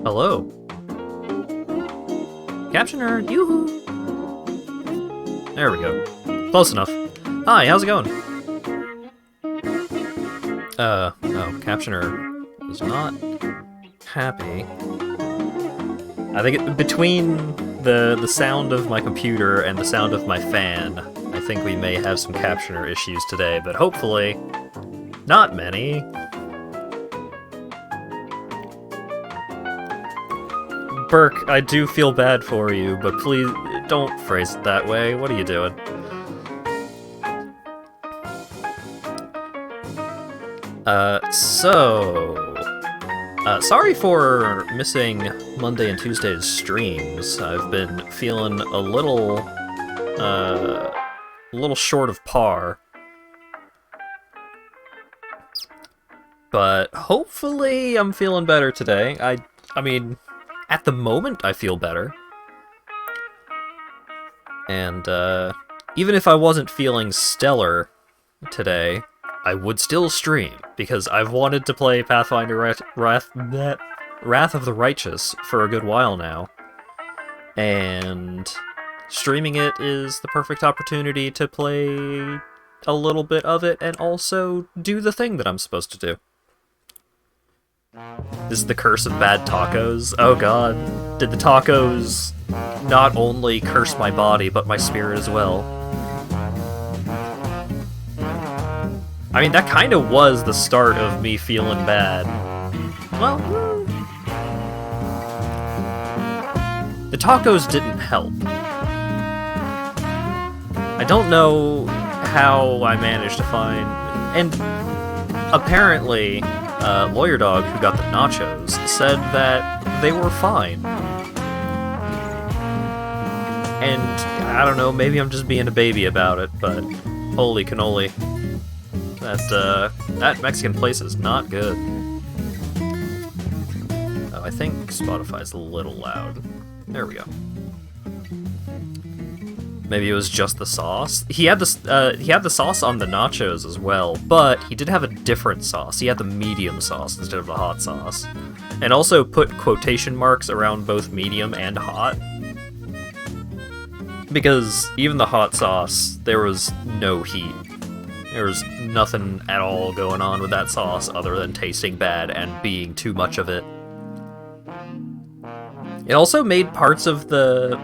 Hello. Captioner, yoo-hoo! There we go. Close enough. Hi, how's it going? No, Captioner is not happy. I think between the sound of my computer and the sound of my fan, I think we may have some Captioner issues today, but hopefully not many. Burke, I do feel bad for you, but please don't phrase it that way. What are you doing? Sorry for missing Monday and Tuesday's streams. I've been feeling a little short of par. But hopefully I'm feeling better today. I mean, at the moment I feel better. And, even if I wasn't feeling stellar today, I would still stream, because I've wanted to play Pathfinder Wrath of the Righteous for a good while now. And streaming it is the perfect opportunity to play a little bit of it and also do the thing that I'm supposed to do. This is the curse of bad tacos. Oh god. Did the tacos not only curse my body, but my spirit as well? I mean, that kind of was the start of me feeling bad. Well, the tacos didn't help. I don't know how I managed to find... And apparently, Lawyer Dog, who got the nachos, said that they were fine. And, I don't know, maybe I'm just being a baby about it, but holy cannoli. That Mexican place is not good. Oh, I think Spotify's a little loud. There we go. Maybe it was just the sauce. He had the sauce on the nachos as well, but he did have a different sauce. He had the medium sauce instead of the hot sauce, and also put quotation marks around both medium and hot. Because even the hot sauce, there was no heat. There was nothing at all going on with that sauce other than tasting bad and being too much of it. It also made parts of the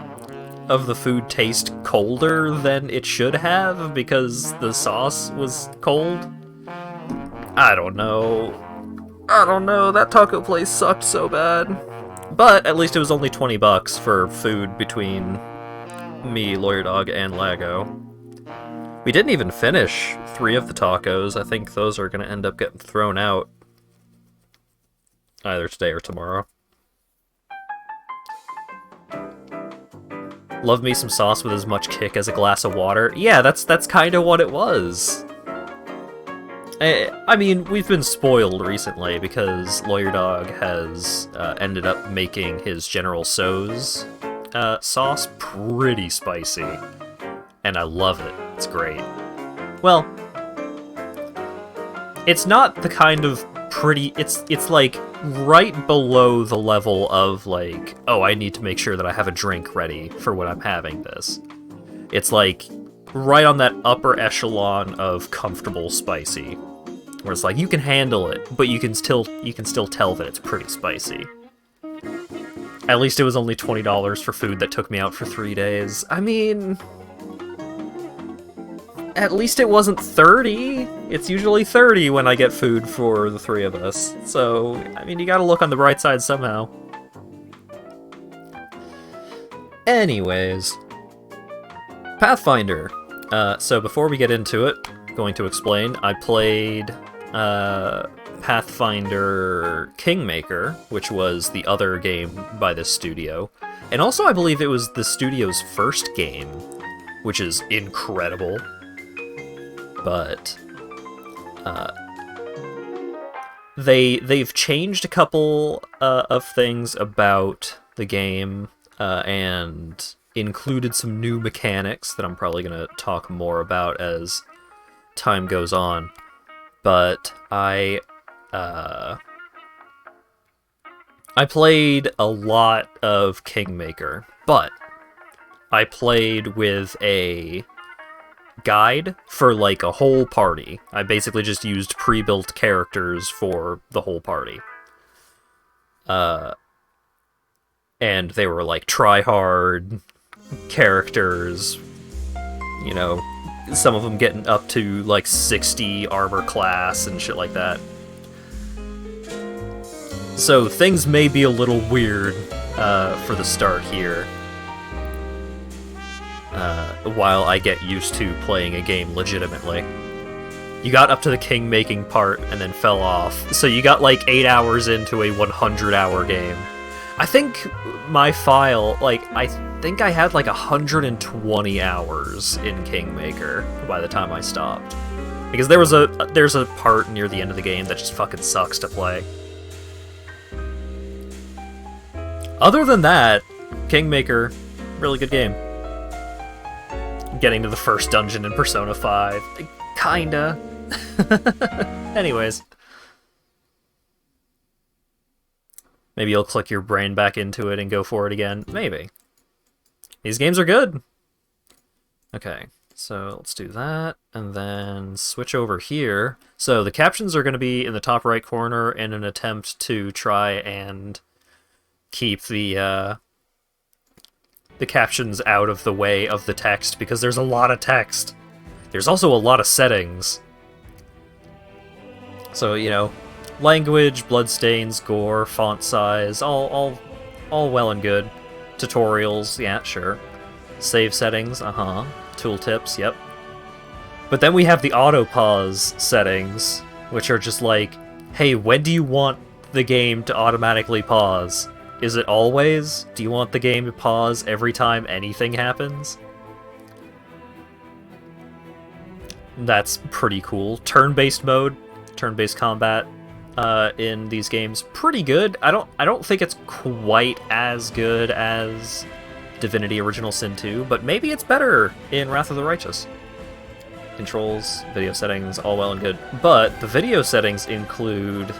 food taste colder than it should have because the sauce was cold. I don't know. That taco place sucked so bad. But at least it was only $20 for food between me, Lawyer Dog, and Lago. We didn't even finish 3 of the tacos. I think those are going to end up getting thrown out either today or tomorrow. Love me some sauce with as much kick as a glass of water. Yeah, that's kind of what it was. I mean, we've been spoiled recently because Lawyer Dog has ended up making his General Tso's sauce pretty spicy. And I love it. It's great. Well, it's not the kind of pretty... It's like right below the level of like, oh, I need to make sure that I have a drink ready for when I'm having this. It's like right on that upper echelon of comfortable spicy, where it's like you can handle it, but you can still tell that it's pretty spicy. At least it was only $20 for food that took me out for 3 days. I mean, at least it wasn't 30. It's usually 30 when I get food for the 3 of us. So, I mean, you gotta look on the bright side somehow. Anyways, Pathfinder. So before we get into it, going to explain, I played Pathfinder Kingmaker, which was the other game by this studio. And also I believe it was the studio's first game, which is incredible. But they've changed a couple of things about the game and included some new mechanics that I'm probably going to talk more about as time goes on. But I I played a lot of Kingmaker, but I played with a guide for like a whole party. I basically just used pre-built characters for the whole party. And they were like try-hard characters, you know, some of them getting up to like 60 armor class and shit like that. So things may be a little weird for the start here, while I get used to playing a game legitimately. You got up to the king-making part and then fell off, so you got like 8 hours into a 100-hour game. I think my file, like, I think I had like 120 hours in Kingmaker by the time I stopped. Because there's a part near the end of the game that just fucking sucks to play. Other than that, Kingmaker, really good game. Getting to the first dungeon in Persona 5, kinda. Anyways. Maybe you'll click your brain back into it and go for it again. Maybe. These games are good. Okay, so let's do that, and then switch over here. So the captions are going to be in the top right corner in an attempt to try and keep the captions out of the way of the text, because there's a lot of text. There's also a lot of settings. So, you know, language, bloodstains, gore, font size, all well and good. Tutorials, yeah, sure. Save settings, Tooltips, yep. But then we have the auto-pause settings, which are just like, hey, when do you want the game to automatically pause? Is it always? Do you want the game to pause every time anything happens? That's pretty cool. Turn-based mode, turn-based combat in these games, pretty good. I don't think it's quite as good as Divinity Original Sin 2, but maybe it's better in Wrath of the Righteous. Controls, video settings, all well and good. But the video settings include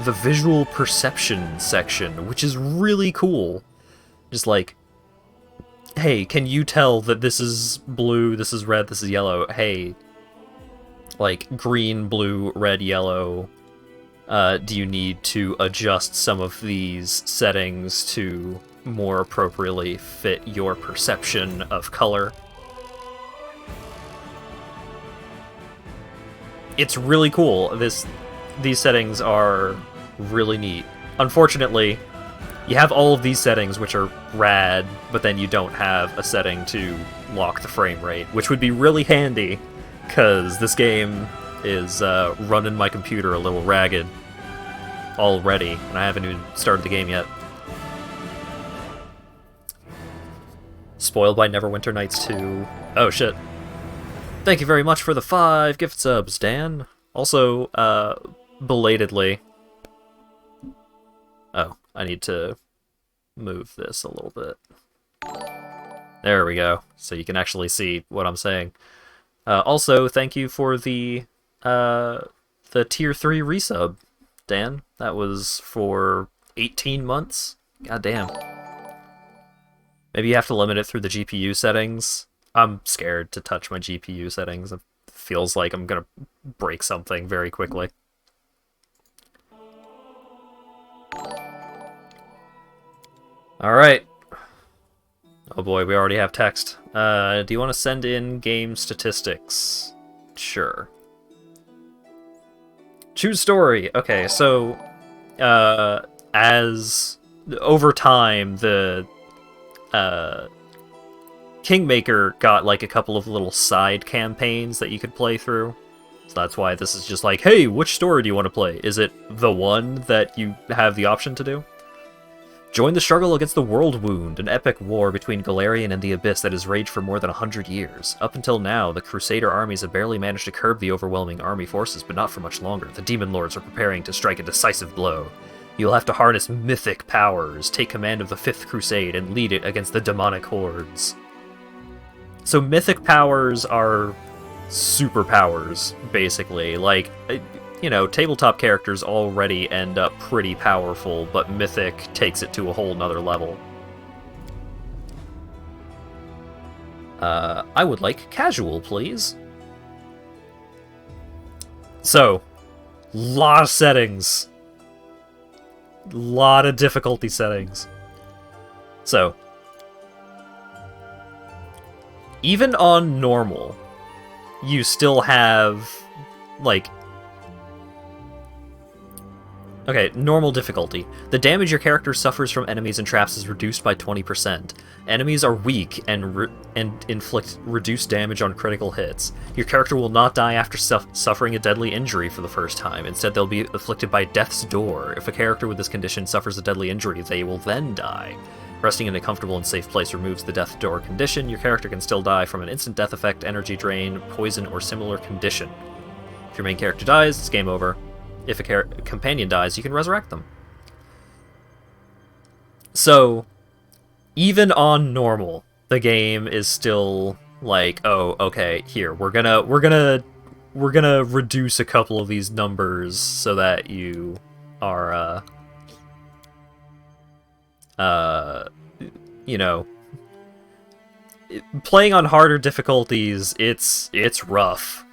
the visual perception section, which is really cool. Just like, hey, can you tell that this is blue, this is red, this is yellow? Hey, like green, blue, red, yellow. Do you need to adjust some of these settings to more appropriately fit your perception of color? It's really cool. These settings are really neat. Unfortunately, you have all of these settings, which are rad, but then you don't have a setting to lock the frame rate, which would be really handy, because this game is running my computer a little ragged already, and I haven't even started the game yet. Spoiled by Neverwinter Nights 2. Oh, shit. Thank you very much for the 5 gift subs, Dan. Also, belatedly... Oh, I need to move this a little bit. There we go, so you can actually see what I'm saying. Also, thank you for the Tier 3 resub, Dan. That was for 18 months? God damn. Maybe you have to limit it through the GPU settings. I'm scared to touch my GPU settings. It feels like I'm gonna break something very quickly. Alright. Oh boy, we already have text. Do you want to send in game statistics? Sure. Choose story. Okay, so as over time, the Kingmaker got like a couple of little side campaigns that you could play through. So that's why this is just like, hey, which story do you want to play? Is it the one that you have the option to do? Join the struggle against the World Wound, an epic war between Galarian and the Abyss that has raged for more than 100 years. Up until now, the Crusader armies have barely managed to curb the overwhelming army forces, but not for much longer. The Demon Lords are preparing to strike a decisive blow. You'll have to harness mythic powers, take command of the 5th Crusade, and lead it against the demonic hordes. So mythic powers are superpowers, basically. Like, you know, tabletop characters already end up pretty powerful, but Mythic takes it to a whole nother level. I would like casual, please. So, lot of settings. Lot of difficulty settings. So, even on normal, you still have, like... Okay, normal difficulty. The damage your character suffers from enemies and traps is reduced by 20%. Enemies are weak and inflict reduced damage on critical hits. Your character will not die after suffering a deadly injury for the first time. Instead, they'll be afflicted by death's door. If a character with this condition suffers a deadly injury, they will then die. Resting in a comfortable and safe place removes the death door condition. Your character can still die from an instant death effect, energy drain, poison, or similar condition. If your main character dies, it's game over. If a companion dies, you can resurrect them. So, even on normal, the game is still like, oh, okay, here, we're gonna reduce a couple of these numbers so that you are, you know, playing on harder difficulties, it's rough.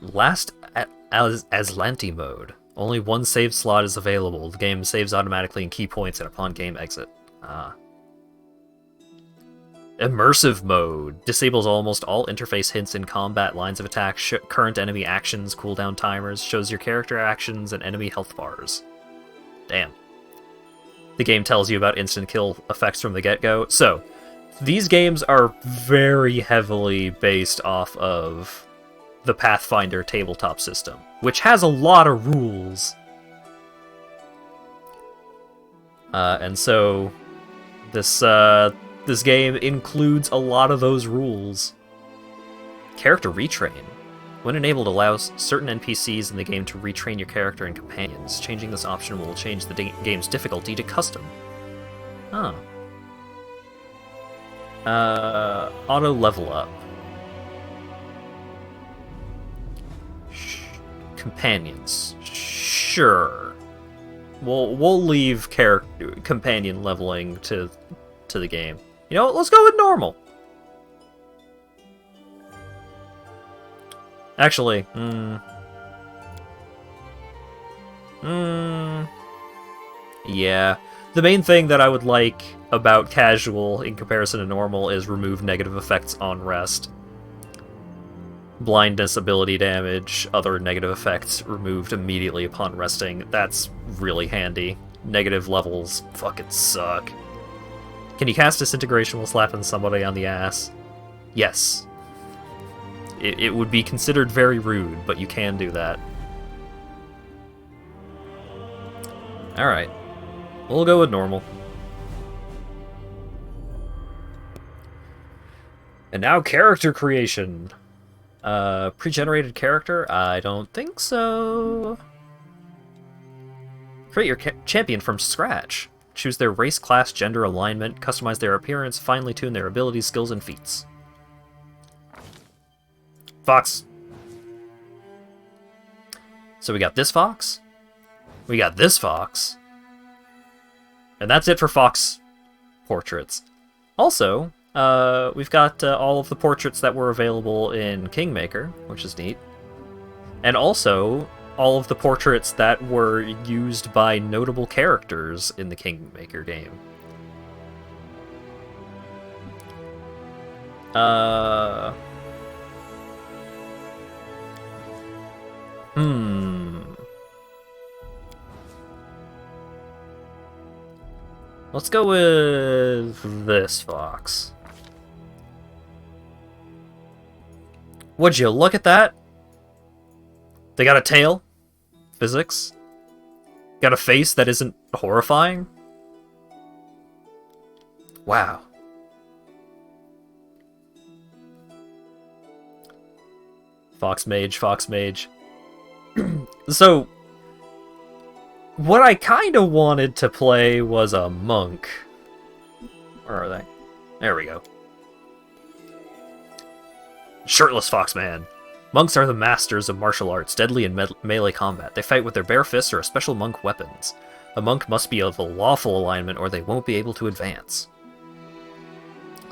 Last Aslanti mode. Only one save slot is available. The game saves automatically in key points and upon game exit. Immersive mode. Disables almost all interface hints in combat, lines of attack, current enemy actions, cooldown timers, shows your character actions and enemy health bars. Damn. The game tells you about instant kill effects from the get-go. So, these games are very heavily based off of the Pathfinder tabletop system, which has a lot of rules. And so this game includes a lot of those rules. Character retrain. When enabled, allows certain NPCs in the game to retrain your character and companions. Changing this option will change the game's difficulty to custom. Huh. Auto level up. Companions. Sure. We'll leave companion leveling to the game. You know what? Let's go with normal. Actually, yeah. The main thing that I would like about casual in comparison to normal is remove negative effects on rest. Blindness, ability damage, other negative effects removed immediately upon resting. That's really handy. Negative levels fucking suck. Can you cast Disintegration while slapping somebody on the ass? Yes. It would be considered very rude, but you can do that. Alright. We'll go with normal. And now character creation. Pre-generated character? I don't think so. Create your champion from scratch. Choose their race, class, gender, alignment, customize their appearance, finely tune their abilities, skills, and feats. Fox. So we got this fox. We got this fox. And that's it for fox portraits. Also, we've got all of the portraits that were available in Kingmaker, which is neat. And also, all of the portraits that were used by notable characters in the Kingmaker game. Let's go with this fox. Would you look at that? They got a tail. Physics. Got a face that isn't horrifying. Wow. Fox mage, fox mage. So, what I kind of wanted to play was a monk. Where are they? There we go. Shirtless Foxman. Monks are the masters of martial arts, deadly in melee combat. They fight with their bare fists or special monk weapons. A monk must be of a lawful alignment or they won't be able to advance.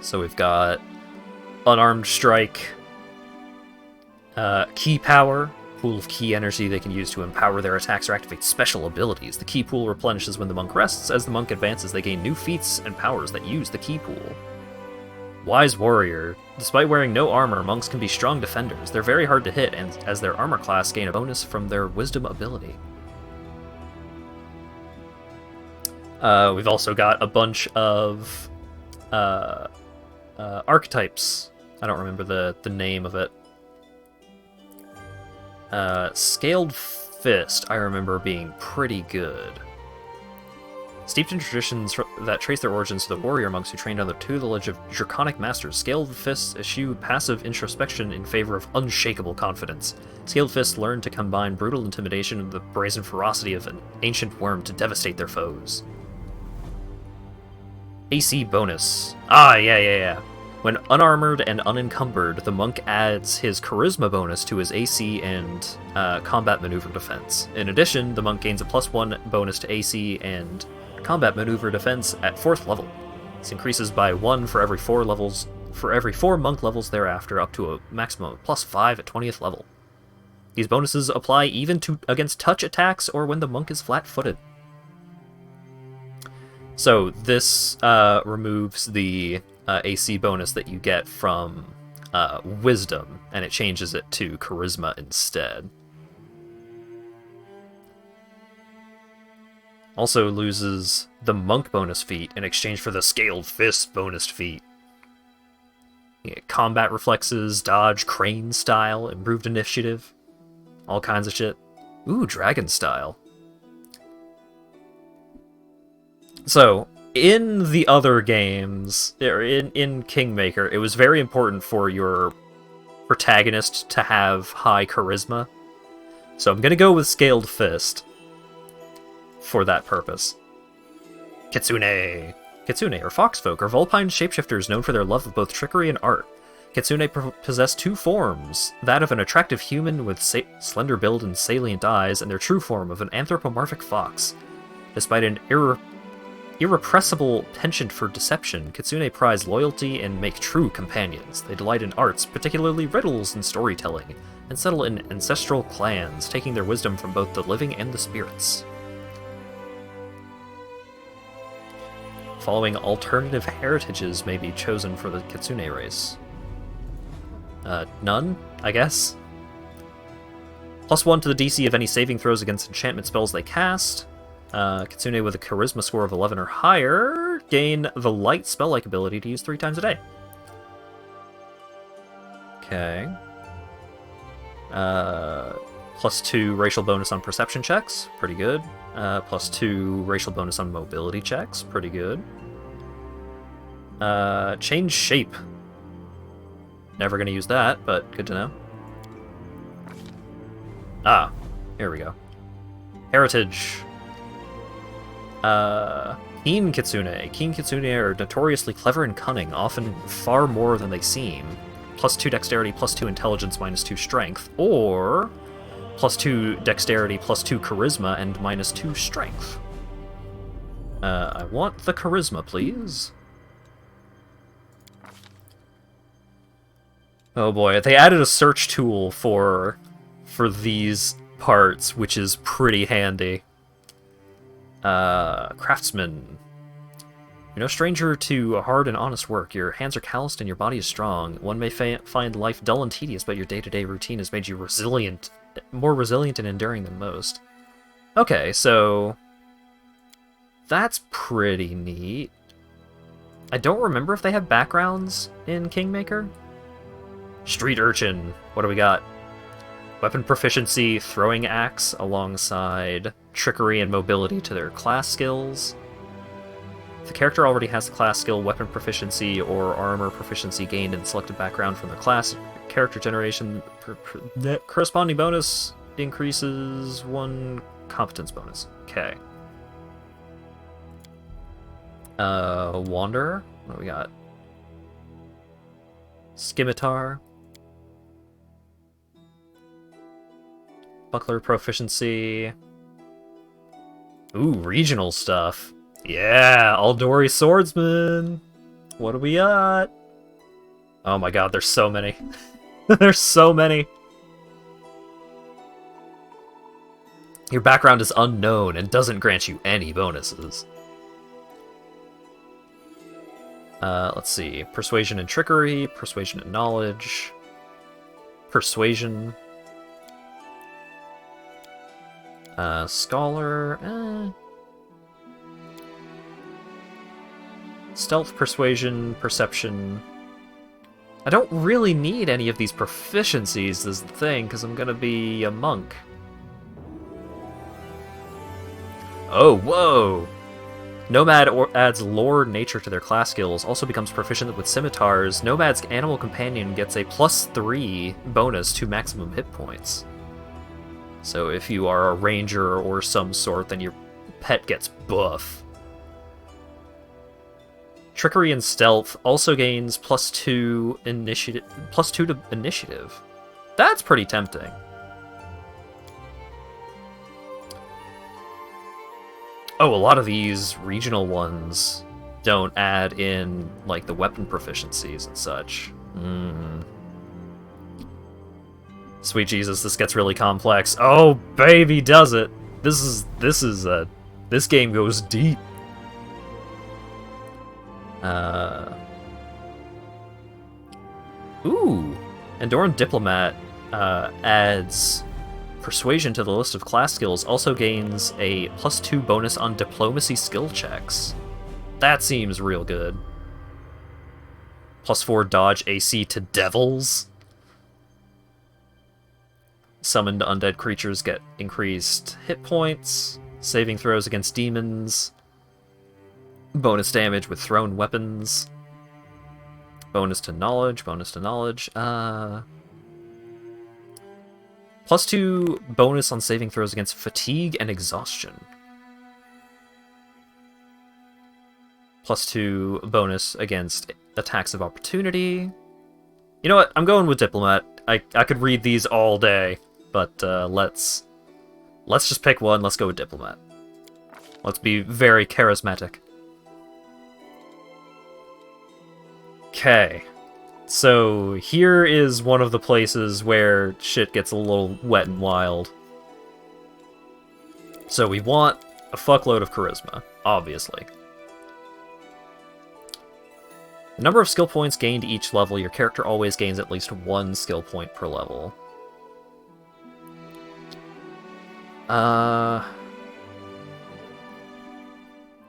So we've got Unarmed Strike, Key Power, pool of key energy they can use to empower their attacks or activate special abilities. The key pool replenishes when the monk rests. As the monk advances, they gain new feats and powers that use the key pool. Wise Warrior. Despite wearing no armor, monks can be strong defenders. They're very hard to hit, and as their armor class, gain a bonus from their wisdom ability. We've also got a bunch of archetypes. I don't remember the name of it. Scaled Fist, I remember being pretty good. Steeped in traditions that trace their origins to the warrior monks who trained under the tutelage of draconic masters, Scaled Fists eschew passive introspection in favor of unshakable confidence. Scaled Fists learn to combine brutal intimidation with the brazen ferocity of an ancient worm to devastate their foes. AC bonus. Yeah. When unarmored and unencumbered, the monk adds his charisma bonus to his AC and combat maneuver defense. In addition, the monk gains a +1 bonus to AC and combat maneuver defense at 4th level. This increases by 1 for every 4 levels, for every 4 monk levels thereafter, up to a maximum of +5 at 20th level. These bonuses apply even against touch attacks or when the monk is flat-footed. So this removes the AC bonus that you get from Wisdom, and it changes it to Charisma instead. Also loses the Monk bonus feat in exchange for the Scaled Fist bonus feat. You get combat reflexes, dodge, crane style, improved initiative, all kinds of shit. Ooh, dragon style. So, in the other games, in Kingmaker, it was very important for your protagonist to have high charisma. So I'm gonna go with Scaled Fist for that purpose. Kitsune. Kitsune, or foxfolk, are vulpine shapeshifters known for their love of both trickery and art. Kitsune possess 2 forms, that of an attractive human with slender build and salient eyes, and their true form of an anthropomorphic fox. Despite an irrepressible penchant for deception, Kitsune prize loyalty and make true companions. They delight in arts, particularly riddles and storytelling, and settle in ancestral clans, taking their wisdom from both the living and the spirits. Following alternative heritages may be chosen for the Kitsune race. None, I guess? +1 to the DC of any saving throws against enchantment spells they cast. Kitsune with a charisma score of 11 or higher gain the light spell-like ability to use 3 times a day. Okay. +2 racial bonus on perception checks, pretty good. +2 racial bonus on mobility checks, pretty good. Change shape. Never gonna use that, but good to know. Ah, here we go. Heritage. Keen Kitsune. Keen Kitsune are notoriously clever and cunning, often far more than they seem. +2 dexterity, +2 intelligence, -2 strength, or +2 dexterity, +2 charisma, and -2 strength. I want the charisma, please. Oh boy, they added a search tool for these parts, which is pretty handy. Craftsman. You're no stranger to hard and honest work. Your hands are calloused and your body is strong. One may find life dull and tedious, but your day-to-day routine has made you more resilient and enduring than most. Okay, so that's pretty neat. I don't remember if they have backgrounds in Kingmaker. Street Urchin. What do we got? Weapon proficiency, throwing axe, alongside trickery and mobility to their class skills. If the character already has the class skill, weapon proficiency, or armor proficiency gained in selected background from their class, character generation corresponding bonus increases 1 competence bonus. Okay. Wanderer. What do we got? Scimitar. Buckler proficiency. Ooh, regional stuff. Yeah, Aldori Swordsman. What do we got? Oh my god, there's so many. There's so many. Your background is unknown and doesn't grant you any bonuses. Let's see. Persuasion and Trickery, Persuasion and Knowledge, Persuasion, Scholar, Stealth, Persuasion, Perception. I don't really need any of these proficiencies is the thing, because I'm gonna be a monk. Oh, whoa! Nomad adds lore nature to their class skills, also becomes proficient with scimitars. Nomad's animal companion gets a +3 bonus to maximum hit points. So if you are a ranger or some sort, then your pet gets buff. Trickery and Stealth also gains +2 to initiative. That's pretty tempting. Oh, a lot of these regional ones don't add in, like, the weapon proficiencies and such. Sweet Jesus, this gets really complex. Oh, baby, does it! This game goes deep. Ooh, Andorran Diplomat adds Persuasion to the list of class skills, also gains a +2 bonus on diplomacy skill checks. That seems real good. +4 dodge AC to devils. Summoned undead creatures get increased hit points. Saving throws against demons. Bonus damage with thrown weapons. Bonus to knowledge, bonus to knowledge. +2 bonus on saving throws against fatigue and exhaustion. +2 bonus against attacks of opportunity. You know what? I'm going with Diplomat. I could read these all day, but let's just pick one. Let's go with Diplomat. Let's be very charismatic. Okay. So here is one of the places where shit gets a little wet and wild. So we want a fuckload of charisma, obviously. The number of skill points gained each level, your character always gains at least 1 skill point per level.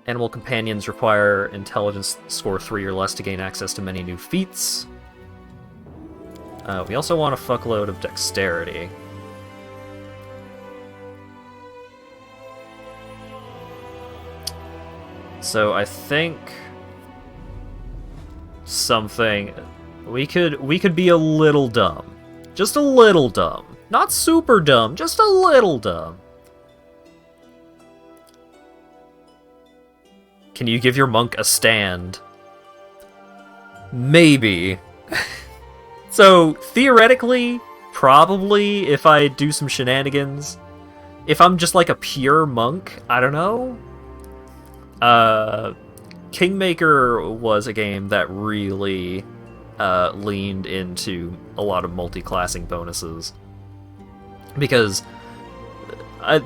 Animal companions require intelligence score 3 or less to gain access to many new feats. We also want a fuckload of dexterity. So I think something we could be a little dumb. Just a little dumb. Not super dumb, just a little dumb. Can you give your monk a stand? Maybe. So, theoretically, probably, if I do some shenanigans, if I'm just like a pure monk, I don't know. Kingmaker was a game that really leaned into a lot of multi-classing bonuses. Because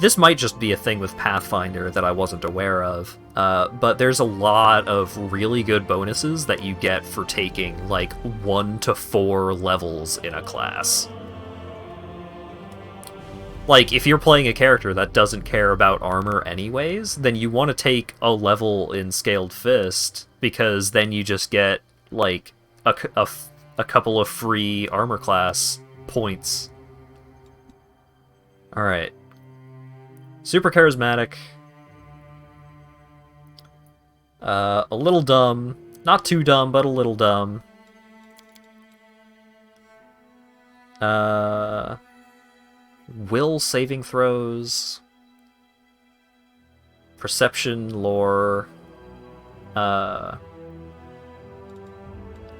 this might just be a thing with Pathfinder that I wasn't aware of, but there's a lot of really good bonuses that you get for taking, like, 1 to 4 levels in a class. Like, if you're playing a character that doesn't care about armor anyways, then you want to take a level in Scaled Fist, because then you just get, like, a couple of free armor class points. Alright. Super charismatic. A little dumb. Not too dumb, but a little dumb. Will saving throws. Perception, lore.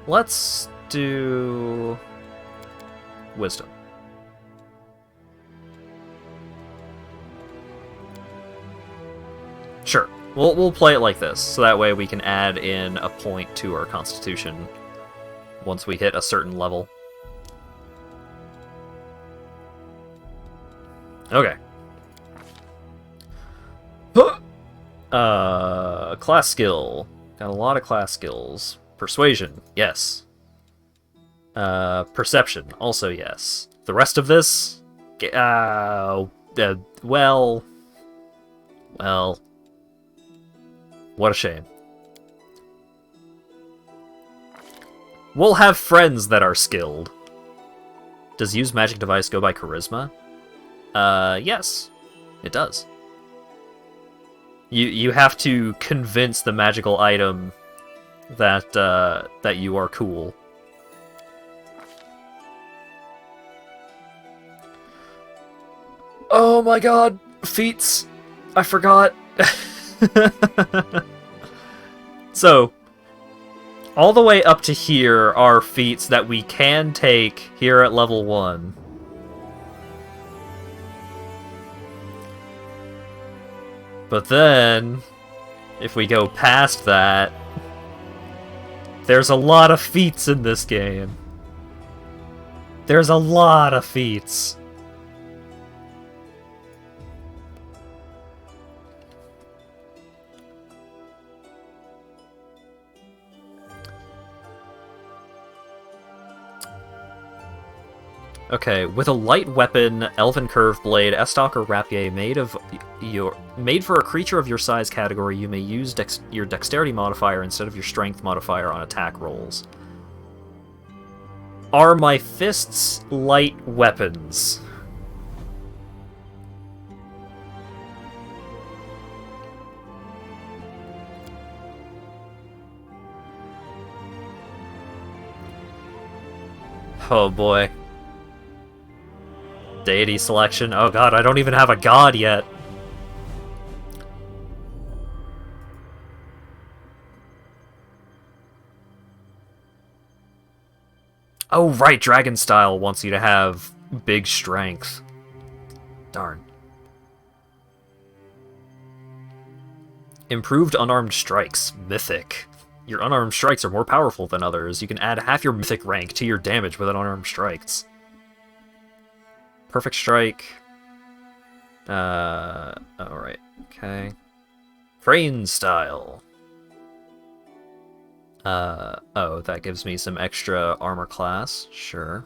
Let's do wisdom. Sure. We'll play it like this, so that way we can add in a point to our constitution once we hit a certain level. Okay. Class skill. Got a lot of class skills. Persuasion, yes. Perception, also yes. The rest of this, well, what a shame. We'll have friends that are skilled. Does use magic device go by charisma? Yes, it does. You have to convince the magical item that that you are cool. Oh my god, feats! I forgot. So, all the way up to here are feats that we can take here at level 1. But then, if we go past that, there's a lot of feats in this game. There's a lot of feats. Okay, with a light weapon, elven curved blade, estoc or rapier made for a creature of your size category, you may use your dexterity modifier instead of your strength modifier on attack rolls. Are my fists light weapons? Oh boy. Deity selection. Oh god, I don't even have a god yet. Oh right, Dragon Style wants you to have big strength. Darn. Improved unarmed strikes. Mythic. Your unarmed strikes are more powerful than others. You can add half your mythic rank to your damage with unarmed strikes. Perfect strike. Alright. Okay. Crane style. Oh, that gives me some extra armor class. Sure.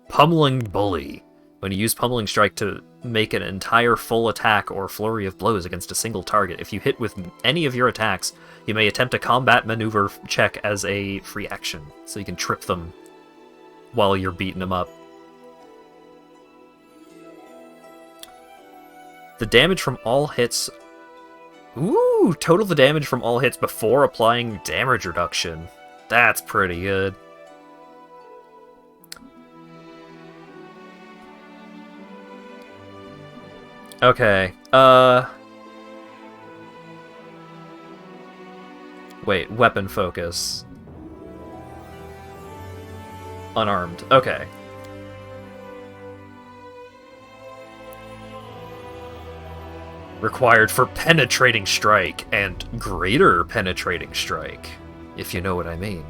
Pummeling bully. When you use pummeling strike to make an entire full attack or flurry of blows against a single target, if you hit with any of your attacks, you may attempt a combat maneuver check as a free action, so you can trip them while you're beating them up. The damage from all hits... Ooh! Total the damage from all hits before applying damage reduction. That's pretty good. Okay, wait, weapon focus. Unarmed, okay. Required for penetrating strike and greater penetrating strike, if you know what I mean.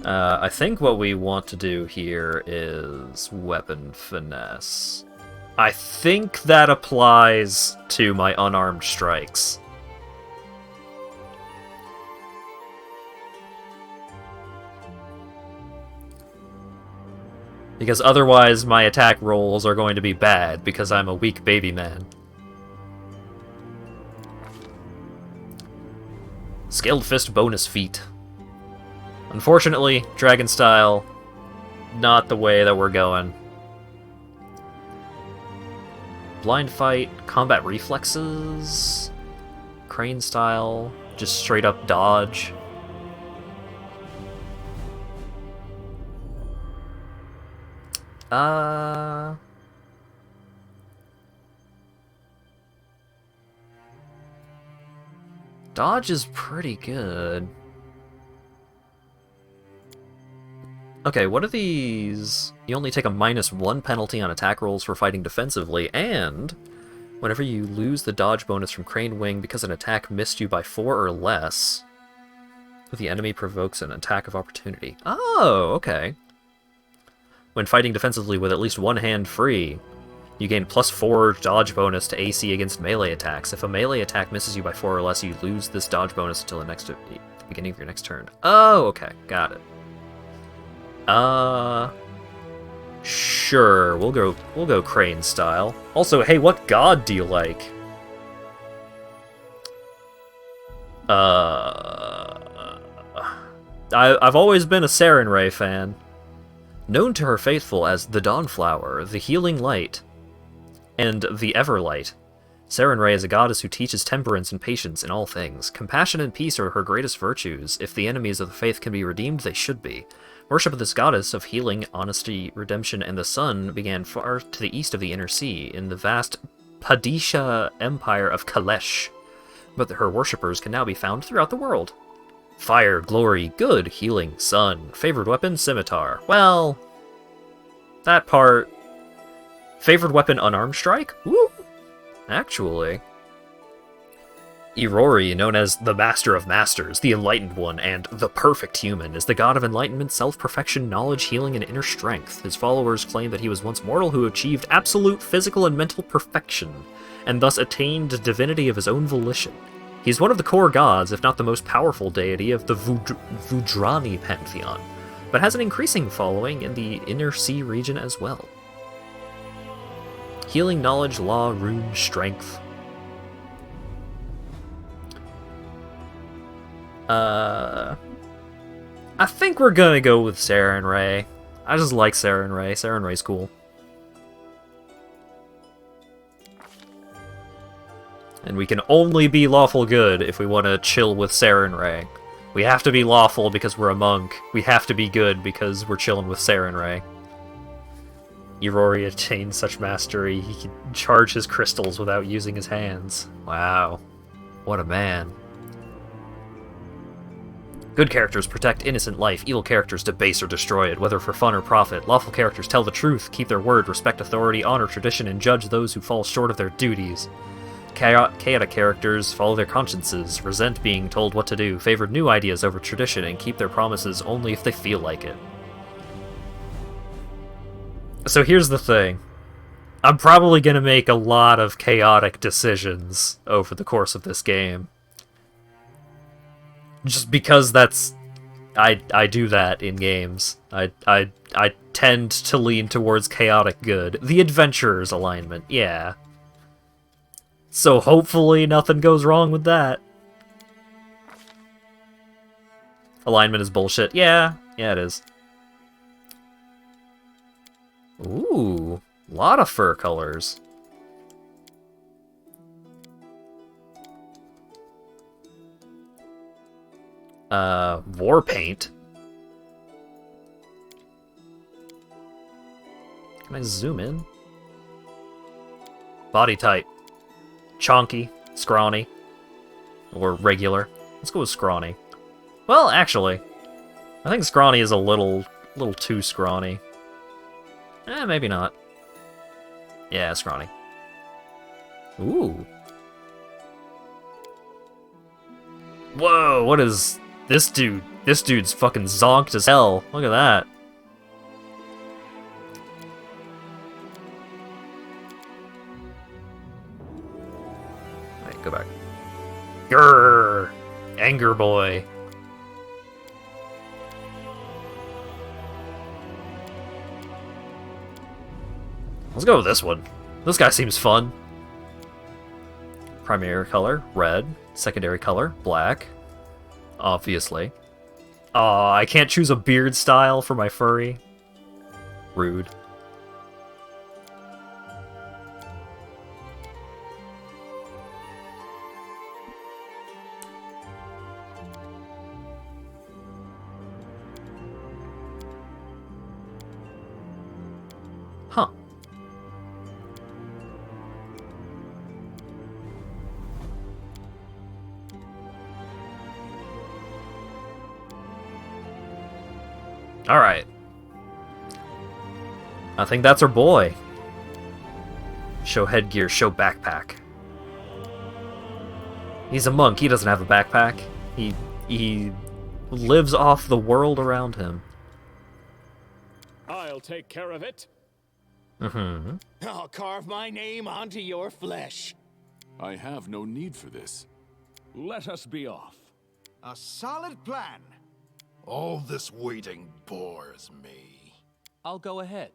I think what we want to do here is weapon finesse. I think that applies to my unarmed strikes. Because otherwise my attack rolls are going to be bad because I'm a weak baby man. Scaled Fist bonus feat. Unfortunately, Dragon Style, not the way that we're going. Blind Fight, Combat Reflexes, Crane Style, just straight up dodge. Dodge is pretty good. Okay, what are these? You only take a -1 penalty on attack rolls for fighting defensively, and whenever you lose the dodge bonus from Crane Wing because an attack missed you by 4 or less, the enemy provokes an attack of opportunity. Oh, okay. When fighting defensively with at least one hand free, you gain +4 dodge bonus to AC against melee attacks. If a melee attack misses you by 4 or less, you lose this dodge bonus until the beginning of your next turn. Oh, okay, got it. Sure, we'll go Crane style. Also, hey, what god do you like? I've always been a Sarenrae fan. Known to her faithful as the Dawnflower, the Healing Light, and the Everlight, Sarenrae is a goddess who teaches temperance and patience in all things. Compassion and peace are her greatest virtues. If the enemies of the faith can be redeemed, they should be. Worship of this goddess of healing, honesty, redemption, and the sun began far to the east of the Inner Sea, in the vast Padisha Empire of Kalesh, but her worshippers can now be found throughout the world. Fire, glory, good, healing, sun. Favored weapon, scimitar. Well, that part... Favored weapon, unarmed strike? Woo! Actually. Irori, known as the Master of Masters, the Enlightened One, and the Perfect Human, is the god of enlightenment, self-perfection, knowledge, healing, and inner strength. His followers claim that he was once mortal who achieved absolute physical and mental perfection, and thus attained divinity of his own volition. He's one of the core gods, if not the most powerful deity of the Vudrani pantheon, but has an increasing following in the Inner Sea region as well. Healing, knowledge, law, rune, strength. I think we're gonna go with Sarenrae. I just like Sarenrae. Sarenrae's cool. And we can only be lawful good if we want to chill with Sarenrae. We have to be lawful because we're a monk. We have to be good because we're chilling with Sarenrae. Irori attained such mastery, he can charge his crystals without using his hands. Wow. What a man. Good characters protect innocent life, evil characters debase or destroy it, whether for fun or profit. Lawful characters tell the truth, keep their word, respect authority, honor tradition, and judge those who fall short of their duties. Chaotic characters follow their consciences, resent being told what to do, favor new ideas over tradition, and keep their promises only if they feel like it. So here's the thing. I'm probably going to make a lot of chaotic decisions over the course of this game. Just because that's... I do that in games. I tend to lean towards chaotic good. The Adventurer's alignment, yeah. So hopefully nothing goes wrong with that. Alignment is bullshit. Yeah, it is. Ooh, a lot of fur colors. War paint. Can I zoom in? Body type. Chonky, scrawny, or regular. Let's go with scrawny. Well, actually, I think scrawny is a little too scrawny. Maybe not. Yeah, scrawny. Ooh. Whoa, what is this dude? This dude's fucking zonked as hell. Look at that. Go back. Grrr! Anger boy. Let's go with this one. This guy seems fun. Primary color, red. Secondary color, black. Obviously. Aw, I can't choose a beard style for my furry. Rude. Huh. Alright. I think that's our boy. Show headgear, show backpack. He's a monk, he doesn't have a backpack. He lives off the world around him. I'll take care of it. Mm-hmm. I'll carve my name onto your flesh. I have no need for this. Let us be off. A solid plan. All this waiting bores me. I'll go ahead.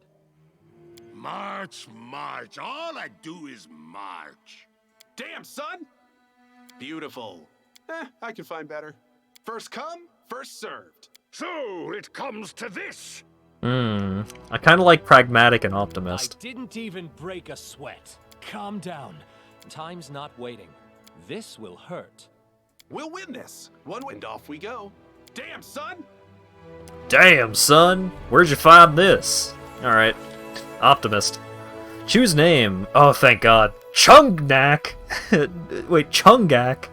March, march. All I do is march. Damn, son! Beautiful. I can find better. First come, first served. So it comes to this. I kind of like pragmatic and optimist. I didn't even break a sweat. Calm down. Time's not waiting. This will hurt. We'll win this. One win, and off we go. Damn, son! Damn, son! Where'd you find this? Alright. Optimist. Choose name. Oh, thank God. Chungnak! Wait, Chungak?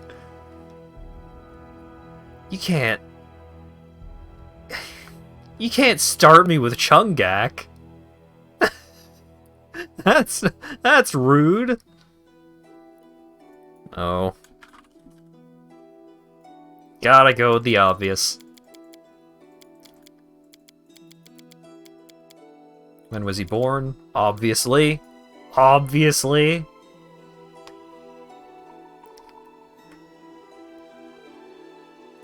You can't... You can't start me with Chungak. That's rude. Oh. Gotta go with the obvious. When was he born? Obviously. Obviously.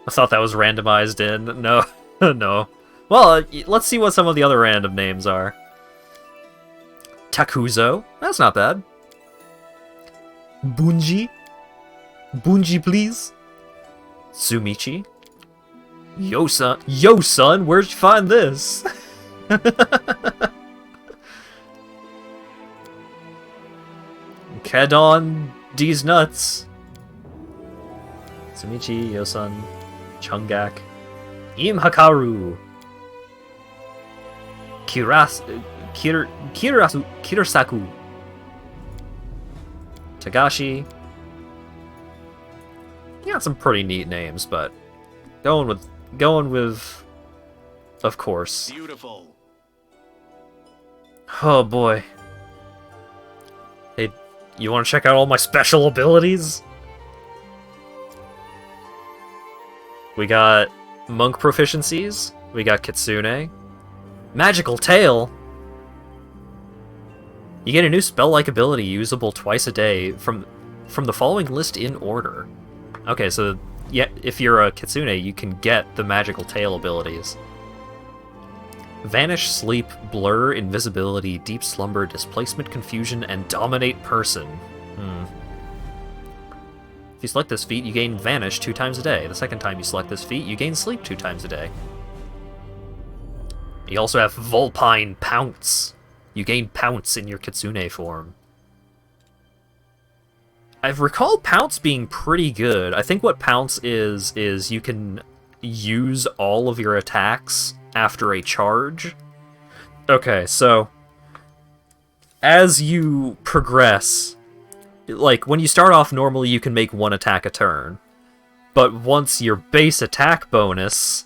I thought that was randomized in. No. No. Well, let's see what some of the other random names are. Takuzo. That's not bad. Bunji. Bunji, please. Sumichi. Yo, son. Yo, son, where'd you find this? Kedon, these nuts. Sumichi, Yosun, Chungak, Imhakaru, Kirasaku, Tagashi. You got some pretty neat names, but going with, of course. Beautiful. Oh boy. Hey, you want to check out all my special abilities? We got monk proficiencies. We got Kitsune. Magical Tail. You get a new spell-like ability usable twice a day from the following list in order. Okay, so yeah, if you're a Kitsune, you can get the Magical Tail abilities. Vanish, Sleep, Blur, Invisibility, Deep Slumber, Displacement, Confusion, and Dominate Person. If you select this feat, you gain Vanish 2 times a day. The second time you select this feat, you gain Sleep 2 times a day. You also have Vulpine Pounce. You gain Pounce in your Kitsune form. I've recalled Pounce being pretty good. I think what Pounce is you can use all of your attacks after a charge. Okay, so as you progress, like when you start off normally you can make 1 attack a turn, but once your base attack bonus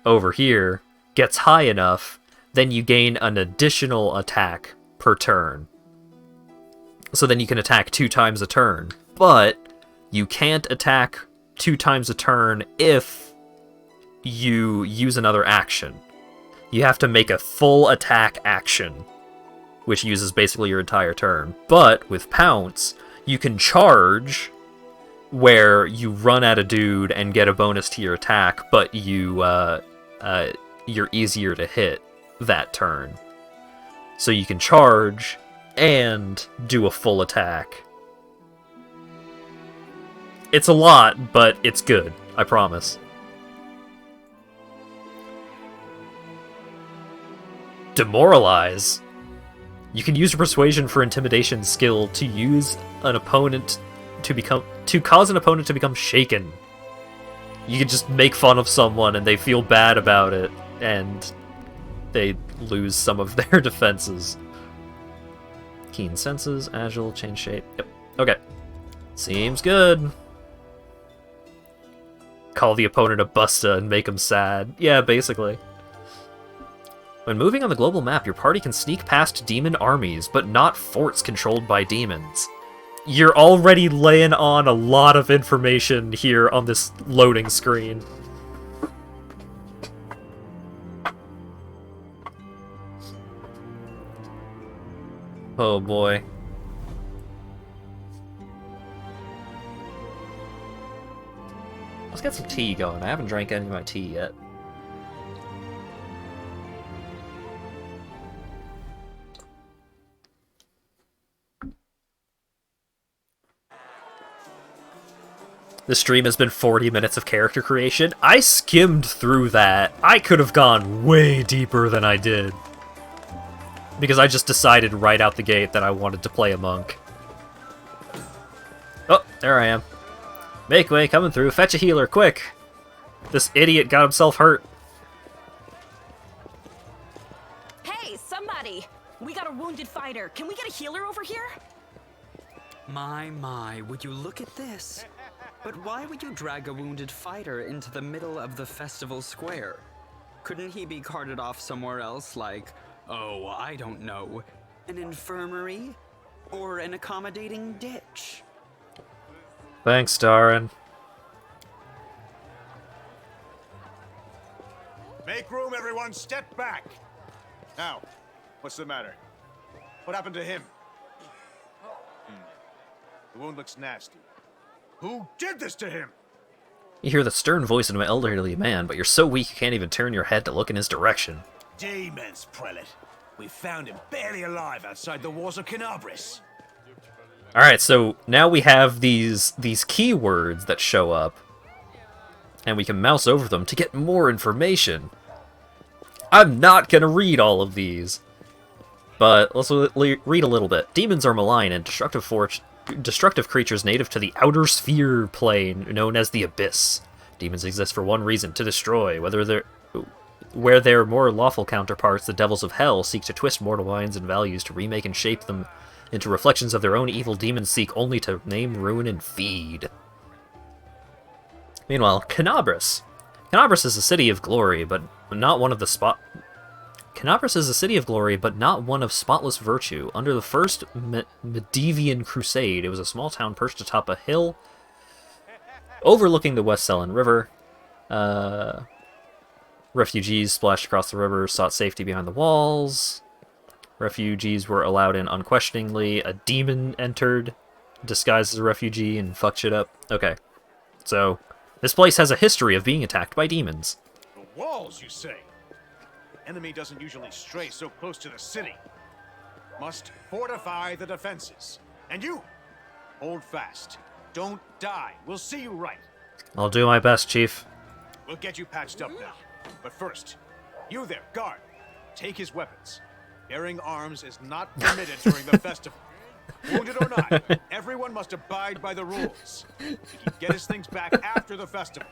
over here gets high enough, then you gain an additional attack per turn. So then you can attack 2 times a turn, but you can't attack 2 times a turn if you use another action. You have to make a full attack action, which uses basically your entire turn. But with Pounce, you can charge, where you run at a dude and get a bonus to your attack, but you're easier to hit that turn. So you can charge and do a full attack. It's a lot, but it's good, I promise. Demoralize. You can use your persuasion for intimidation skill to use an opponent to cause an opponent to become shaken. You can just make fun of someone and they feel bad about it, and they lose some of their defenses. Keen senses, agile, change shape. Yep. Okay. Seems good. Call the opponent a busta and make him sad. Yeah, basically. When moving on the global map, your party can sneak past demon armies, but not forts controlled by demons. You're already laying on a lot of information here on this loading screen. Oh boy. Let's get some tea going. I haven't drank any of my tea yet. This stream has been 40 minutes of character creation. I skimmed through that. I could have gone way deeper than I did. Because I just decided right out the gate that I wanted to play a monk. Oh, there I am. Make way, coming through. Fetch a healer, quick! This idiot got himself hurt. Hey, somebody! We got a wounded fighter. Can we get a healer over here? My, would you look at this? But why would you drag a wounded fighter into the middle of the festival square? Couldn't he be carted off somewhere else, like, oh, I don't know, an infirmary? Or an accommodating ditch? Thanks, Darren. Make room, everyone. Step back. Now, what's the matter? What happened to him? The wound looks nasty. Who did this to him? You hear the stern voice of an elderly man, but you're so weak you can't even turn your head to look in his direction. Demons, prelate. We found him barely alive outside the walls of Canabris. Alright, so now we have these keywords that show up, and we can mouse over them to get more information. I'm not gonna read all of these, but let's read a little bit. Demons are malign and destructive creatures native to the outer sphere plane, known as the Abyss. Demons exist for one reason, to destroy. Where their more lawful counterparts, the devils of hell, seek to twist mortal minds and values to remake and shape them into reflections of their own evil, demons seek only to name, ruin, and feed. Meanwhile, Canabris. Canabris is a city of glory, but not one of Canabris is a city of glory, but not one of spotless virtue. Under the First Medivian Crusade, it was a small town perched atop a hill overlooking the West Selen River. Refugees splashed across the river, sought safety behind the walls. Refugees were allowed in unquestioningly. A demon entered, disguised as a refugee, and fucked shit up. Okay, so this place has a history of being attacked by demons. The walls, you say? The enemy doesn't usually stray so close to the city. Must fortify the defenses. And you, hold fast. Don't die. We'll see you right. I'll do my best, Chief. We'll get you patched up now. But first, you there, guard. Take his weapons. Bearing arms is not permitted during the festival. Wounded or not, everyone must abide by the rules. He can get his things back after the festival.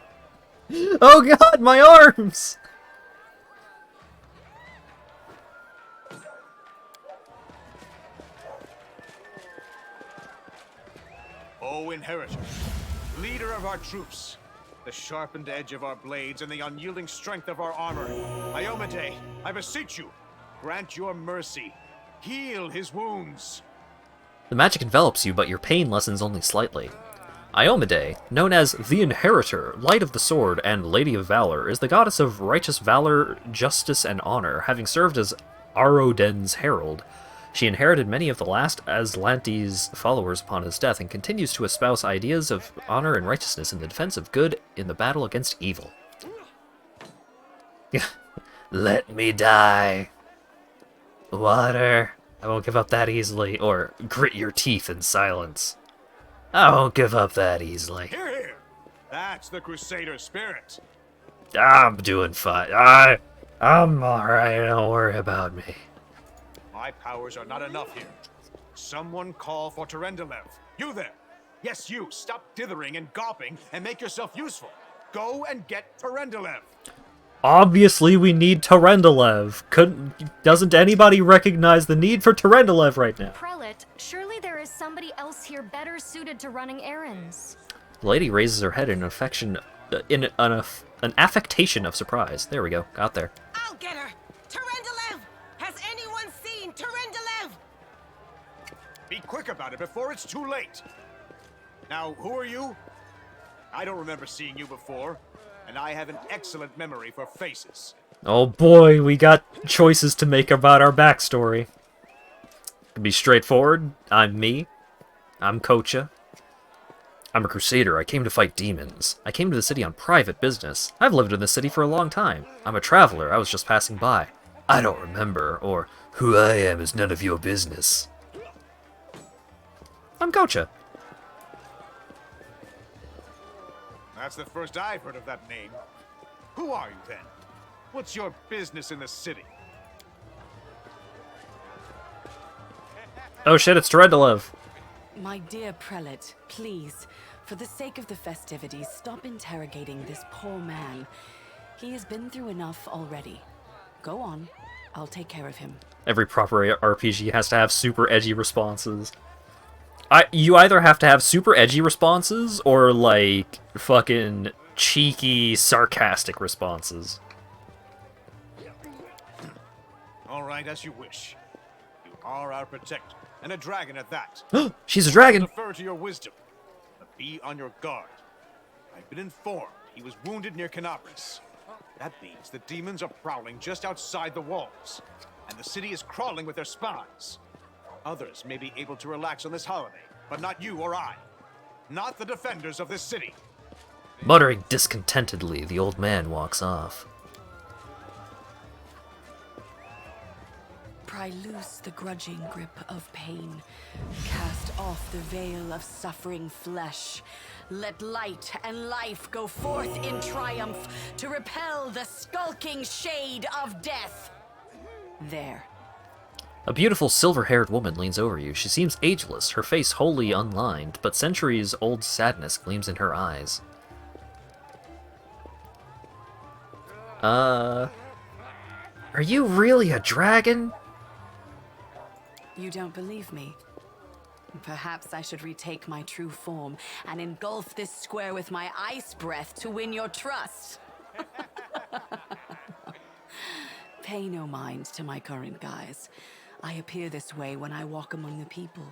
Oh god, my arms! O Inheritor, leader of our troops, the sharpened edge of our blades and the unyielding strength of our armor, Iomade, I beseech you, grant your mercy. Heal his wounds. The magic envelops you, but your pain lessens only slightly. Iomade, known as the Inheritor, Light of the Sword, and Lady of Valor, is the goddess of righteous valor, justice, and honor, having served as Aroden's herald. She inherited many of the last Aslante's followers upon his death, and continues to espouse ideas of honor and righteousness in the defense of good in the battle against evil. Let me die. Water. I won't give up that easily. Or grit your teeth in silence. I won't give up that easily. Hear, hear. That's the Crusader spirit. I'm doing fine. I'm alright. Don't worry about me. My powers are not enough here. Someone call for Terendelev. You there. Yes, you. Stop dithering and gawping and make yourself useful. Go and get Terendelev. Obviously, we need Terendelev. Doesn't anybody recognize the need for Terendelev right now? Prelate, surely there is somebody else here better suited to running errands. The lady raises her head in an affectation of surprise. There we go. Got there. I'll get her. Terendelev! Be quick about it before it's too late. Now, who are you? I don't remember seeing you before, and I have an excellent memory for faces. Oh boy, we got choices to make about our backstory. To be straightforward, I'm me. I'm Kocha. I'm a crusader. I came to fight demons. I came to the city on private business. I've lived in this city for a long time. I'm a traveler. I was just passing by. I don't remember, or who I am is none of your business. I'm Kocha. That's the first I've heard of that name. Who are you then? What's your business in the city? Oh shit, it's Terendelev. My dear prelate, please, for the sake of the festivities, stop interrogating this poor man. He has been through enough already. Go on. I'll take care of him. Every proper RPG has to have super edgy responses. You either have to have super edgy responses or, like, fucking cheeky, sarcastic responses. All right, as you wish. You are our protector, and a dragon at that. She's a dragon! I'll defer to your wisdom, but be on your guard. I've been informed he was wounded near Canabris. That means the demons are prowling just outside the walls, and the city is crawling with their spies. Others may be able to relax on this holiday, but not you or I. Not the defenders of this city. Muttering discontentedly, the old man walks off. Pry loose the grudging grip of pain. Cast off the veil of suffering flesh. Let light and life go forth in triumph to repel the skulking shade of death. There. A beautiful silver-haired woman leans over you. She seems ageless, her face wholly unlined, but centuries-old sadness gleams in her eyes. Are you really a dragon? You don't believe me? Perhaps I should retake my true form and engulf this square with my ice breath to win your trust. Pay no mind to my current guise. I appear this way when I walk among the people.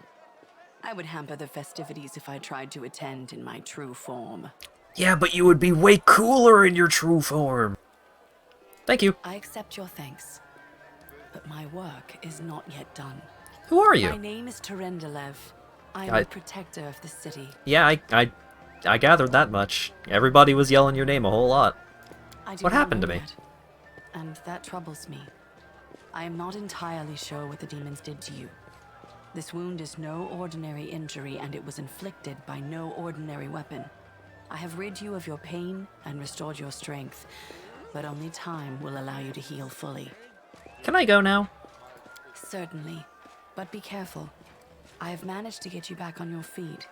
I would hamper the festivities if I tried to attend in my true form. Yeah, but you would be way cooler in your true form. Thank you. I accept your thanks, but my work is not yet done. Who are you? My name is Terendelev. I am the protector of the city. Yeah, I gathered that much. Everybody was yelling your name a whole lot. What happened to me? Yet, and that troubles me. I am not entirely sure what the demons did to you. This wound is no ordinary injury, and it was inflicted by no ordinary weapon. I have rid you of your pain and restored your strength, but only time will allow you to heal fully. Can I go now? Certainly, but be careful. I have managed to get you back on your feet,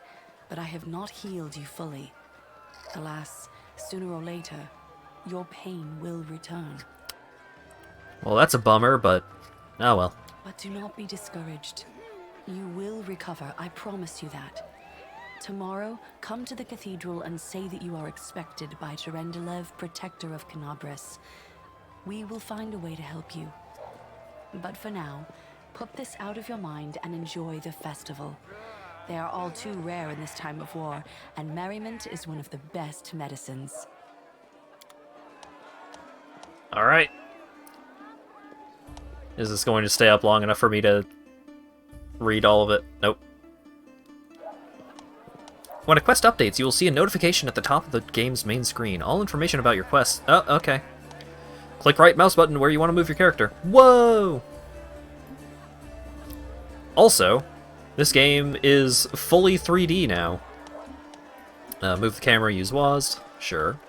but I have not healed you fully. Alas, sooner or later, your pain will return. Well, that's a bummer, but oh well. But do not be discouraged. You will recover, I promise you that. Tomorrow, come to the cathedral and say that you are expected by Terendelev, protector of Canabris. We will find a way to help you. But for now, put this out of your mind and enjoy the festival. They are all too rare in this time of war, and merriment is one of the best medicines. Alright. Is this going to stay up long enough for me to read all of it? Nope. When a quest updates, you will see a notification at the top of the game's main screen. All information about your quest. Oh, okay. Click right mouse button where you want to move your character. Whoa! Also, this game is fully 3D now. Move the camera, use WASD. Sure.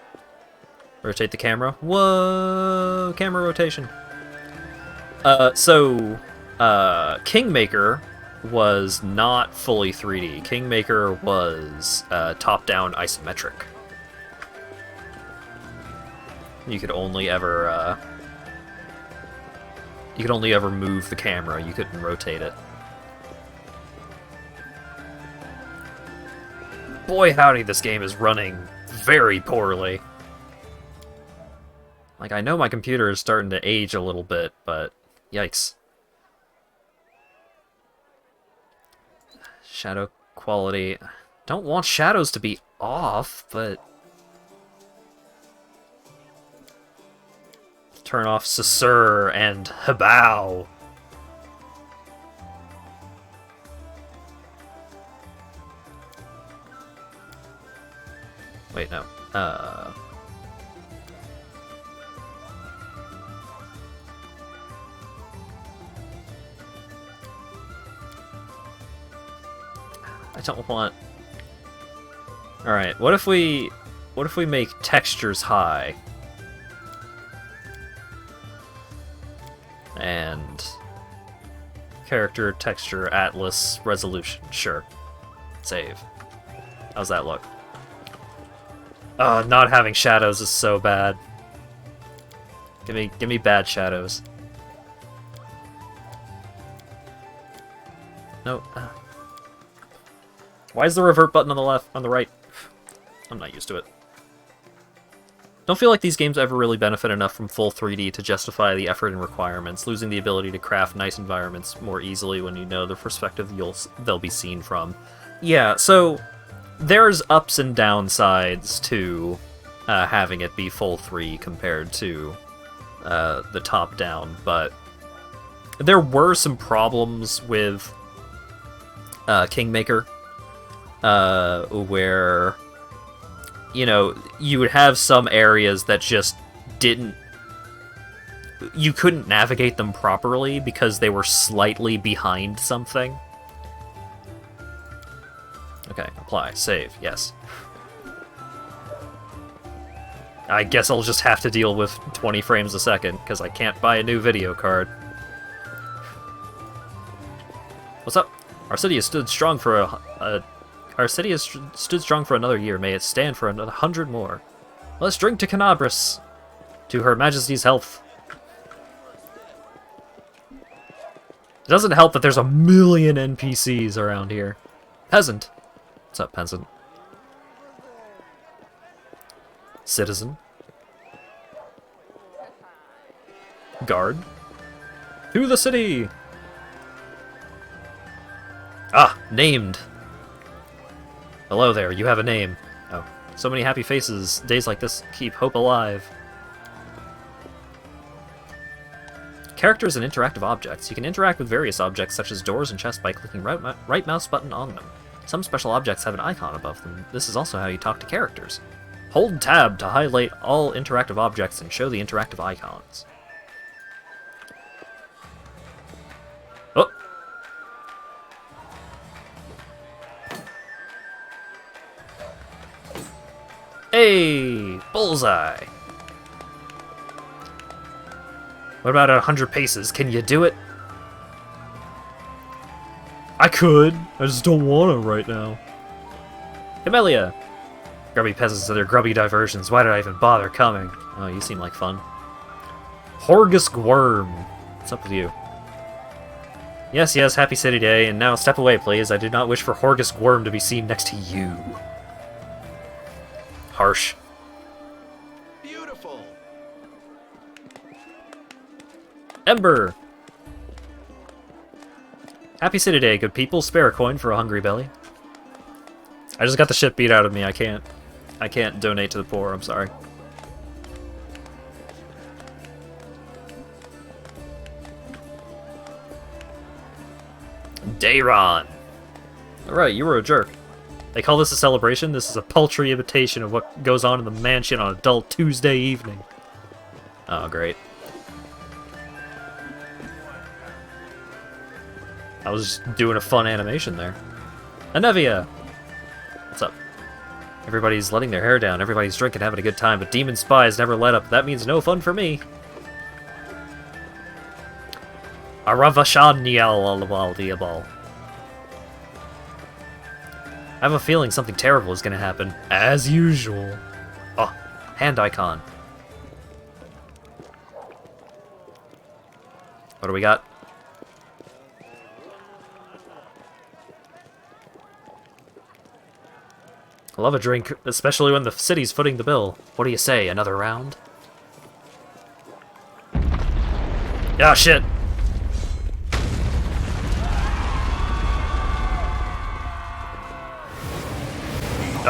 Rotate the camera. Whoa! Camera rotation. Kingmaker was not fully 3D. Kingmaker was top-down isometric. You could only ever move the camera. You couldn't rotate it. Boy howdy, this game is running very poorly. Like, I know my computer is starting to age a little bit, but yikes. Shadow quality. Don't want shadows to be off, but... Turn off Sasur and Habao. Wait, no. I don't want... Alright, what if we make textures high? And character, texture, atlas, resolution. Sure. Save. How's that look? Not having shadows is so bad. Give me bad shadows. No. Why is the revert button on the left, on the right? I'm not used to it. Don't feel like these games ever really benefit enough from full 3D to justify the effort and requirements, losing the ability to craft nice environments more easily when you know the perspective they'll be seen from. Yeah, so there's ups and downsides to having it be full 3 compared to the top-down, but there were some problems with Kingmaker, where, you know, you would have some areas that just didn't... You couldn't navigate them properly because they were slightly behind something. Okay, apply, save, yes. I guess I'll just have to deal with 20 frames a second, because I can't buy a new video card. What's up? Our city has stood strong for Our city has stood strong for another year. May it stand for another 100 more. Let's drink to Canabris. To Her Majesty's health. It doesn't help that there's a million NPCs around here. Peasant. What's up, peasant? Citizen. Guard. To the city! Ah, named. Hello there, you have a name. Oh, so many happy faces. Days like this keep hope alive. Characters and interactive objects. You can interact with various objects such as doors and chests by clicking right mouse button on them. Some special objects have an icon above them. This is also how you talk to characters. Hold tab to highlight all interactive objects and show the interactive icons. Oh! Hey! Bullseye! What about 100 paces? Can you do it? I could. I just don't want to right now. Camellia! Grubby peasants and their grubby diversions. Why did I even bother coming? Oh, you seem like fun. Horgus Worm. What's up with you? Yes, yes, happy city day, and now step away, please. I do not wish for Horgus Worm to be seen next to you. Harsh. Beautiful. Ember! Happy city day, good people. Spare a coin for a hungry belly. I just got the shit beat out of me. I can't donate to the poor, I'm sorry. Dayron! Alright, you were a jerk. They call this a celebration? This is a paltry imitation of what goes on in the mansion on a dull Tuesday evening. Oh, great. I was just doing a fun animation there. Anevia! What's up? Everybody's letting their hair down, everybody's drinking, having a good time, but demon spies never let up. That means no fun for me. Aravashanial. I have a feeling something terrible is going to happen. As usual. Oh, hand icon. What do we got? I love a drink, especially when the city's footing the bill. What do you say, another round? Ah, shit!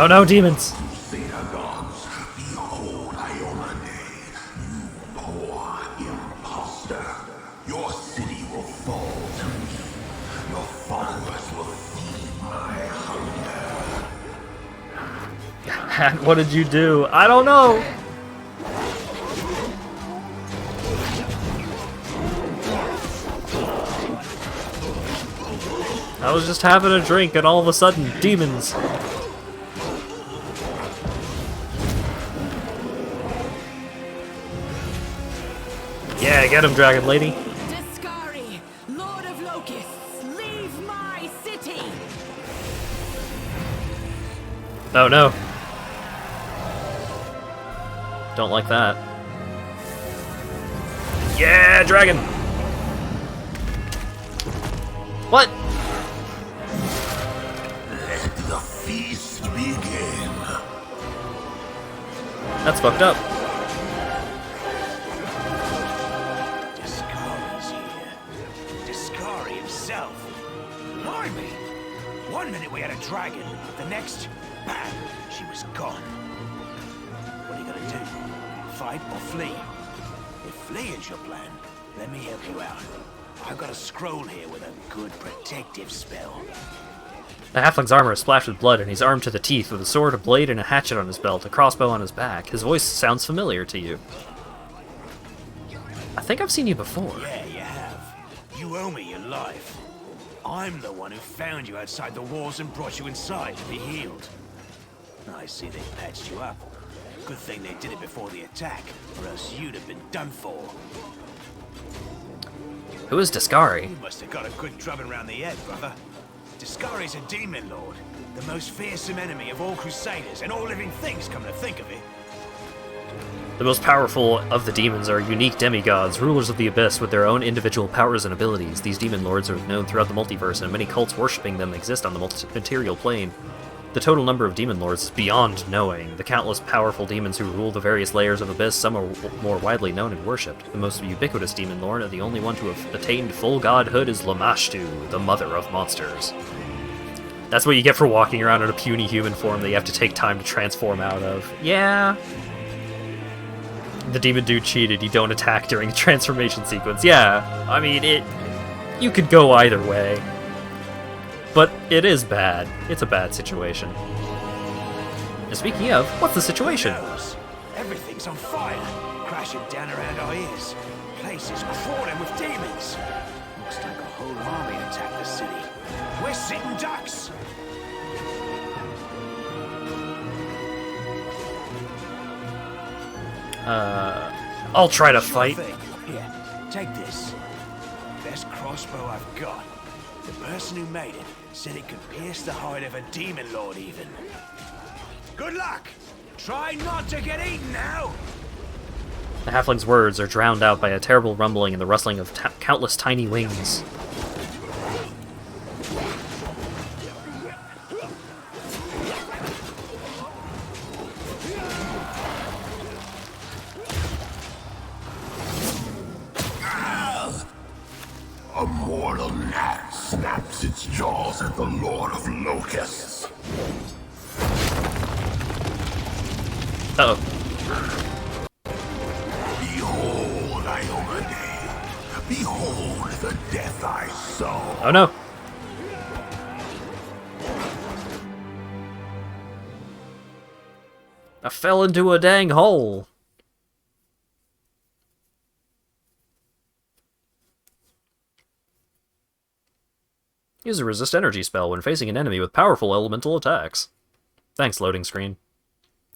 Oh no, demons! Behold, Iomade, you poor imposter. Your city will fall to me. Your followers will feed my hunger. What did you do? I don't know! I was just having a drink and all of a sudden, demons! Yeah, get him, Dragon Lady! Discari, Lord of Locusts, leave my city! Oh no. Don't like that. Yeah, dragon! What? Let the feast begin. That's fucked up. Discari's here. Discari himself. Blimey! One minute we had a dragon, the next, bam, she was gone. What are you gonna do? Fight or flee? If fleeing's your plan, let me help you out. I've got a scroll here with a good protective spell. The halfling's armor is splashed with blood, and he's armed to the teeth with a sword, a blade, and a hatchet on his belt, a crossbow on his back. His voice sounds familiar to you. I think I've seen you before. Yeah, you have. You owe me your life. I'm the one who found you outside the walls and brought you inside to be healed. I see they patched you up. Good thing they did it before the attack, or else you'd have been done for. Who is Discari? You must have got a good drubbing around the head, brother. Discari's a demon lord, the most fearsome enemy of all crusaders and all living things, come to think of it. The most powerful of the demons are unique demigods, rulers of the abyss with their own individual powers and abilities. These demon lords are known throughout the multiverse, and many cults worshipping them exist on the material plane. The total number of demon lords is beyond knowing. The countless powerful demons who rule the various layers of abyss, some are more widely known and worshipped. The most ubiquitous demon lord, and the only one to have attained full godhood, is Lamashtu, the mother of monsters. That's what you get for walking around in a puny human form that you have to take time to transform out of. Yeah. The demon dude cheated, you don't attack during the transformation sequence. Yeah, I mean, you could go either way. But it is bad. It's a bad situation. And speaking of, what's the situation? Everything's on fire, crashing down around our ears. Place is crawling with demons. Looks like a whole army attacked the city. We're sitting ducks. I'll try to fight. Here, take this. Best crossbow I've got. The person who made it said it could pierce the hide of a demon lord even. Good luck! Try not to get eaten now! The halfling's words are drowned out by a terrible rumbling and the rustling of countless tiny wings. A mortal gnat snaps its jaws at the Lord of Locusts. Uh-oh. Behold, Iomade. Behold the death I saw. Oh no. I fell into a dang hole. Use a resist energy spell when facing an enemy with powerful elemental attacks. Thanks, loading screen.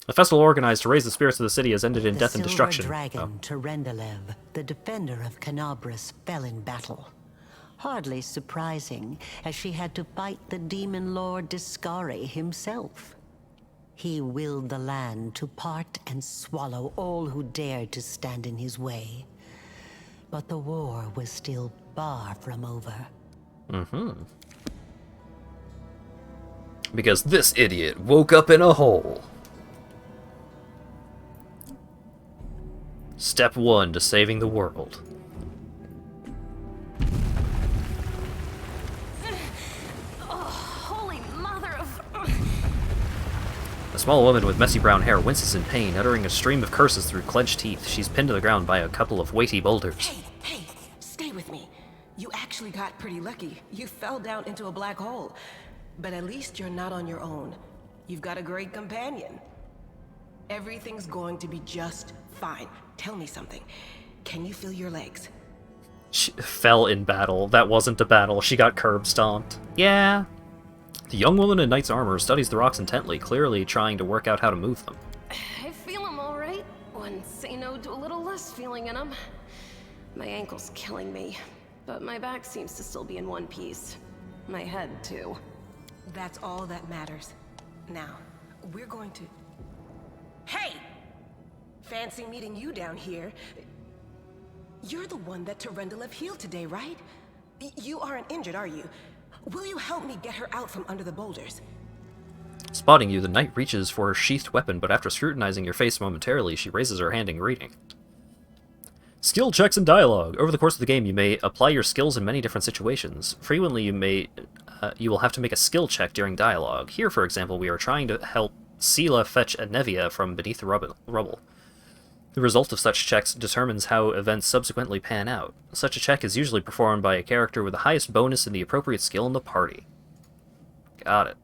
The festival organized to raise the spirits of the city has ended in death and destruction. The dragon, Terendelev, the defender of Canabris, fell in battle. Hardly surprising, as she had to fight the demon lord Discari himself. He willed the land to part and swallow all who dared to stand in his way. But the war was still far from over. Mm-hmm. Because this idiot woke up in a hole. Step 1 to saving the world. Oh, holy mother of... small woman with messy brown hair winces in pain, uttering a stream of curses through clenched teeth. She's pinned to the ground by a couple of weighty boulders. Hey, stay with me. You actually got pretty lucky. You fell down into a black hole. But at least you're not on your own. You've got a great companion. Everything's going to be just fine. Tell me something. Can you feel your legs? She fell in battle. That wasn't a battle. She got curb stomped. Yeah. The young woman in knight's armor studies the rocks intently, clearly trying to work out how to move them. I feel them all right. When say no to a little less feeling in them. My ankle's killing me, but my back seems to still be in one piece. My head, too. That's all that matters. Now, we're going to... Hey! Fancy meeting you down here. You're the one that Terendelev healed today, right? You aren't injured, are you? Will you help me get her out from under the boulders? Spotting you, the knight reaches for her sheathed weapon, but after scrutinizing your face momentarily, she raises her hand in greeting. Skill checks and dialogue. Over the course of the game, you may apply your skills in many different situations. Frequently, you will have to make a skill check during dialogue. Here, for example, we are trying to help Sela fetch Anevia from beneath the rubble. The result of such checks determines how events subsequently pan out. Such a check is usually performed by a character with the highest bonus in the appropriate skill in the party. Got it.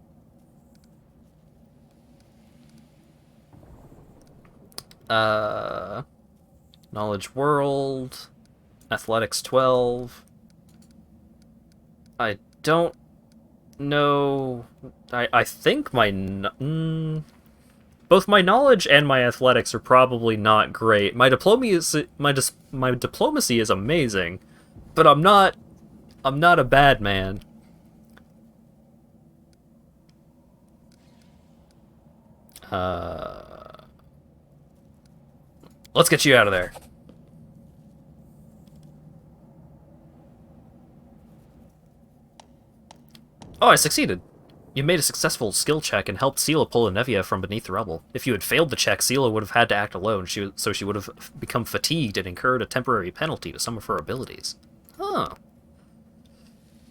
Knowledge World, Athletics 12. I don't know. I think both my knowledge and my athletics are probably not great. My diplomacy is amazing, but I'm not a bad man. Let's get you out of there. Oh, I succeeded. You made a successful skill check and helped Sela pull Anevia from beneath the rubble. If you had failed the check, Sela would have had to act alone, so she would have become fatigued and incurred a temporary penalty to some of her abilities. Huh.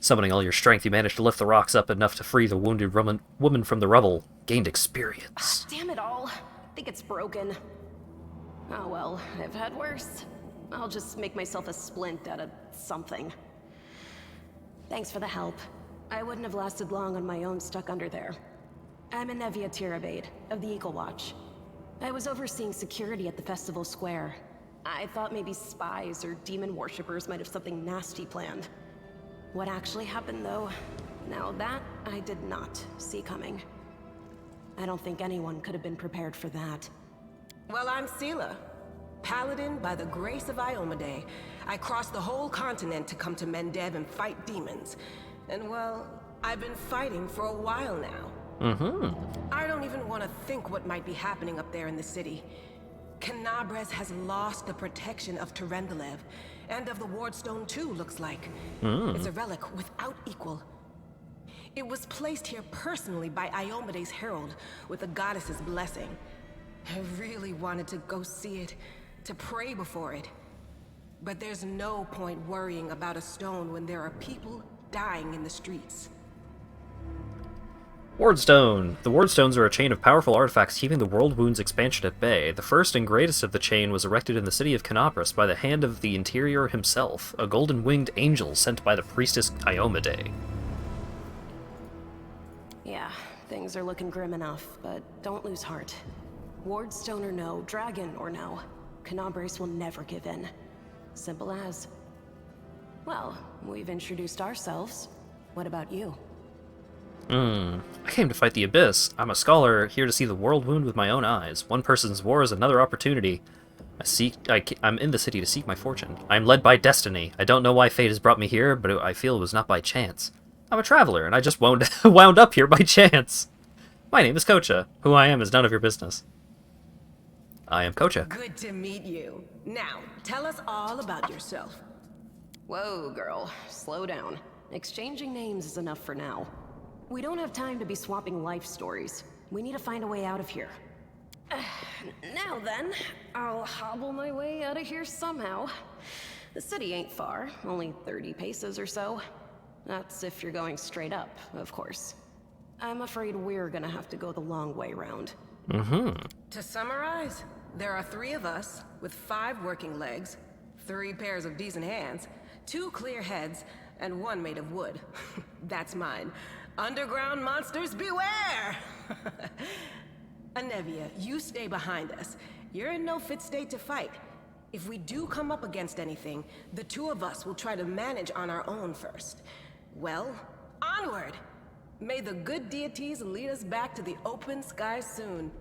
Summoning all your strength, you managed to lift the rocks up enough to free the wounded woman from the rubble. Gained experience. Damn it all. I think it's broken. Oh well, I've had worse. I'll just make myself a splint out of something. Thanks for the help. I wouldn't have lasted long on my own stuck under there. I'm Anevia Tirabade, of the Eagle Watch. I was overseeing security at the festival square. I thought maybe spies or demon worshippers might have something nasty planned. What actually happened, though, now that I did not see coming. I don't think anyone could have been prepared for that. Well, I'm Sela, paladin by the grace of Iomade. I crossed the whole continent to come to Mendev and fight demons. And well, I've been fighting for a while now. I don't even want to think what might be happening up there in the city. Canabres has lost the protection of Terendelev, and of the Wardstone too, looks like. It's a relic without equal. It was placed here personally by Iomade's herald, with the goddess's blessing. I really wanted to go see it, to pray before it. But there's no point worrying about a stone when there are people dying in the streets. Wardstone. The Wardstones are a chain of powerful artifacts keeping the World Wound's expansion at bay. The first and greatest of the chain was erected in the city of Canabras by the hand of the Interior himself, a golden-winged angel sent by the priestess Iomade. Yeah, things are looking grim enough, but don't lose heart. Wardstone or no, dragon or no, Canabras will never give in. Simple as. Well, we've introduced ourselves. What about you? I came to fight the Abyss. I'm a scholar, here to see the World Wound with my own eyes. One person's war is another opportunity. I'm in the city to seek my fortune. I'm led by destiny. I don't know why fate has brought me here, but I feel it was not by chance. I'm a traveler, and I just wound up here by chance. My name is Kocha. Who I am is none of your business. I am Kocha. Good to meet you. Now, tell us all about yourself. Whoa, girl. Slow down. Exchanging names is enough for now. We don't have time to be swapping life stories. We need to find a way out of here. Now then, I'll hobble my way out of here somehow. The city ain't far, only 30 paces or so. That's if you're going straight up, of course. I'm afraid we're gonna have to go the long way round. To summarize, there are 3 of us with 5 working legs, 3 pairs of decent hands, 2 clear heads, and 1 made of wood. That's mine. Underground monsters beware! Anevia, you stay behind us. You're in no fit state to fight. If we do come up against anything, the 2 of us will try to manage on our own first. Well, onward! May the good deities lead us back to the open sky soon.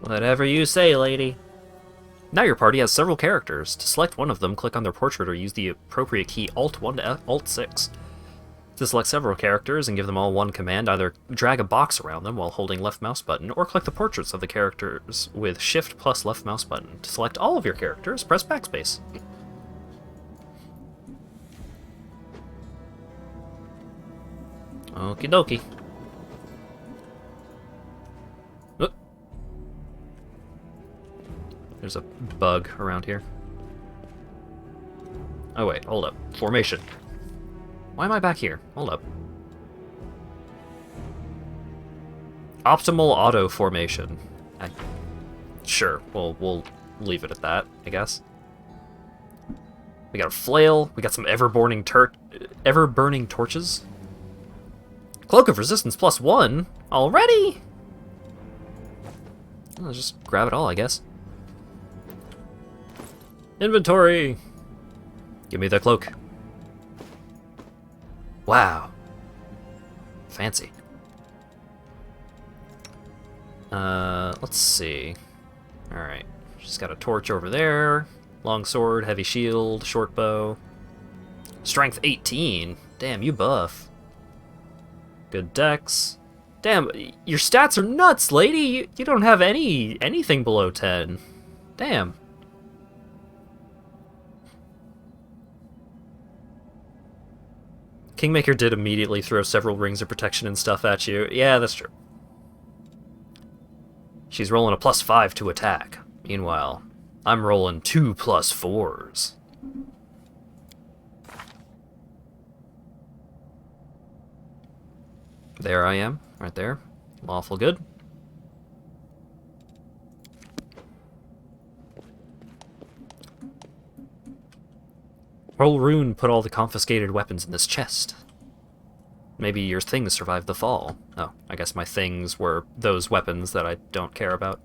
Whatever you say, lady. Now your party has several characters. To select one of them, click on their portrait or use the appropriate key Alt-1 to Alt-6. To select several characters and give them all one command, either drag a box around them while holding left mouse button, or click the portraits of the characters with Shift plus left mouse button. To select all of your characters, press backspace. Okie dokie. Oop. There's a bug around here. Oh wait, hold up. Formation. Why am I back here? Hold up. Optimal auto formation. Sure, we'll leave it at that, I guess. We got a flail. We got some ever-burning torches. Cloak of Resistance +1 already. Let's just grab it all, I guess. Inventory. Give me the cloak. Wow. Fancy. Let's see. Alright. Just got a torch over there. Long sword, heavy shield, short bow. Strength 18. Damn, you buff. Good dex. Damn, your stats are nuts, lady! You don't have anything below 10. Damn. Kingmaker did immediately throw several rings of protection and stuff at you. Yeah, that's true. She's rolling a +5 to attack. Meanwhile, I'm rolling 2 +4s. There I am, right there. Lawful good. Roll Rune put all the confiscated weapons in this chest. Maybe your things survived the fall. Oh, I guess my things were those weapons that I don't care about.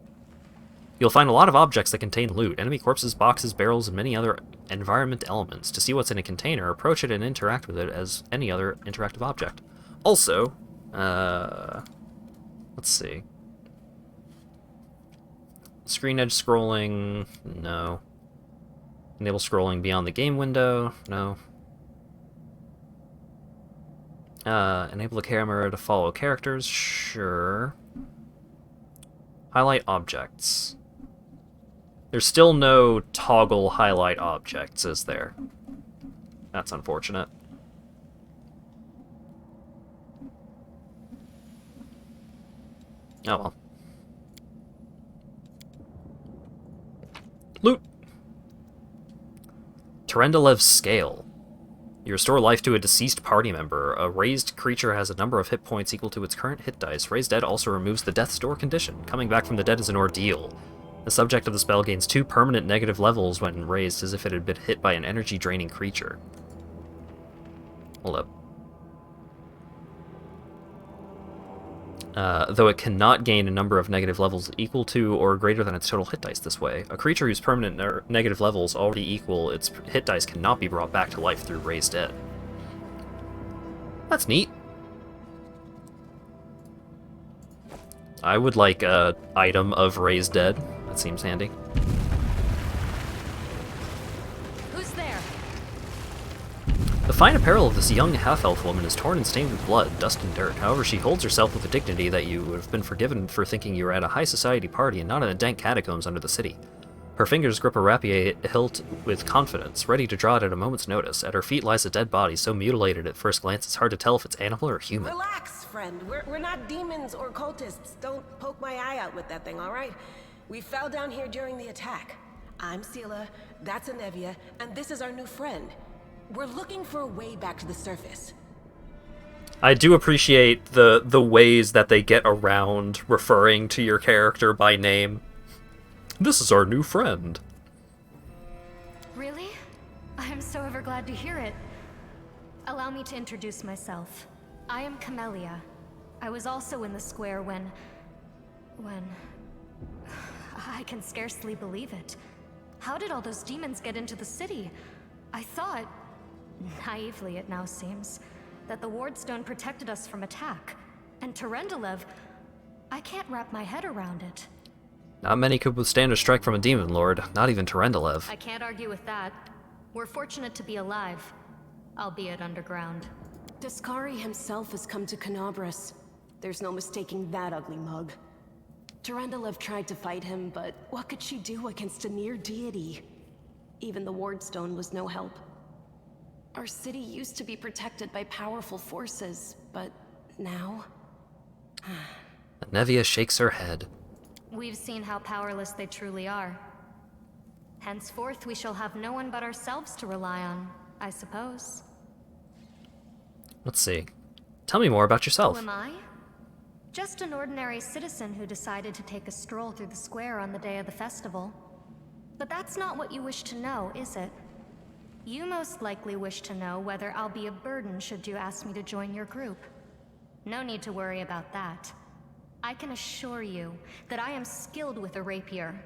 You'll find a lot of objects that contain loot, enemy corpses, boxes, barrels, and many other environment elements. To see what's in a container, approach it and interact with it as any other interactive object. Also, let's see. Screen edge scrolling, no. Enable scrolling beyond the game window, no. Enable the camera to follow characters, sure. Highlight objects. There's still no toggle highlight objects, is there? That's unfortunate. Oh well. Loot! Terendalev's Scale. You restore life to a deceased party member. A raised creature has a number of hit points equal to its current hit dice. Raised Dead also removes the death's door condition. Coming back from the dead is an ordeal. The subject of the spell gains 2 permanent negative levels when raised, as if it had been hit by an energy-draining creature. Hold up. Though it cannot gain a number of negative levels equal to or greater than its total hit dice this way, a creature whose permanent negative levels already equal its hit dice cannot be brought back to life through Raised Dead. That's neat. I would like a item of Raised Dead. That seems handy. Who's there? The fine apparel of this young half-elf woman is torn and stained with blood, dust, and dirt. However, she holds herself with a dignity that you would have been forgiven for thinking you were at a high society party and not in the dank catacombs under the city. Her fingers grip a rapier hilt with confidence, ready to draw it at a moment's notice. At her feet lies a dead body, so mutilated at first glance it's hard to tell if it's animal or human. Relax, friend. We're not demons or cultists. Don't poke my eye out with that thing, all right? We fell down here during the attack. I'm Sela, that's Anevia, and this is our new friend. We're looking for a way back to the surface. I do appreciate the ways that they get around referring to your character by name. This is our new friend. Really? I'm so ever glad to hear it. Allow me to introduce myself. I am Camellia. I was also in the square when... I can scarcely believe it. How did all those demons get into the city? I thought, naively it now seems, that the Wardstone protected us from attack. And Terendelev, I can't wrap my head around it. Not many could withstand a strike from a demon lord, not even Terendelev. I can't argue with that. We're fortunate to be alive, albeit underground. Discari himself has come to Canabras. There's no mistaking that ugly mug. Terendelev tried to fight him, but what could she do against a near deity? Even the Wardstone was no help. Our city used to be protected by powerful forces, but now... Nevia shakes her head. We've seen how powerless they truly are. Henceforth, we shall have no one but ourselves to rely on, I suppose. Let's see. Tell me more about yourself. Who am I? Just an ordinary citizen who decided to take a stroll through the square on the day of the festival. But that's not what you wish to know, is it? You most likely wish to know whether I'll be a burden should you ask me to join your group. No need to worry about that. I can assure you that I am skilled with a rapier,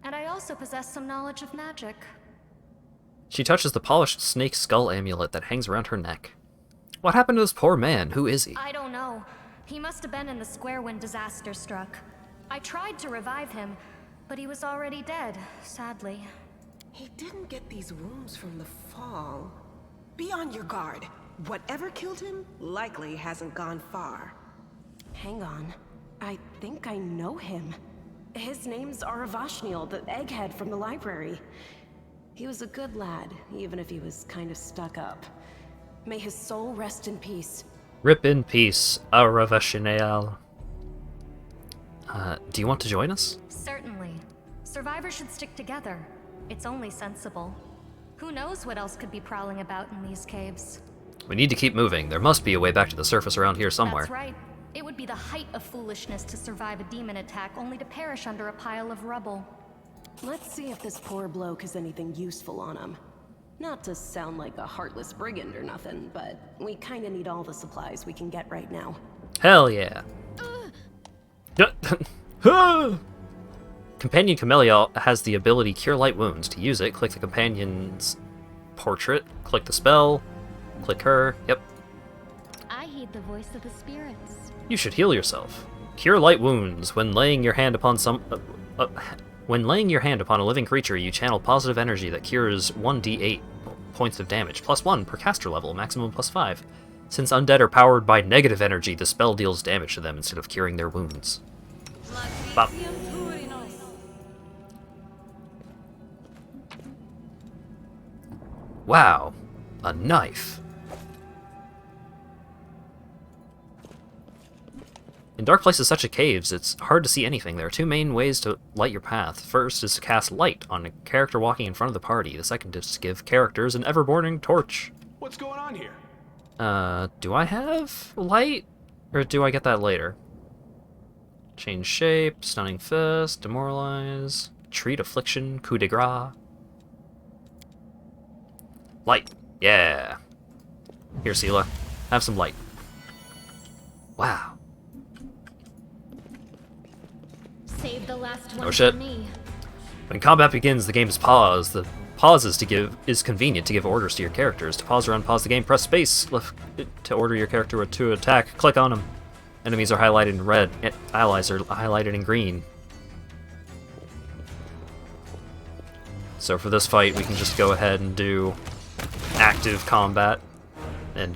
and I also possess some knowledge of magic. She touches the polished snake skull amulet that hangs around her neck. What happened to this poor man? Who is he? I don't know. He must have been in the square when disaster struck. I tried to revive him, but he was already dead, sadly. He didn't get these wounds from the fall. Be on your guard. Whatever killed him likely hasn't gone far. Hang on. I think I know him. His name's Aravashniel, the egghead from the library. He was a good lad, even if he was kind of stuck up. May his soul rest in peace. Rip in peace, Aravashniel. Do you want to join us? Certainly. Survivors should stick together. It's only sensible. Who knows what else could be prowling about in these caves? We need to keep moving. There must be a way back to the surface around here somewhere. That's right. It would be the height of foolishness to survive a demon attack only to perish under a pile of rubble. Let's see if this poor bloke has anything useful on him. Not to sound like a heartless brigand or nothing, but we kinda need all the supplies we can get right now. Hell yeah. Companion Camellia has the ability Cure Light Wounds. To use it, click the companion's portrait, click the spell, click her, yep. I heed the voice of the spirits. You should heal yourself. Cure Light Wounds. When laying your hand upon when laying your hand upon a living creature, you channel positive energy that cures 1d8 points of damage, +1 per caster level, maximum +5. Since undead are powered by negative energy, the spell deals damage to them instead of curing their wounds. Bop. Wow, a knife. In dark places such as caves, it's hard to see anything. There are two main ways to light your path. First is to cast light on a character walking in front of the party. The second is to give characters an ever-burning torch. What's going on here? Do I have light? Or do I get that later? Change shape, stunning fist, demoralize, treat affliction, coup de grace. Light. Yeah. Here, Sela. Have some light. Wow. Save the last one Oh shit. for me. When combat begins, the game is paused. The pause is convenient to give orders to your characters. To pause or unpause the game, press space left to order your character to attack. Click on them. Enemies are highlighted in red. Allies are highlighted in green. So for this fight, we can just go ahead and do active combat and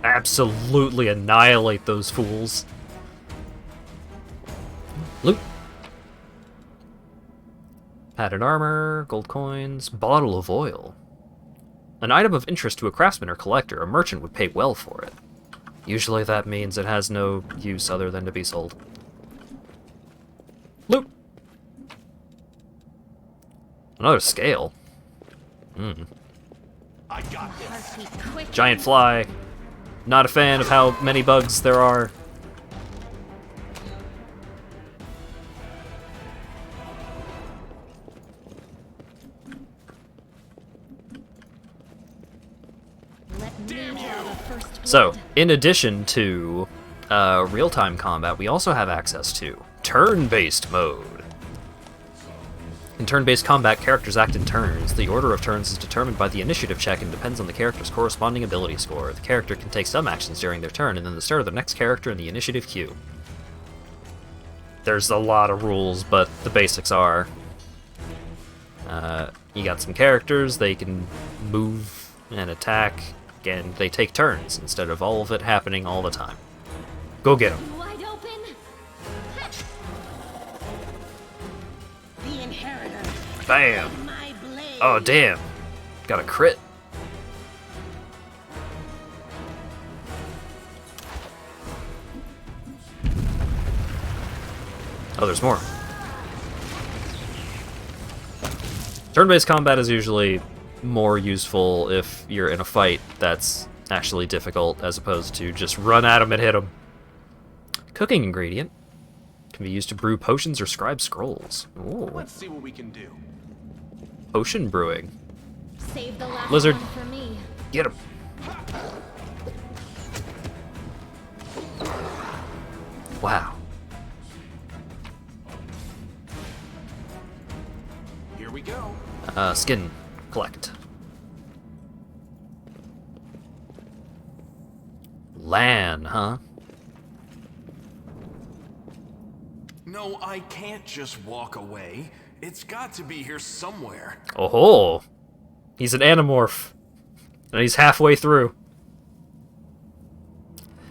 absolutely annihilate those fools. Loot. Padded armor, gold coins, bottle of oil. An item of interest to a craftsman or collector. A merchant would pay well for it. Usually that means it has no use other than to be sold. Loot! Another scale. I got this. Giant fly. Not a fan of how many bugs there are. So, in addition to real-time combat, we also have access to turn-based mode. In turn-based combat, characters act in turns. The order of turns is determined by the initiative check and depends on the character's corresponding ability score. The character can take some actions during their turn, and then the start of the next character in the initiative queue. There's a lot of rules, but the basics are... you got some characters, they can move and attack, and they take turns instead of all of it happening all the time. Go get them. Wide open. The inheritor. Bam! Oh, damn. Got a crit. Oh, there's more. Turn-based combat is usually more useful if you're in a fight that's actually difficult, as opposed to just run at them and hit them. Cooking ingredient can be used to brew potions or scribe scrolls. Ooh. Let's see what we can do. Potion brewing. Save the last Lizard. one for me. Get him. Wow. Here we go. Skin. Collect. Lan, huh? No, I can't just walk away. It's got to be here somewhere. Oh-ho! He's an Animorph. And he's halfway through.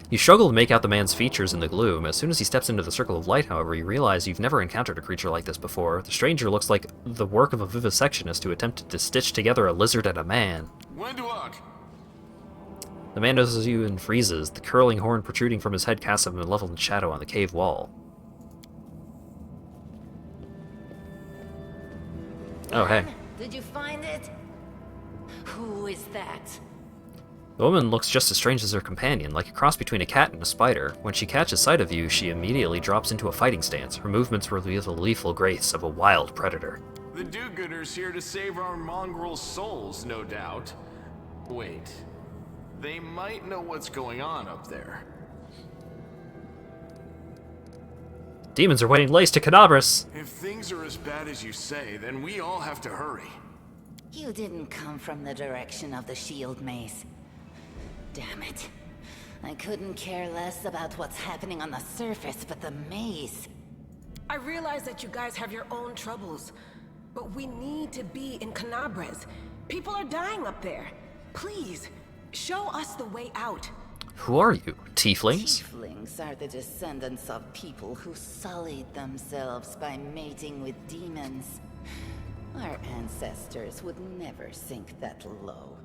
You struggle to make out the man's features in the gloom. As soon as he steps into the circle of light, however, you realize you've never encountered a creature like this before. The stranger looks like the work of a vivisectionist who attempted to stitch together a lizard and a man. Wenduok! The man notices you and freezes, the curling horn protruding from his head casts a malevolent shadow on the cave wall. Oh, hey. Did you find it? Who is that? The woman looks just as strange as her companion, like a cross between a cat and a spider. When she catches sight of you, she immediately drops into a fighting stance. Her movements reveal the lethal grace of a wild predator. The do-gooders here to save our mongrel souls, no doubt. Wait. They might know what's going on up there. Demons are weighing lace to Canabras! If things are as bad as you say, then we all have to hurry. You didn't come from the direction of the shield maze. Damn it. I couldn't care less about what's happening on the surface, but the maze. I realize that you guys have your own troubles, but we need to be in Canabres. People are dying up there. Please, show us the way out. Who are you? Tieflings? Tieflings are the descendants of people who sullied themselves by mating with demons. Our ancestors would never sink that low.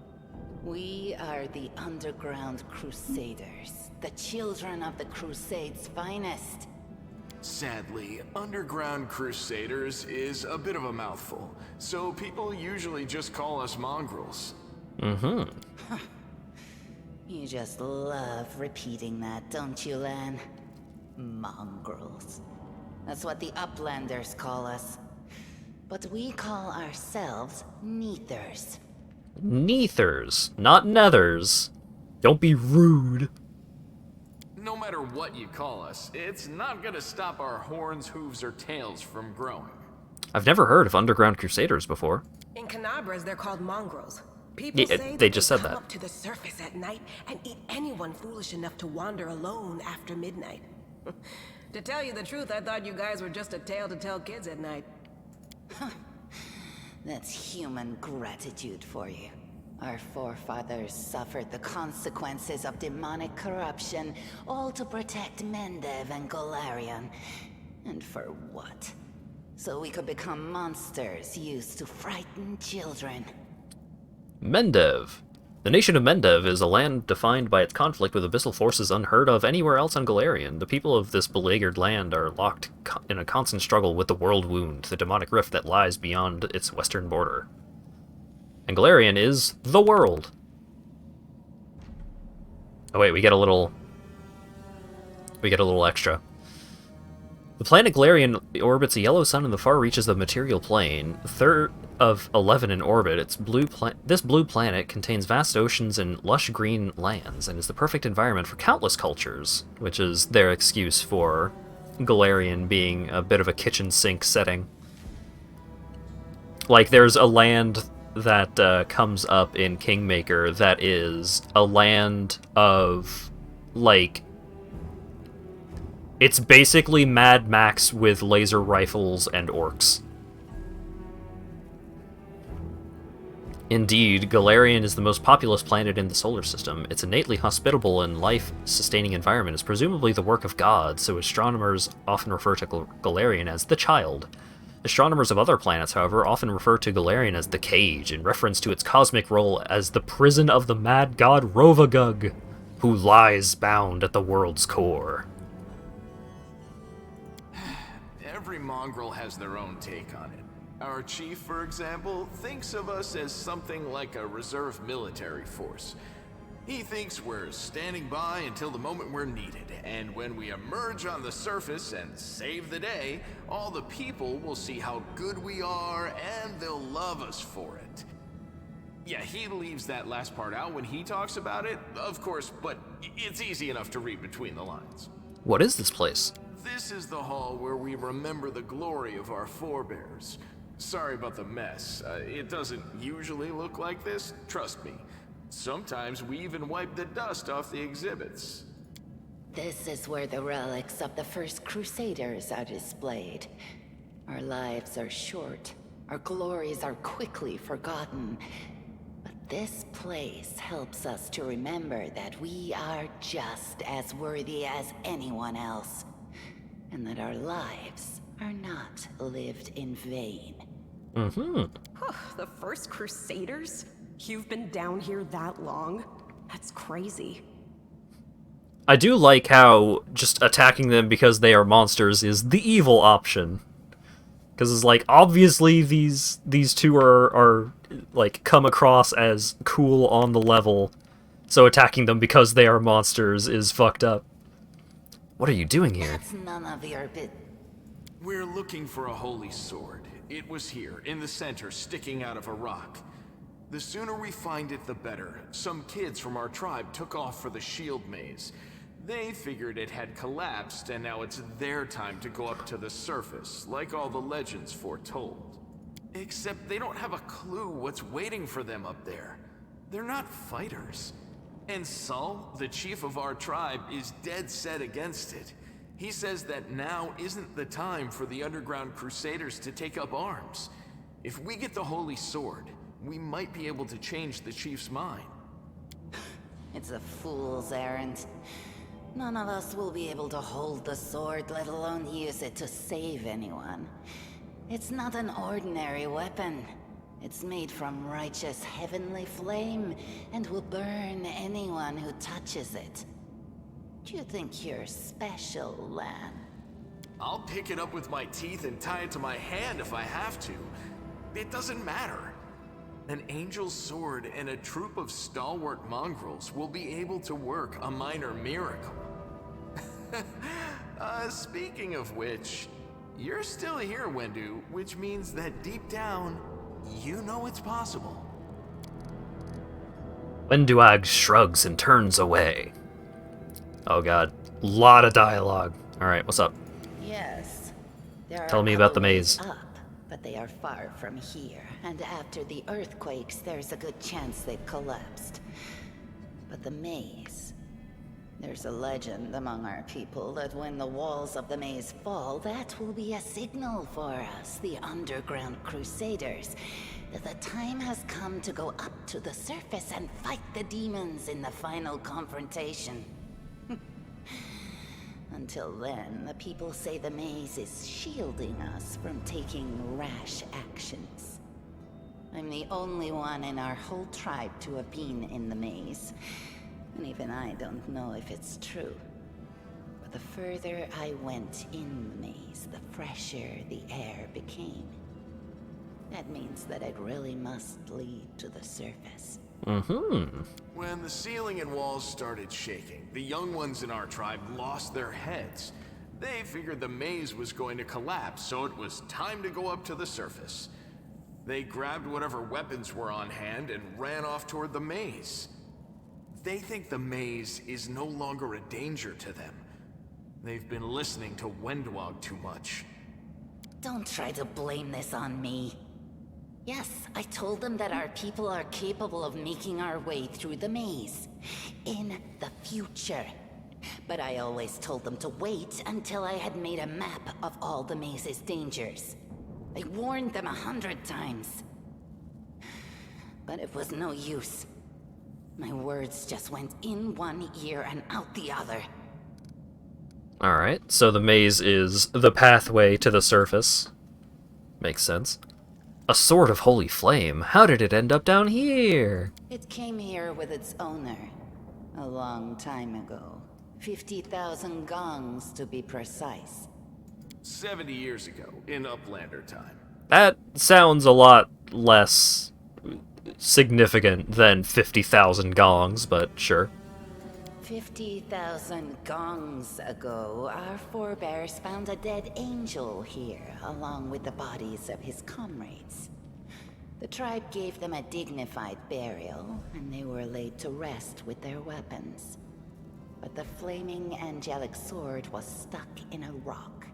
We are the Underground Crusaders, the children of the Crusade's finest. Sadly, Underground Crusaders is a bit of a mouthful, so people usually just call us mongrels. Mm-hmm. You just love repeating that, don't you, Lan? Mongrels. That's what the Uplanders call us. But we call ourselves Neathers. Neathers, not Nethers. Don't be rude. No matter what you call us, it's not gonna stop our horns, hooves, or tails from growing. I've never heard of Underground Crusaders before. In Canabras, they're called mongrels. People Yeah, say they that just they said come that. up to the surface at night and eat anyone foolish enough to wander alone after midnight. To tell you the truth, I thought you guys were just a tale to tell kids at night. That's human gratitude for you. Our forefathers suffered the consequences of demonic corruption, all to protect Mendev and Golarion. And for what? So we could become monsters used to frighten children. Mendev. The nation of Mendev is a land defined by its conflict with abyssal forces unheard of anywhere else on Golarion. The people of this beleaguered land are locked in a constant struggle with the World Wound, the demonic rift that lies beyond its western border. And Golarion is the world. Oh wait, we get a little extra. The planet Galarian orbits a yellow sun in the far reaches of the material plane, third of 11 in orbit. This blue planet contains vast oceans and lush green lands, and is the perfect environment for countless cultures, which is their excuse for Galarian being a bit of a kitchen sink setting. Like, there's a land that comes up in Kingmaker that is a land of, like, it's basically Mad Max with laser rifles and orcs. Indeed, Galarian is the most populous planet in the solar system. Its innately hospitable and life-sustaining environment is presumably the work of God, so astronomers often refer to Galarian as the Child. Astronomers of other planets, however, often refer to Galarian as the Cage, in reference to its cosmic role as the prison of the mad god Rovagug, who lies bound at the world's core. Every mongrel has their own take on it. Our chief, for example, thinks of us as something like a reserve military force. He thinks we're standing by until the moment we're needed, and when we emerge on the surface and save the day, all the people will see how good we are and they'll love us for it. Yeah, he leaves that last part out when he talks about it, of course, but it's easy enough to read between the lines. What is this place? This is the hall where we remember the glory of our forebears. Sorry about the mess. It doesn't usually look like this, trust me. Sometimes we even wipe the dust off the exhibits. This is where the relics of the first Crusaders are displayed. Our lives are short. Our glories are quickly forgotten. But this place helps us to remember that we are just as worthy as anyone else. And that our lives are not lived in vain. The first Crusaders? You've been down here that long? That's crazy. I do like how just attacking them because they are monsters is the evil option. Because it's like, obviously these two are like come across as cool on the level, so attacking them because they are monsters is fucked up. What are you doing here? That's none of your bit. We're looking for a holy sword. It was here, in the center, sticking out of a rock. The sooner we find it, the better. Some kids from our tribe took off for the shield maze. They figured it had collapsed, and now it's their time to go up to the surface, like all the legends foretold. Except they don't have a clue what's waiting for them up there. They're not fighters. And Saul, the chief of our tribe, is dead set against it. He says that now isn't the time for the underground crusaders to take up arms. If we get the holy sword, we might be able to change the chief's mind. It's a fool's errand. None of us will be able to hold the sword, let alone use it to save anyone. It's not an ordinary weapon. It's made from righteous heavenly flame, and will burn anyone who touches it. Do you think you're special, lad? I'll pick it up with my teeth and tie it to my hand if I have to. It doesn't matter. An angel's sword and a troop of stalwart mongrels will be able to work a minor miracle. Speaking of which, you're still here, Wendu, which means that deep down, you know it's possible. Wenduag shrugs and turns away. Oh god, lot of dialogue. Alright, what's up? Yes. There Tell are me about the other ways maze. up, but they are far from here. And after the earthquakes, there's a good chance they've collapsed. But the maze... There's a legend among our people that when the walls of the maze fall, that will be a signal for us, the underground crusaders, that the time has come to go up to the surface and fight the demons in the final confrontation. Until then, the people say the maze is shielding us from taking rash actions. I'm the only one in our whole tribe to have been in the maze. And even I don't know if it's true. But the further I went in the maze, the fresher the air became. That means that it really must lead to the surface. Mm-hmm. When the ceiling and walls started shaking, the young ones in our tribe lost their heads. They figured the maze was going to collapse, so it was time to go up to the surface. They grabbed whatever weapons were on hand and ran off toward the maze. They think the maze is no longer a danger to them. They've been listening to Wendwog too much. Don't try to blame this on me. Yes, I told them that our people are capable of making our way through the maze. In the future. But I always told them to wait until I had made a map of all the maze's dangers. I warned them 100 times. But it was no use. My words just went in one ear and out the other. Alright, so the maze is the pathway to the surface. Makes sense. A sword of holy flame. How did it end up down here? It came here with its owner. A long time ago. 50,000 gongs to be precise. 70 years ago, in Uplander time. That sounds a lot less significant than 50,000 gongs, but sure. 50,000 gongs ago, our forebears found a dead angel here, along with the bodies of his comrades. The tribe gave them a dignified burial, and they were laid to rest with their weapons. But the flaming angelic sword was stuck in a rock,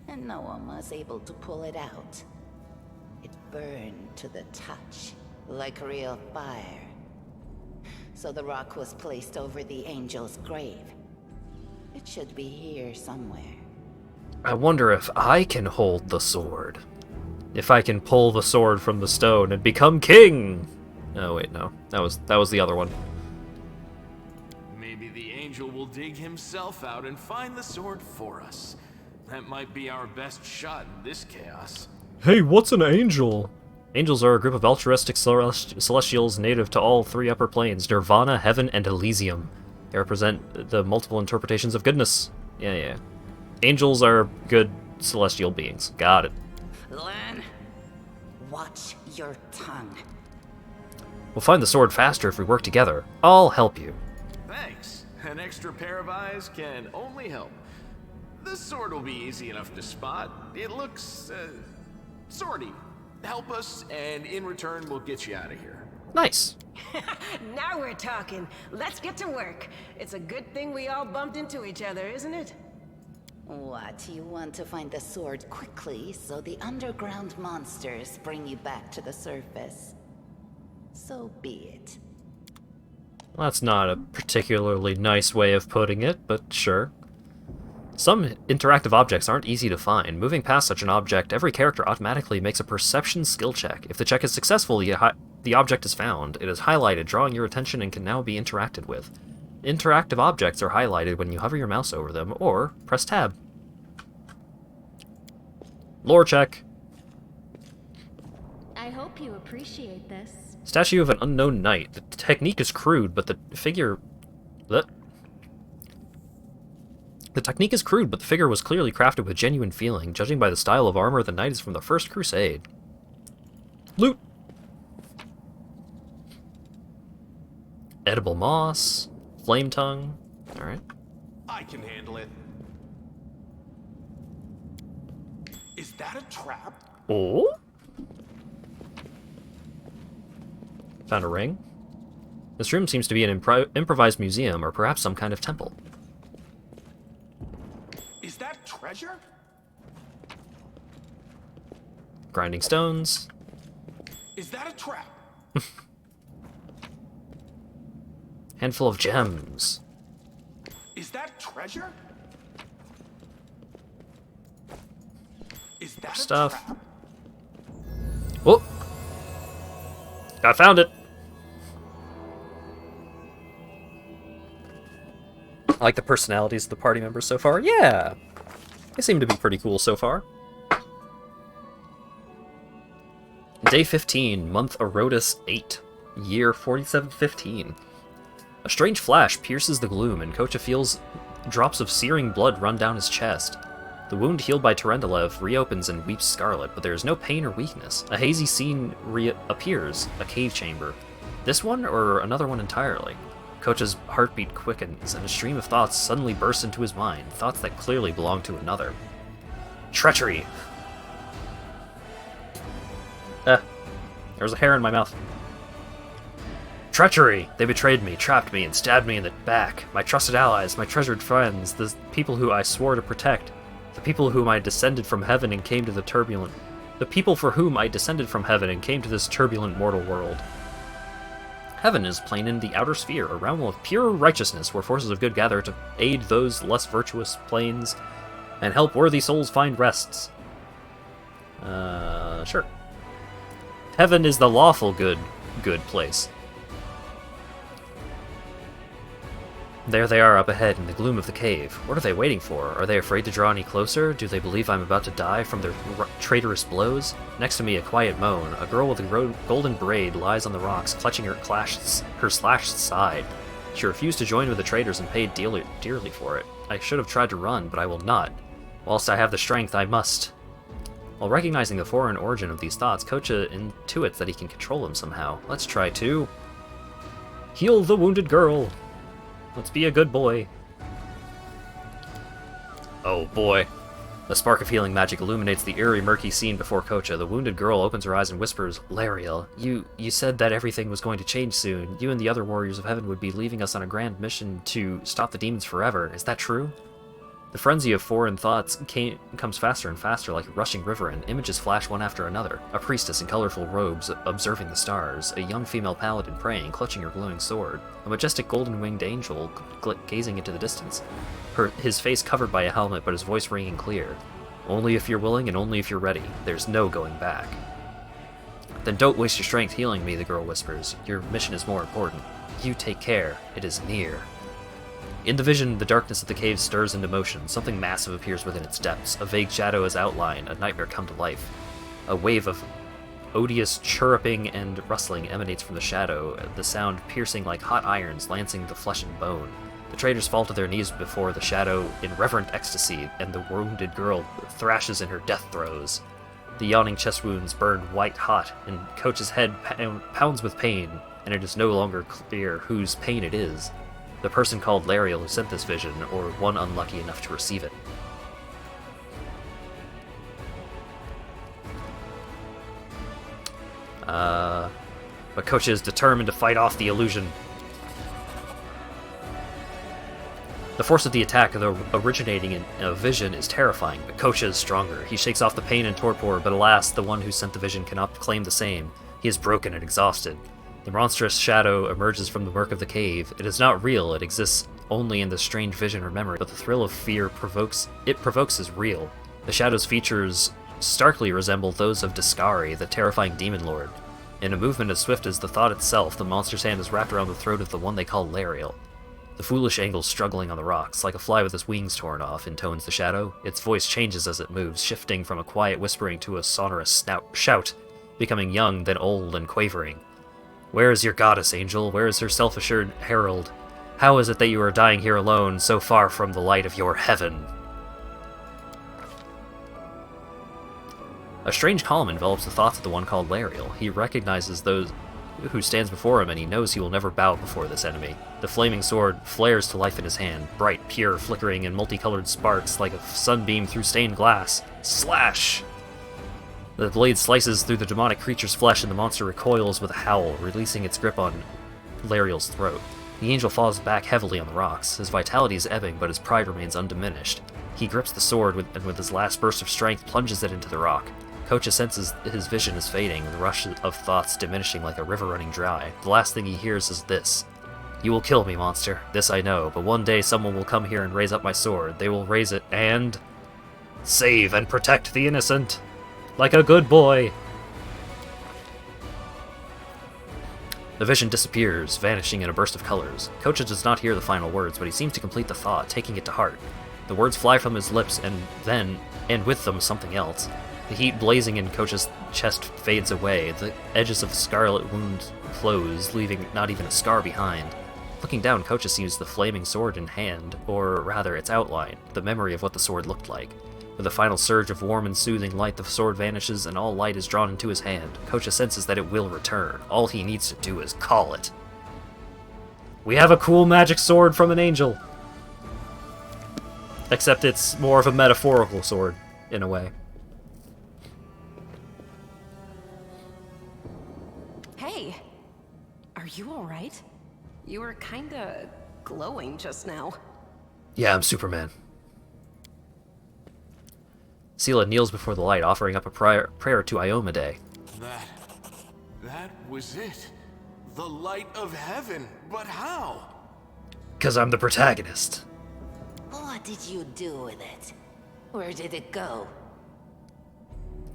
and no one was able to pull it out. It burned to the touch, like real fire. So the rock was placed over the angel's grave. It should be here somewhere. I wonder if I can hold the sword. If I can pull the sword from the stone and become king! Oh wait, no. That was the other one. Maybe the angel will dig himself out and find the sword for us. That might be our best shot in this chaos. Hey, what's an angel? Angels are a group of altruistic celestials native to all three upper planes, Nirvana, Heaven, and Elysium. They represent the multiple interpretations of goodness. Yeah. Angels are good celestial beings. Got it. Lan, watch your tongue. We'll find the sword faster if we work together. I'll help you. Thanks. An extra pair of eyes can only help. The sword will be easy enough to spot. It looks, swordy. Help us, and in return, we'll get you out of here. Nice. Now we're talking. Let's get to work. It's a good thing we all bumped into each other, isn't it? What, you want to find the sword quickly so the underground monsters bring you back to the surface? So be it. Well, that's not a particularly nice way of putting it, but sure. Some interactive objects aren't easy to find. Moving past such an object, every character automatically makes a perception skill check. If the check is successful, the object is found. It is highlighted, drawing your attention, and can now be interacted with. Interactive objects are highlighted when you hover your mouse over them, or press tab. Lore check. I hope you appreciate this. Statue of an unknown knight. The technique is crude, but the figure... The technique is crude, but the figure was clearly crafted with genuine feeling. Judging by the style of armor, the knight is from the First Crusade. Loot! Edible moss. Flame tongue. Alright. I can handle it. Is that a trap? Oh? Found a ring. This room seems to be an improvised museum, or perhaps some kind of temple. Is that treasure? Grinding stones. Is that a trap? Handful of gems. Is that treasure? Is that Stuff. a trap? Oh! I found it! I like the personalities of the party members so far. Yeah! They seem to be pretty cool so far. Day 15, month Erodus 8, year 4715. A strange flash pierces the gloom, and Kocha feels drops of searing blood run down his chest. The wound healed by Terendelev reopens and weeps scarlet, but there is no pain or weakness. A hazy scene appears, a cave chamber. This one or another one entirely? Kocha's heartbeat quickens, and a stream of thoughts suddenly bursts into his mind, thoughts that clearly belong to another. Treachery! There's a hair in my mouth. Treachery! They betrayed me, trapped me, and stabbed me in the back. My trusted allies, my treasured friends, the people who I swore to protect, the people whom I descended from heaven and came to the turbulent... The people for whom I descended from heaven and came to this turbulent mortal world. Heaven is plain in the outer sphere, a realm of pure righteousness where forces of good gather to aid those less virtuous planes and help worthy souls find rests. Sure. Heaven is the lawful good place. There they are up ahead in the gloom of the cave. What are they waiting for? Are they afraid to draw any closer? Do they believe I'm about to die from their traitorous blows? Next to me, a quiet moan. A girl with a golden braid lies on the rocks, clutching her slashed side. She refused to join with the traitors and paid dearly for it. I should have tried to run, but I will not. Whilst I have the strength, I must. While recognizing the foreign origin of these thoughts, Kocha intuits that he can control them somehow. Let's try to... heal the wounded girl! Let's be a good boy. Oh boy. A spark of healing magic illuminates the eerie, murky scene before Kocha. The wounded girl opens her eyes and whispers, Lariel, you said that everything was going to change soon. You and the other warriors of heaven would be leaving us on a grand mission to stop the demons forever. Is that true? The frenzy of foreign thoughts comes faster and faster like a rushing river, and images flash one after another. A priestess in colorful robes observing the stars, a young female paladin praying, clutching her glowing sword, a majestic golden-winged angel gazing into the distance, his face covered by a helmet but his voice ringing clear. Only if you're willing and only if you're ready. There's no going back. Then don't waste your strength healing me, the girl whispers. Your mission is more important. You take care. It is near. In the vision, the darkness of the cave stirs into motion. Something massive appears within its depths. A vague shadow is outlined, a nightmare come to life. A wave of odious chirruping and rustling emanates from the shadow, the sound piercing like hot irons, lancing the flesh and bone. The traitors fall to their knees before the shadow in reverent ecstasy, and the wounded girl thrashes in her death throes. The yawning chest wounds burn white hot, and Kocha's head pounds with pain, and it is no longer clear whose pain it is. The person called Lariel who sent this vision, or one unlucky enough to receive it. But Kocha is determined to fight off the illusion. The force of the attack, though originating in a vision, is terrifying, but Kocha is stronger. He shakes off the pain and torpor, but alas, the one who sent the vision cannot claim the same. He is broken and exhausted. The monstrous shadow emerges from the murk of the cave. It is not real, it exists only in this strange vision or memory, but the thrill of fear provokes is real. The shadow's features starkly resemble those of Discari, the terrifying demon lord. In a movement as swift as the thought itself, the monster's hand is wrapped around the throat of the one they call Lariel. The foolish angle's struggling on the rocks, like a fly with its wings torn off, intones the shadow. Its voice changes as it moves, shifting from a quiet whispering to a sonorous shout, becoming young, then old and quavering. Where is your goddess, Angel? Where is her self-assured herald? How is it that you are dying here alone, so far from the light of your heaven? A strange calm envelops the thoughts of the one called Lariel. He recognizes those who stands before him, and he knows he will never bow before this enemy. The flaming sword flares to life in his hand, bright, pure, flickering in multicolored sparks like a sunbeam through stained glass. Slash! The blade slices through the demonic creature's flesh, and the monster recoils with a howl, releasing its grip on Lariel's throat. The angel falls back heavily on the rocks. His vitality is ebbing, but his pride remains undiminished. He grips the sword and with his last burst of strength plunges it into the rock. Kocha senses his vision is fading, the rush of thoughts diminishing like a river running dry. The last thing he hears is this. You will kill me, monster. This I know, but one day someone will come here and raise up my sword. They will raise it and... save and protect the innocent! Like a good boy! The vision disappears, vanishing in a burst of colors. Kocha does not hear the final words, but he seems to complete the thought, taking it to heart. The words fly from his lips, and with them something else. The heat blazing in Kocha's chest fades away, the edges of the scarlet wound close, leaving not even a scar behind. Looking down, Kocha sees the flaming sword in hand, or rather its outline, the memory of what the sword looked like. With a final surge of warm and soothing light, the sword vanishes and all light is drawn into his hand. Kocha senses that it will return. All he needs to do is call it. We have a cool magic sword from an angel. Except it's more of a metaphorical sword, in a way. Hey, are you alright? You were kinda glowing just now. Yeah, I'm Superman. Sela kneels before the light, offering up a prayer to Iomade. That was it. The light of heaven. But how? 'Cause I'm the protagonist. What did you do with it? Where did it go?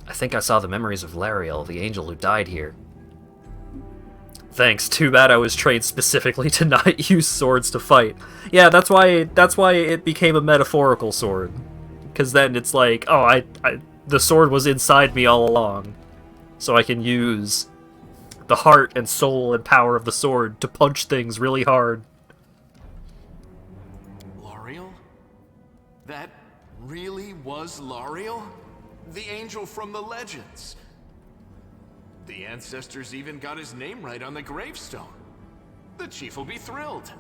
I think I saw the memories of Lariel, the angel who died here. Thanks, too bad I was trained specifically to not use swords to fight. Yeah, that's why it became a metaphorical sword. Because then it's like, oh, the sword was inside me all along. So I can use the heart and soul and power of the sword to punch things really hard. Lariel? That really was Lariel? The angel from the legends. The ancestors even got his name right on the gravestone. The chief will be thrilled.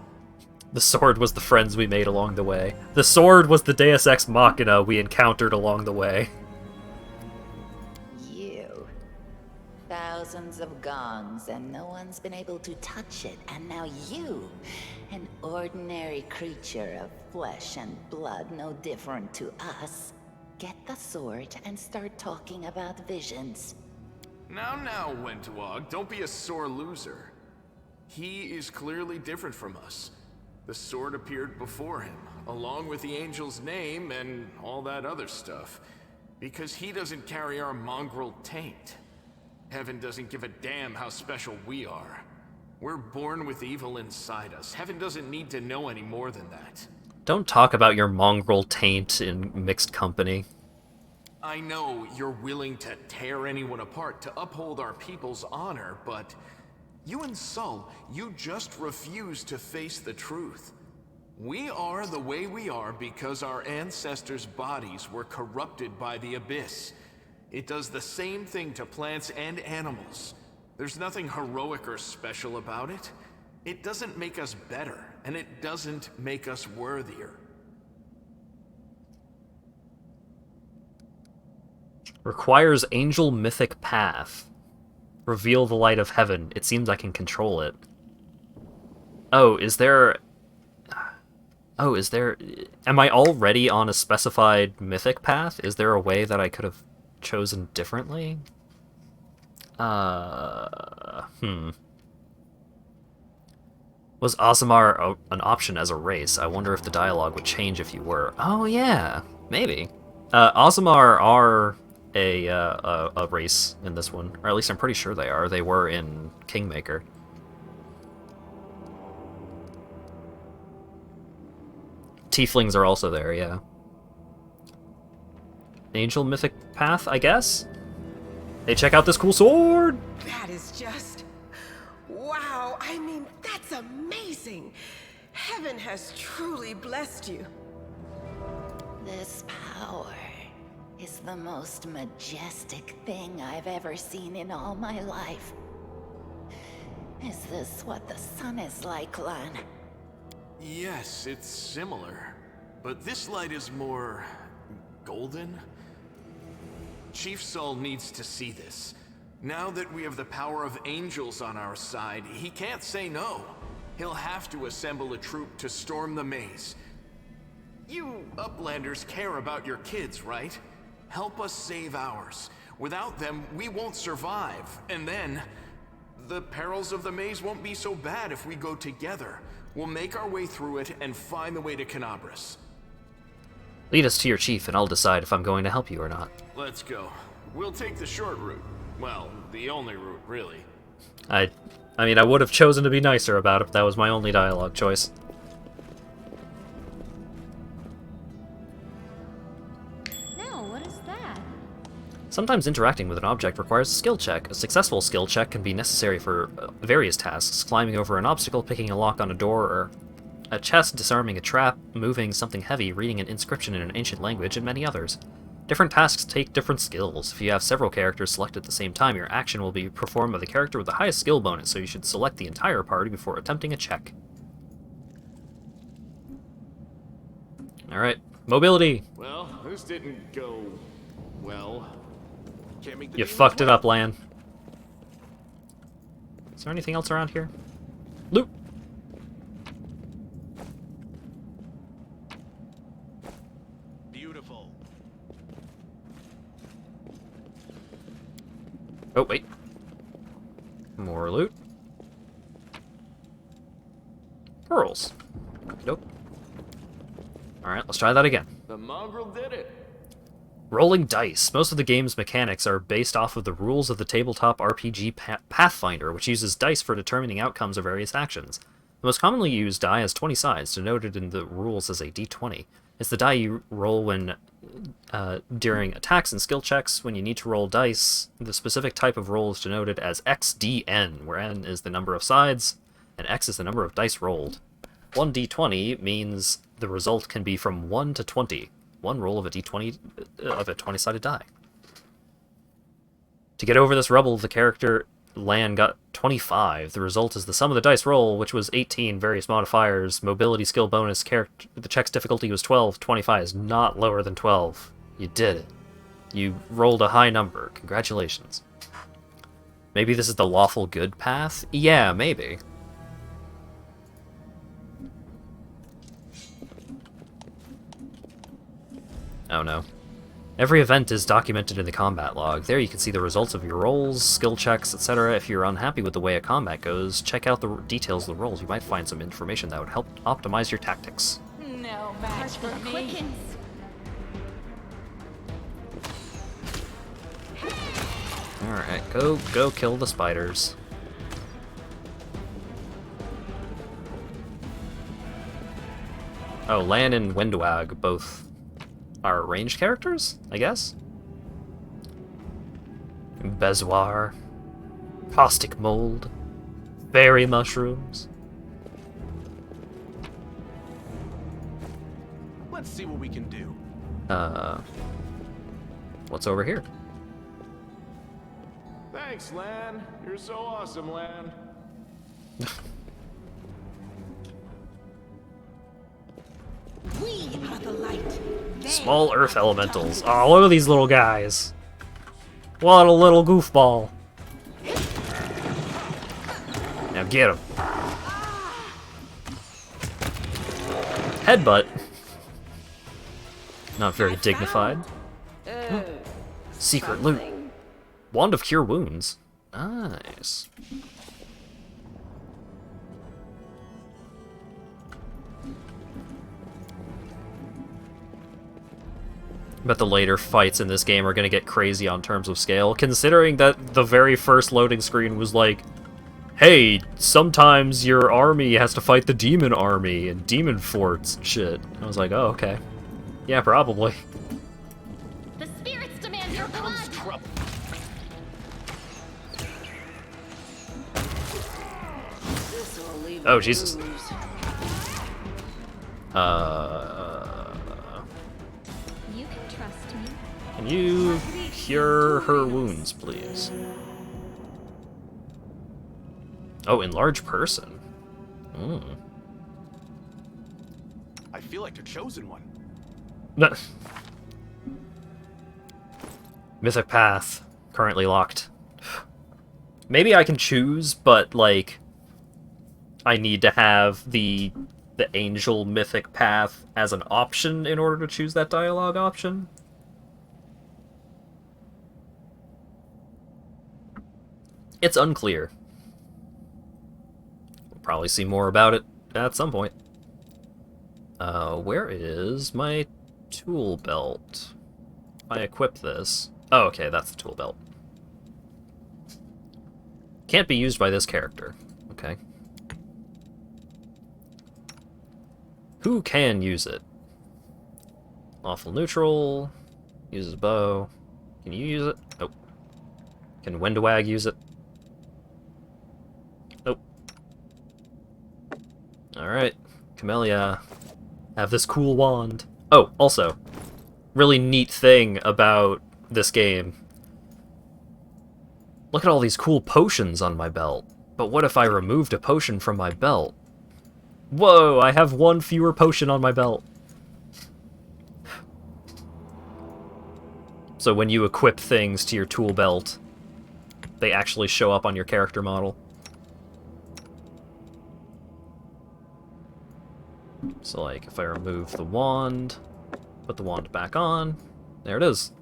The sword was the friends we made along the way. The sword was the Deus Ex Machina we encountered along the way. You. Thousands of gongs and no one's been able to touch it. And now you, an ordinary creature of flesh and blood, no different to us, get the sword and start talking about visions. Now, Wentawag, don't be a sore loser. He is clearly different from us. The sword appeared before him, along with the angel's name and all that other stuff, because he doesn't carry our mongrel taint. Heaven doesn't give a damn how special we are. We're born with evil inside us. Heaven doesn't need to know any more than that. Don't talk about your mongrel taint in mixed company. I know you're willing to tear anyone apart to uphold our people's honor, but you and Sol, you just refuse to face the truth. We are the way we are because our ancestors' bodies were corrupted by the Abyss. It does the same thing to plants and animals. There's nothing heroic or special about it. It doesn't make us better, and it doesn't make us worthier. Requires angel mythic path. Reveal the light of heaven. It seems I can control it. Oh, is there... Am I already on a specified mythic path? Is there a way that I could have chosen differently? Was Aasimar an option as a race? I wonder if the dialogue would change if you were. Oh yeah, maybe. Aasimar are a race in this one, or at least I'm pretty sure they are. They were in Kingmaker. Tieflings are also there, yeah. Angel mythic path, I guess? Hey, check out this cool sword! That is just... wow, I mean, that's amazing! Heaven has truly blessed you. This power is the most majestic thing I've ever seen in all my life. Is this what the sun is like, Lan? Yes, it's similar. But this light is more... golden? Chief Sol needs to see this. Now that we have the power of angels on our side, he can't say no. He'll have to assemble a troop to storm the maze. You Uplanders care about your kids, right? Help us save ours. Without them, we won't survive. And then, the perils of the maze won't be so bad if we go together. We'll make our way through it and find the way to Canabras. Lead us to your chief and I'll decide if I'm going to help you or not. Let's go. We'll take the short route. Well, the only route, really. I mean, I would have chosen to be nicer about it, but that was my only dialogue choice. No, what is that? Sometimes interacting with an object requires a skill check. A successful skill check can be necessary for various tasks, climbing over an obstacle, picking a lock on a door, or a chest, disarming a trap, moving something heavy, reading an inscription in an ancient language, and many others. Different tasks take different skills. If you have several characters selected at the same time, your action will be performed by the character with the highest skill bonus, so you should select the entire party before attempting a check. Alright, mobility! Well, this didn't go well. Can't make the You demons fucked it win. up, Lan. Is there anything else around here? Loot! Beautiful. Oh, wait. More loot. Pearls. Nope. Alright, let's try that again. The mongrel did it. Rolling dice. Most of the game's mechanics are based off of the rules of the tabletop RPG Pathfinder, which uses dice for determining outcomes of various actions. The most commonly used die has 20 sides, denoted in the rules as a d20. It's the die you roll when during attacks and skill checks. When you need to roll dice, the specific type of roll is denoted as XDN, where N is the number of sides, and X is the number of dice rolled. 1d20 means the result can be from 1 to 20. One roll of a d20 of a 20-sided die. To get over this rubble, the character Lan got 25. The result is the sum of the dice roll, which was 18, various modifiers, mobility skill bonus, character. The check's difficulty was 12. 25 is not lower than 12. You did it. You rolled a high number. Congratulations. Maybe this is the lawful good path? Yeah, maybe. Oh no. Every event is documented in the combat log. There you can see the results of your rolls, skill checks, etc. If you're unhappy with the way a combat goes, check out the details of the rolls. You might find some information that would help optimize your tactics. No match for me. Alright, go kill the spiders. Oh, Lan and Windwag both are ranged characters, I guess? Bezoar, caustic mold, berry mushrooms. Let's see what we can do. What's over here? Thanks, Lan. You're so awesome, Lan. We are the light. Small earth elementals. Oh, look at these little guys. What a little goofball. Now get him. Headbutt. Not very dignified. Secret loot. Wand of Cure Wounds. Nice. Bet the later fights in this game are going to get crazy on terms of scale, considering that the very first loading screen was like, hey, sometimes your army has to fight the demon army and demon forts and shit. I was like, oh, okay. Yeah, probably. The spirits demand your blood. Trouble. Oh, Jesus. You can trust me. Can you cure her wounds, please? Oh, enlarge person. I feel like the chosen one. Mythic Path. Currently locked. Maybe I can choose, but, like, I need to have the Angel Mythic Path as an option in order to choose that dialogue option. It's unclear. We'll probably see more about it at some point. Where is my tool belt? If I equip this... Oh, okay, that's the tool belt. Can't be used by this character. Okay. Who can use it? Lawful neutral. Uses bow. Can you use it? Nope. Can Windwag use it? Nope. Alright. Camellia. Have this cool wand. Oh, also. really neat thing about this game. Look at all these cool potions on my belt. But what if I removed a potion from my belt? Whoa, I have one fewer potion on my belt. So when you equip things to your tool belt, they actually show up on your character model. So like, if I remove the wand, put the wand back on, there it is.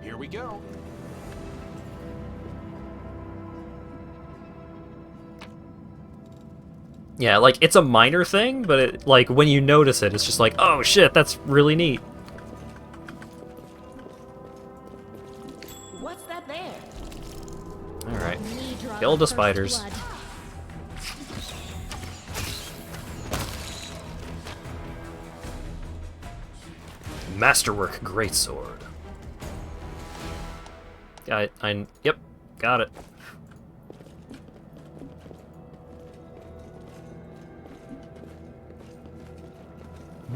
Here we go. Yeah, like, it's a minor thing, but it, like, when you notice it, it's just like, oh shit, that's really neat. What's that there? Alright. Kill the spiders. Masterwork greatsword. Yep, got it.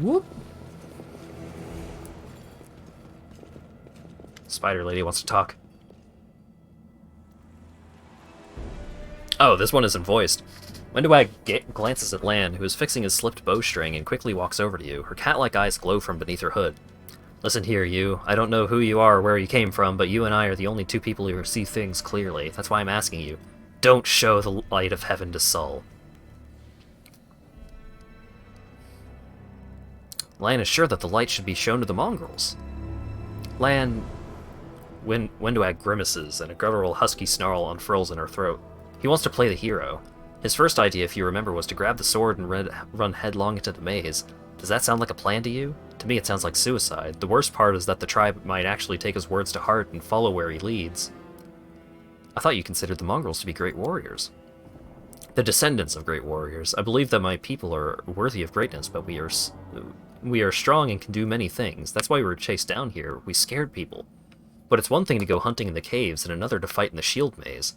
Whoop. Spider lady wants to talk. Oh, this one isn't voiced. Wendwag glances at Lan, who is fixing his slipped bowstring, and quickly walks over to you. Her cat-like eyes glow from beneath her hood. Listen here, you. I don't know who you are or where you came from, but you and I are the only two people who see things clearly. That's why I'm asking you. Don't show the light of heaven to Sol. Lan is sure that the light should be shown to the mongrels. Lan... Wendwag grimaces, and a guttural husky snarl unfurls in her throat. He wants to play the hero. His first idea, if you remember, was to grab the sword and run headlong into the maze. Does that sound like a plan to you? To me, it sounds like suicide. The worst part is that the tribe might actually take his words to heart and follow where he leads. I thought you considered the mongrels to be great warriors. The descendants of great warriors. I believe that my people are worthy of greatness, but we are strong and can do many things. That's why we were chased down here. We scared people. But it's one thing to go hunting in the caves and another to fight in the shield maze.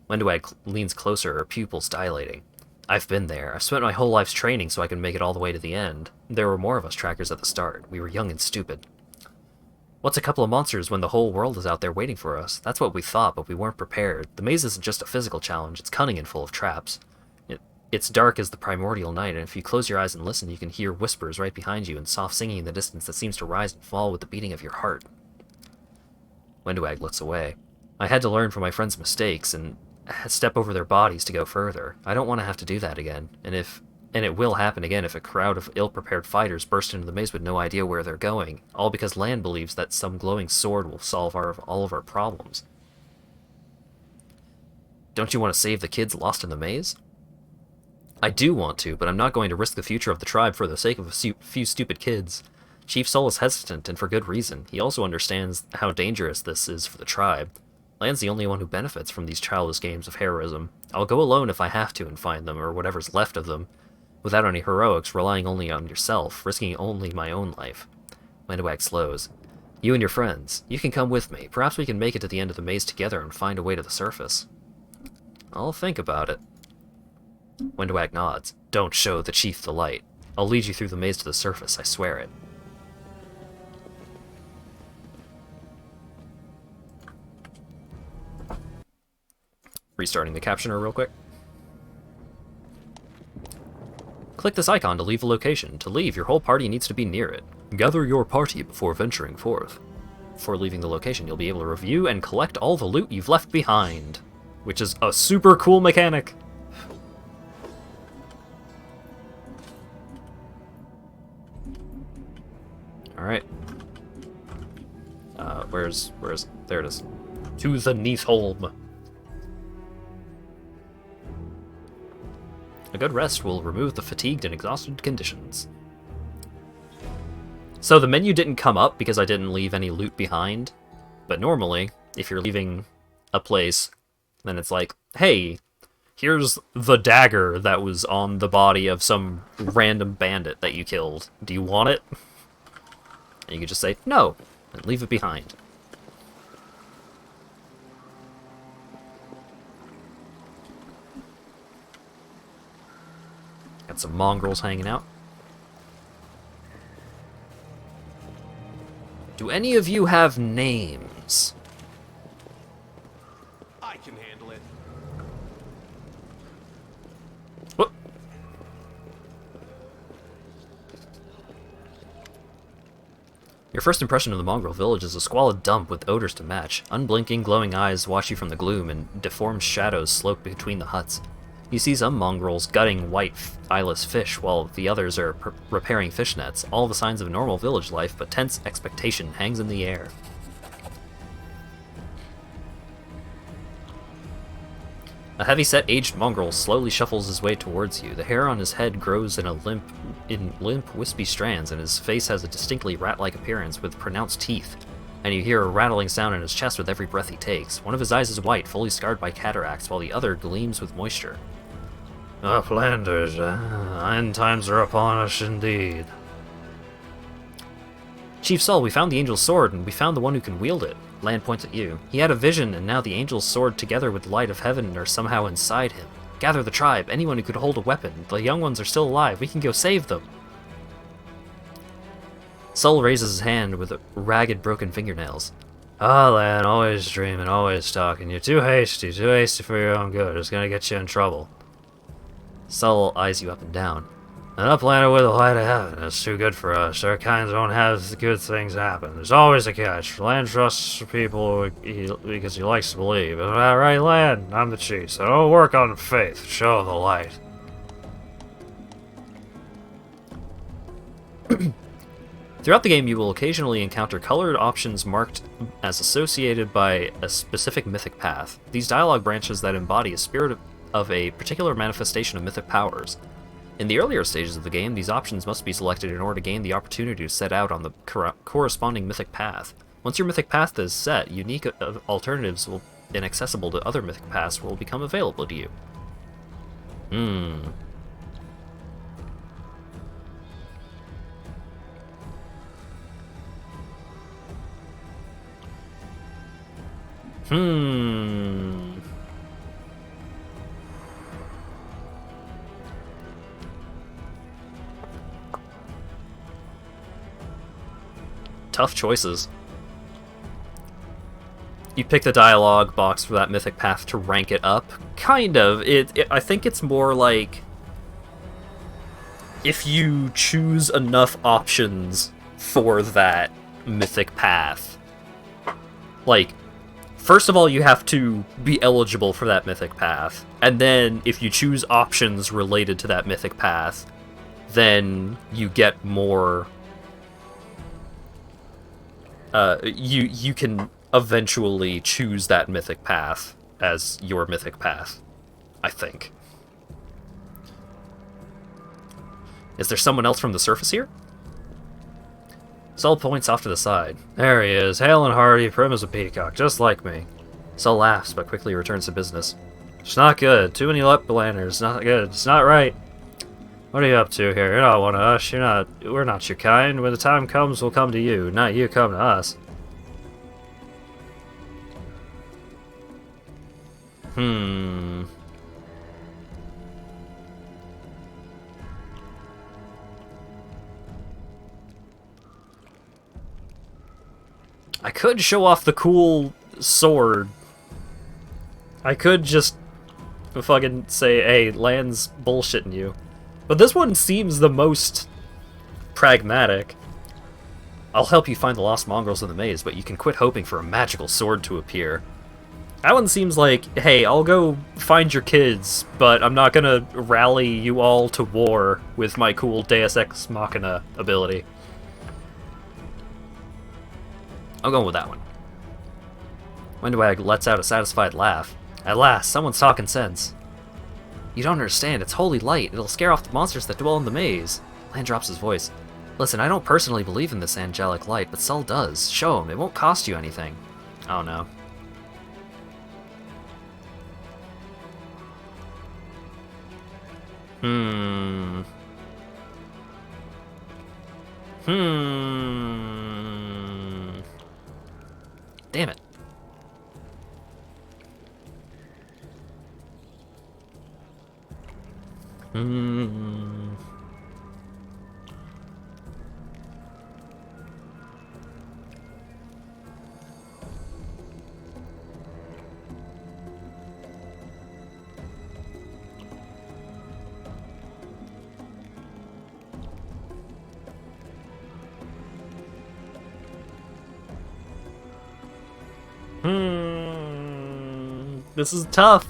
Wendwag leans closer, her pupils dilating. I've been there. I've spent my whole life's training so I can make it all the way to the end. There were more of us trackers at the start. We were young and stupid. What's a couple of monsters when the whole world is out there waiting for us? That's what we thought, but we weren't prepared. The maze isn't just a physical challenge, it's cunning and full of traps. It's dark as the primordial night, and if you close your eyes and listen, you can hear whispers right behind you and soft singing in the distance that seems to rise and fall with the beating of your heart. Wendwag looks away. I had to learn from my friends' mistakes, and step over their bodies to go further. I don't want to have to do that again, and it will happen again if a crowd of ill-prepared fighters burst into the maze with no idea where they're going, all because Lan believes that some glowing sword will solve all of our problems. Don't you want to save the kids lost in the maze? I do want to, but I'm not going to risk the future of the tribe for the sake of a few stupid kids. Chief Sol is hesitant, and for good reason. He also understands how dangerous this is for the tribe. Lan's the only one who benefits from these childish games of heroism. I'll go alone if I have to and find them, or whatever's left of them, without any heroics, relying only on yourself, risking only my own life. Wendwag slows. You and your friends, you can come with me. Perhaps we can make it to the end of the maze together and find a way to the surface. I'll think about it. Wendwag nods. Don't show the chief the light. I'll lead you through the maze to the surface, I swear it. Restarting the captioner real quick. Click this icon to leave a location. To leave, your whole party needs to be near it. Gather your party before venturing forth. Before leaving the location, you'll be able to review and collect all the loot you've left behind, which is a super cool mechanic. Alright. There it is. To the Neathholm. A good rest will remove the fatigued and exhausted conditions. So the menu didn't come up because I didn't leave any loot behind, but normally, if you're leaving a place, then it's like, hey, here's the dagger that was on the body of some random bandit that you killed. Do you want it? And you can just say, no, and leave it behind. Got some mongrels hanging out. Do any of you have names? I can handle it. Whoop. Your first impression of the mongrel village is a squalid dump with odors to match. Unblinking, glowing eyes watch you from the gloom, and deformed shadows slope between the huts. You see some mongrels gutting white, eyeless fish, while the others are repairing fish nets. All the signs of normal village life, but tense expectation hangs in the air. A heavy-set, aged mongrel slowly shuffles his way towards you. The hair on his head grows in limp, wispy strands, and his face has a distinctly rat-like appearance with pronounced teeth. And you hear a rattling sound in his chest with every breath he takes. One of his eyes is white, fully scarred by cataracts, while the other gleams with moisture. Uplanders, end times are upon us indeed. Chief Saul, we found the angel's sword, and we found the one who can wield it. Land points at you. He had a vision, and now the angel's sword together with the light of heaven are somehow inside him. Gather the tribe, anyone who could hold a weapon. The young ones are still alive. We can go save them. Saul raises his hand with ragged, broken fingernails. Ah, lad, always dreaming, always talking. You're too hasty for your own good. It's gonna get you in trouble. Saul eyes you up and down. An uplander with a light of heaven is too good for us. Our kind don't have good things happen. There's always a catch. Land trusts people because he likes to believe. Isn't that right, Land? I'm the chief, so don't work on faith. Show the light. Throughout the game, you will occasionally encounter colored options marked as associated by a specific mythic path. These dialogue branches that embody a spirit of a particular manifestation of mythic powers. In the earlier stages of the game, these options must be selected in order to gain the opportunity to set out on the corresponding mythic path. Once your mythic path is set, unique alternatives inaccessible to other mythic paths will become available to you. Tough choices. You pick the dialogue box for that mythic path to rank it up. Kind of. I think it's more like if you choose enough options for that mythic path. Like, first of all, you have to be eligible for that mythic path. And then if you choose options related to that mythic path, then you get more... you can eventually choose that mythic path as your mythic path, I think. Is there someone else from the surface here? Saul points off to the side. There he is, hale and hearty, prim as a peacock, just like me. Saul laughs, but quickly returns to business. It's not good. Too many uplanders. Not good. It's not right. What are you up to here? You're not one of us. We're not your kind. When the time comes, we'll come to you. Not you come to us. I could show off the cool sword. I could just fucking say, hey, Land's bullshitting you. But this one seems the most pragmatic. I'll help you find the lost mongrels in the maze, but you can quit hoping for a magical sword to appear. That one seems like, hey, I'll go find your kids, but I'm not gonna rally you all to war with my cool Deus Ex Machina ability. I'm going with that one. Windwag lets out a satisfied laugh. At last, someone's talking sense. You don't understand, it's holy light. It'll scare off the monsters that dwell in the maze. Land drops his voice. Listen, I don't personally believe in this angelic light, but Saul does. Show him, it won't cost you anything. Oh no. Damn it. Hmm. This is tough.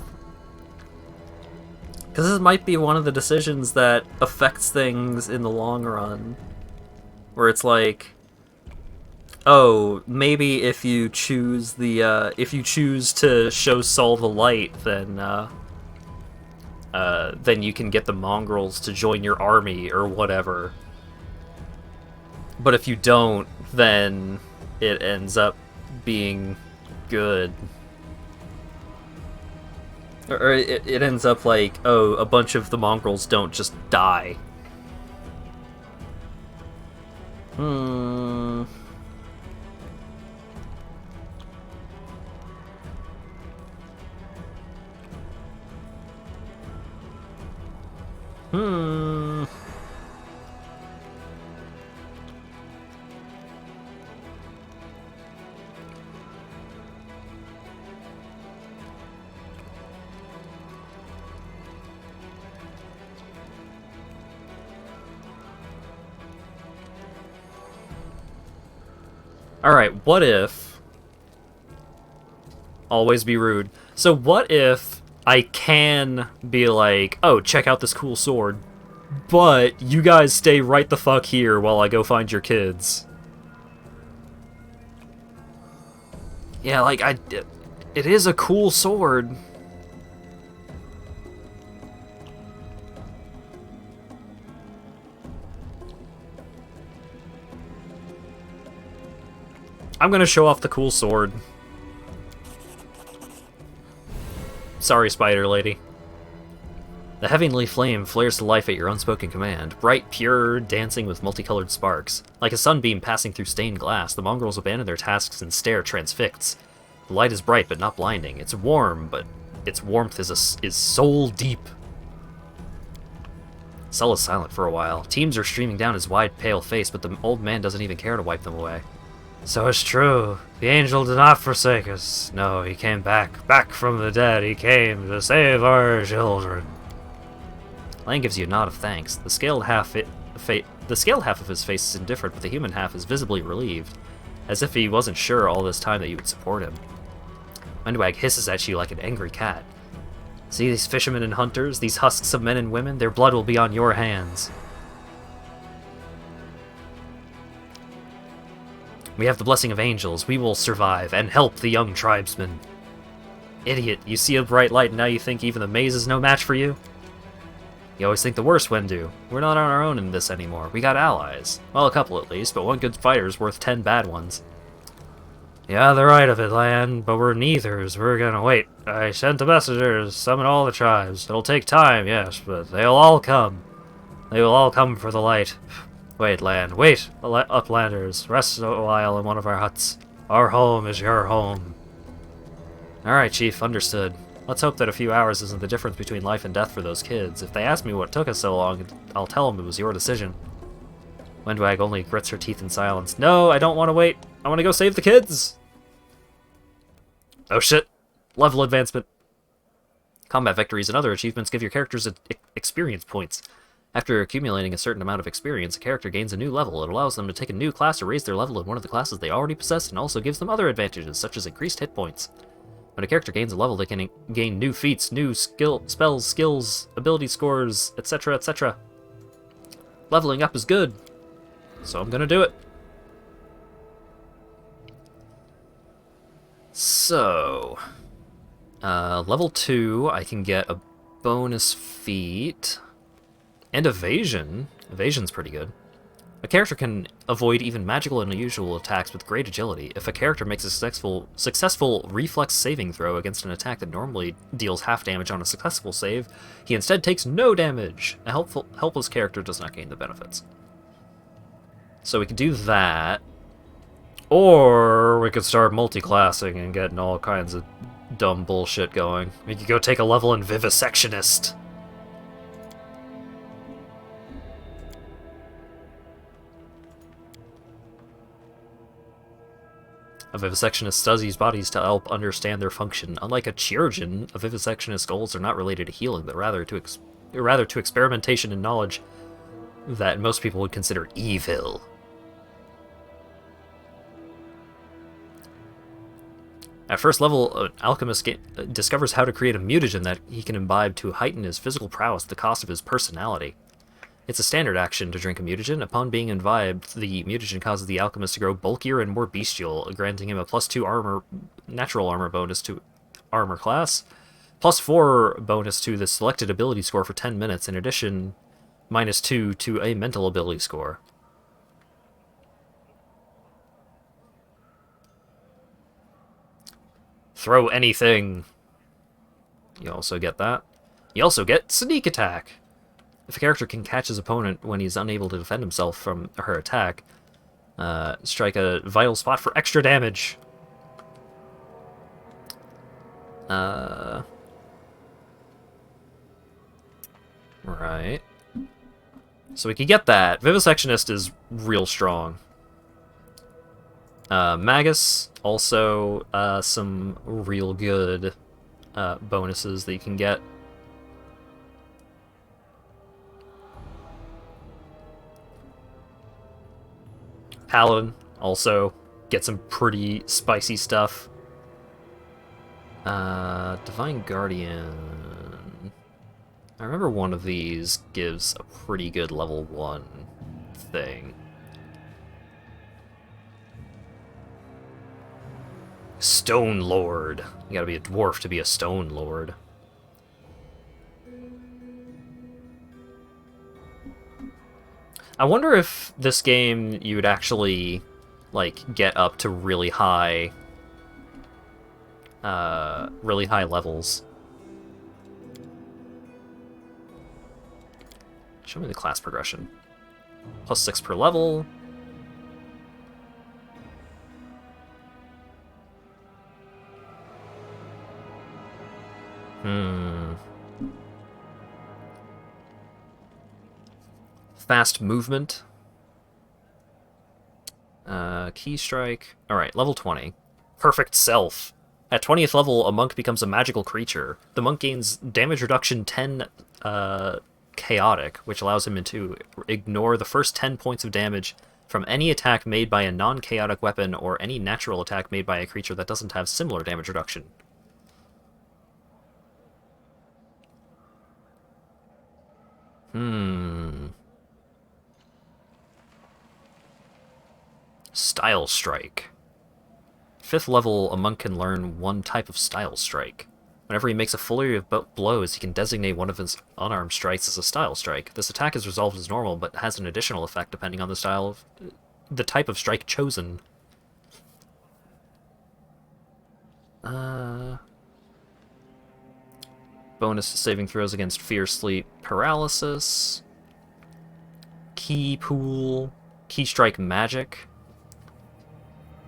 Because this might be one of the decisions that affects things in the long run. Where it's like, oh, maybe if you choose the, if you choose to show Saul the light, then you can get the mongrels to join your army or whatever. But if you don't, then it ends up being good. Or it ends up like, oh, a bunch of the mongrels don't just die. Hmm. Hmm. Alright, what if... Always be rude. So what if I can be like, oh, check out this cool sword, but you guys stay right the fuck here while I go find your kids? Yeah, like, it is a cool sword. I'm gonna show off the cool sword. Sorry, Spider Lady. The heavenly flame flares to life at your unspoken command, bright, pure, dancing with multicolored sparks. Like a sunbeam passing through stained glass, the mongrels abandon their tasks and stare transfixed. The light is bright but not blinding. It's warm, but its warmth is soul deep. Cell is silent for a while. Teams are streaming down his wide, pale face, but the old man doesn't even care to wipe them away. So it's true. The angel did not forsake us. No, he came back from the dead. He came to save our children. Lang gives you a nod of thanks. The scaled half of his face is indifferent, but the human half is visibly relieved, as if he wasn't sure all this time that you would support him. Windwag hisses at you like an angry cat. See these fishermen and hunters, these husks of men and women? Their blood will be on your hands. We have the blessing of angels. We will survive and help the young tribesmen. Idiot, you see a bright light and now you think even the maze is no match for you? You always think the worst, Wendu. We're not on our own in this anymore. We got allies. Well, a couple at least, but one good fighter is worth 10 bad ones. Yeah, they're right of it, Lan, but we're neithers. We're gonna wait. I sent the messengers, summon all the tribes. It'll take time, yes, but they'll all come. They will all come for the light. Wait, Lan, wait, Uplanders. Rest a while in one of our huts. Our home is your home. Alright, Chief, understood. Let's hope that a few hours isn't the difference between life and death for those kids. If they ask me what took us so long, I'll tell them it was your decision. Windwag only grits her teeth in silence. No, I don't want to wait. I want to go save the kids! Oh shit. Level advancement. Combat victories and other achievements give your characters experience points. After accumulating a certain amount of experience, a character gains a new level. It allows them to take a new class or raise their level in one of the classes they already possess, and also gives them other advantages, such as increased hit points. When a character gains a level, they can gain new feats, new spells, skills, ability scores, etc., etc. Leveling up is good, so I'm gonna do it. So, level 2, I can get a bonus feat. And evasion. Evasion's pretty good. A character can avoid even magical and unusual attacks with great agility. If a character makes a successful reflex saving throw against an attack that normally deals half damage on a successful save, he instead takes no damage. A helpless character does not gain the benefits. So we could do that. Or we could start multi-classing and getting all kinds of dumb bullshit going. We could go take a level in Vivisectionist. A vivisectionist studies bodies to help understand their function. Unlike a chirurgeon, a vivisectionist's goals are not related to healing, but rather to experimentation and knowledge that most people would consider evil. At first level, an alchemist discovers how to create a mutagen that he can imbibe to heighten his physical prowess at the cost of his personality. It's a standard action to drink a mutagen. Upon being imbibed, the mutagen causes the alchemist to grow bulkier and more bestial, granting him a +2 natural armor bonus to armor class, +4 bonus to the selected ability score for 10 minutes, in addition, -2 to a mental ability score. Throw anything. You also get that. You also get sneak attack. If a character can catch his opponent when he's unable to defend himself from her attack, strike a vital spot for extra damage. Right. So we can get that. Vivisectionist is real strong. Magus, also some real good bonuses that you can get. Paladin, also get some pretty spicy stuff. Divine Guardian. I remember one of these gives a pretty good level 1 thing. Stone Lord. You gotta be a dwarf to be a Stone Lord. I wonder if this game you would actually, like, get up to really high levels. Show me the class progression. +6 per level. Fast movement. Key strike. Alright, level 20. Perfect Self. At 20th level, a monk becomes a magical creature. The monk gains damage reduction 10 chaotic, which allows him to ignore the first 10 points of damage from any attack made by a non-chaotic weapon or any natural attack made by a creature that doesn't have similar damage reduction. Style Strike. 5th level, a monk can learn one type of Style Strike. Whenever he makes a flurry of blows, he can designate one of his unarmed strikes as a Style Strike. This attack is resolved as normal, but has an additional effect depending on the type of strike chosen. Bonus to saving throws against Fear, Sleep, Paralysis. Key Pool. Key Strike Magic.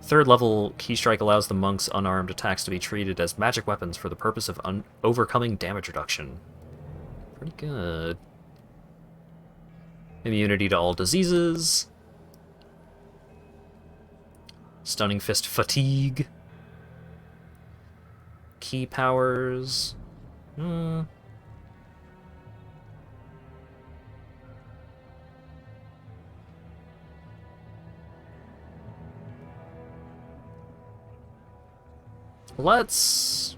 3rd level, Key Strike allows the monk's unarmed attacks to be treated as magic weapons for the purpose of overcoming damage reduction. Pretty good. Immunity to all diseases. Stunning Fist Fatigue. Key powers. Let's...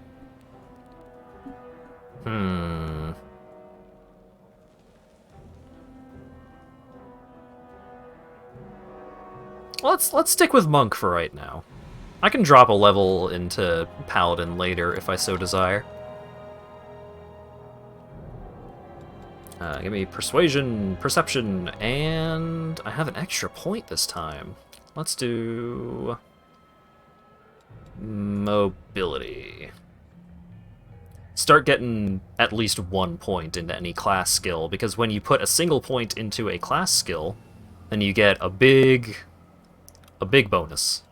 Let's stick with Monk for right now. I can drop a level into Paladin later if I so desire. Give me Persuasion, Perception, and I have an extra point this time. Let's do... Mobility. Start getting at least 1 point into any class skill, because when you put a single point into a class skill, then you get a big bonus.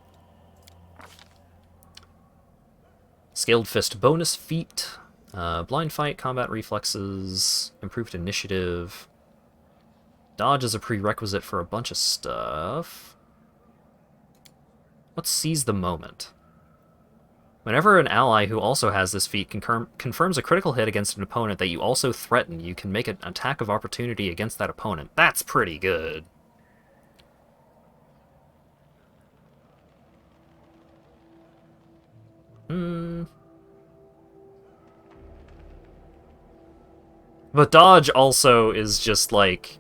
Scaled Fist bonus feat, blind fight, combat reflexes, improved initiative. Dodge is a prerequisite for a bunch of stuff. Let's seize the moment. Whenever an ally who also has this feat confirms a critical hit against an opponent that you also threaten, you can make an attack of opportunity against that opponent. That's pretty good. But dodge also is just, like,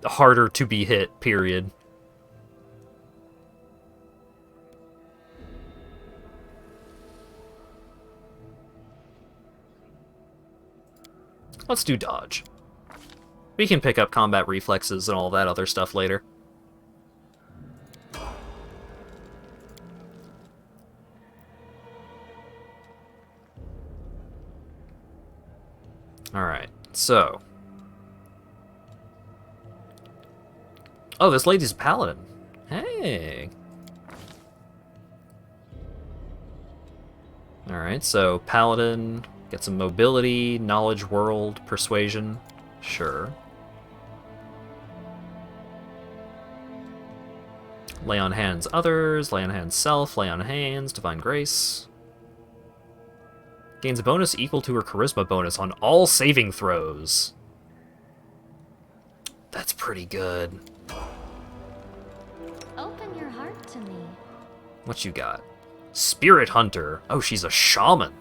harder to be hit, period. Let's do dodge. We can pick up combat reflexes and all that other stuff later. Alright, so... Oh, this lady's a paladin. Hey! Alright, so paladin, get some mobility, knowledge world, persuasion. Sure. Lay on hands others, lay on hands self, lay on hands, divine grace. Gains a bonus equal to her charisma bonus on all saving throws. That's pretty good. Open your heart to me. What you got? Spirit Hunter. Oh, she's a shaman.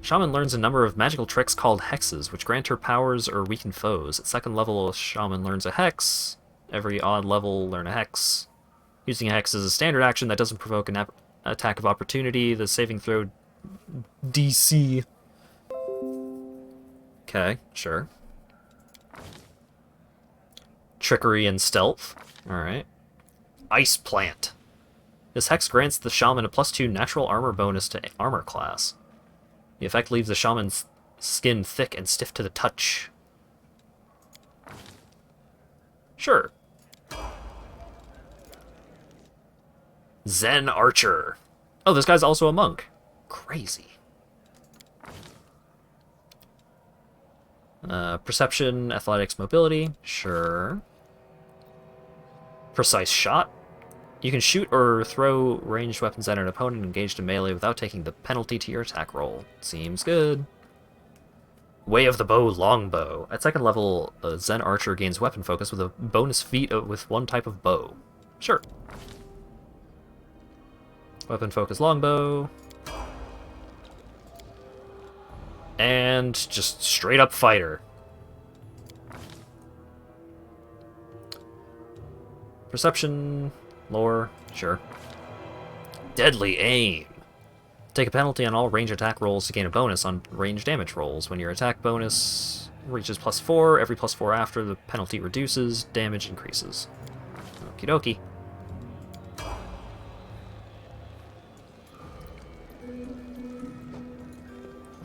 Shaman learns a number of magical tricks called hexes, which grant her powers or weaken foes. At second level, a shaman learns a hex. Every odd level, learn a hex. Using a hex is a standard action that doesn't provoke an attack of opportunity. The saving throw DC. Okay, sure. Trickery and stealth. Alright. Ice Plant. This hex grants the shaman a +2 natural armor bonus to armor class. The effect leaves the shaman's skin thick and stiff to the touch. Sure. Zen Archer. Oh, this guy's also a monk. Crazy. Perception, athletics, mobility. Sure. Precise shot. You can shoot or throw ranged weapons at an opponent engaged in melee without taking the penalty to your attack roll. Seems good. Way of the Bow Longbow. At second level, a Zen Archer gains weapon focus with a bonus feat with one type of bow. Sure. Weapon focus longbow. And just straight up fighter. Perception, lore, sure. Deadly Aim. Take a penalty on all range attack rolls to gain a bonus on range damage rolls. When your attack bonus reaches +4, every +4 after, the penalty reduces, damage increases. Okie dokie.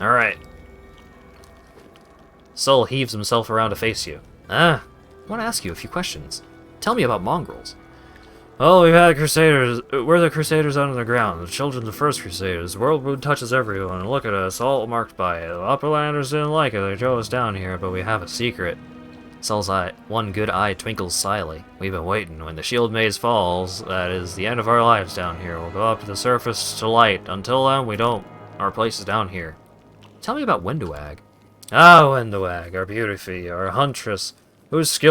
Alright. Sol heaves himself around to face you. I want to ask you a few questions. Tell me about mongrels. Well, we've had Crusaders. We're the Crusaders under the ground, the children of the first Crusaders. The world wound touches everyone, and look at us, all marked by it. The Upperlanders didn't like it, they drove us down here, but we have a secret. Sol's one good eye twinkles slyly. We've been waiting. When the shield maze falls, that is the end of our lives down here. We'll go up to the surface to light. Until then, we don't. Our place is down here. Tell me about Wendowag. Ah, Wendowag, our beauty, our huntress. Who's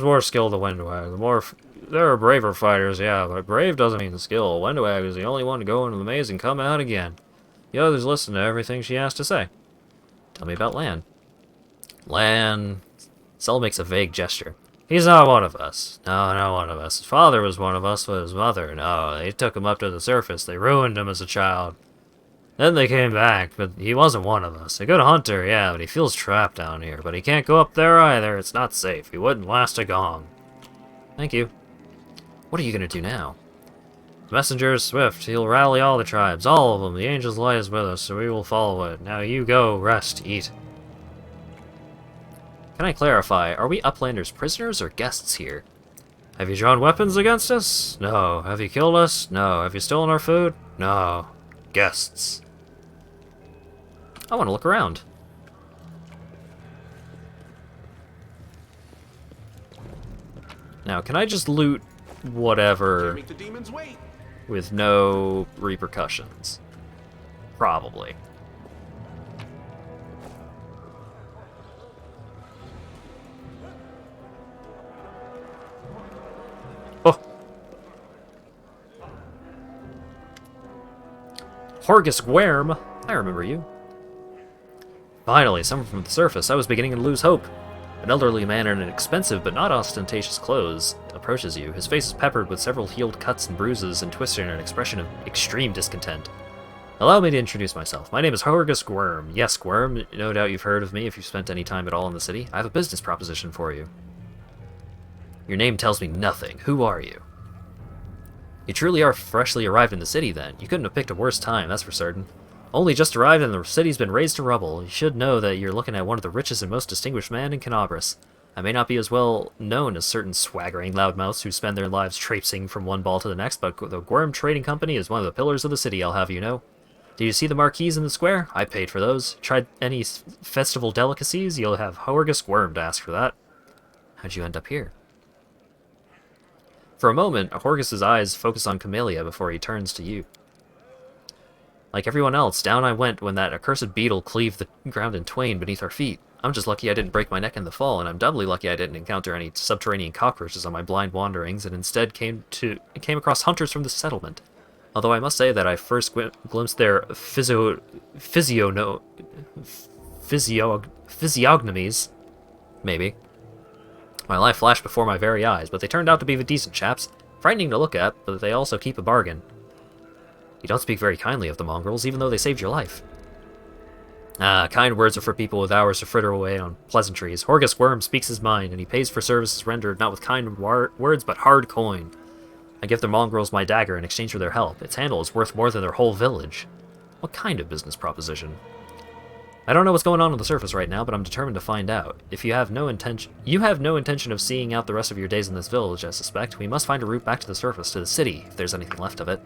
more skilled than Wendowag? There are braver fighters, yeah, but brave doesn't mean skill. Wendowag is the only one to go into the maze and come out again. The others listen to everything she has to say. Tell me about Lan. Lan... Sol makes a vague gesture. He's not one of us. No, not one of us. His father was one of us, but his mother, no. They took him up to the surface. They ruined him as a child. Then they came back, but he wasn't one of us. A good hunter, yeah, but he feels trapped down here. But he can't go up there either. It's not safe. He wouldn't last a gong. Thank you. What are you gonna do now? The messenger is swift. He'll rally all the tribes, all of them. The angel's light is with us, so we will follow it. Now you go, rest, eat. Can I clarify, are we Uplanders prisoners or guests here? Have you drawn weapons against us? No. Have you killed us? No. Have you stolen our food? No. Guests. I want to look around. Now, can I just loot whatever Make the demons wait. with no repercussions? Probably. Oh! Horgus Guerm! I remember you. Finally, someone from the surface. I was beginning to lose hope. An elderly man in expensive but not ostentatious clothes approaches you. His face is peppered with several healed cuts and bruises and twisted in an expression of extreme discontent. Allow me to introduce myself. My name is Horgus Guerm. Yes, Guerm, no doubt you've heard of me if you've spent any time at all in the city. I have a business proposition for you. Your name tells me nothing. Who are you? You truly are freshly arrived in the city, then. You couldn't have picked a worse time, that's for certain. Only just arrived and the city's been razed to rubble. You should know that you're looking at one of the richest and most distinguished men in Canabras. I may not be as well known as certain swaggering loudmouths who spend their lives traipsing from one ball to the next, but the Guerm Trading Company is one of the pillars of the city, I'll have you know. Did you see the marquees in the square? I paid for those. Tried any festival delicacies? You'll have Horgus Guerm to ask for that. How'd you end up here? For a moment, Horgus's eyes focus on Camellia before he turns to you. Like everyone else, down I went when that accursed beetle cleaved the ground in twain beneath our feet. I'm just lucky I didn't break my neck in the fall, and I'm doubly lucky I didn't encounter any subterranean cockroaches on my blind wanderings, and instead came across hunters from the settlement. Although I must say that I first glimpsed their physiognomies. Maybe. My life flashed before my very eyes, but they turned out to be the decent chaps. Frightening to look at, but they also keep a bargain. You don't speak very kindly of the mongrels, even though they saved your life. Ah, kind words are for people with hours to fritter away on pleasantries. Horgus Guerm speaks his mind, and he pays for services rendered not with kind words, but hard coin. I give the mongrels my dagger in exchange for their help. Its handle is worth more than their whole village. What kind of business proposition? I don't know what's going on the surface right now, but I'm determined to find out. If you have no intention of seeing out the rest of your days in this village, I suspect, we must find a route back to the surface, to the city, if there's anything left of it.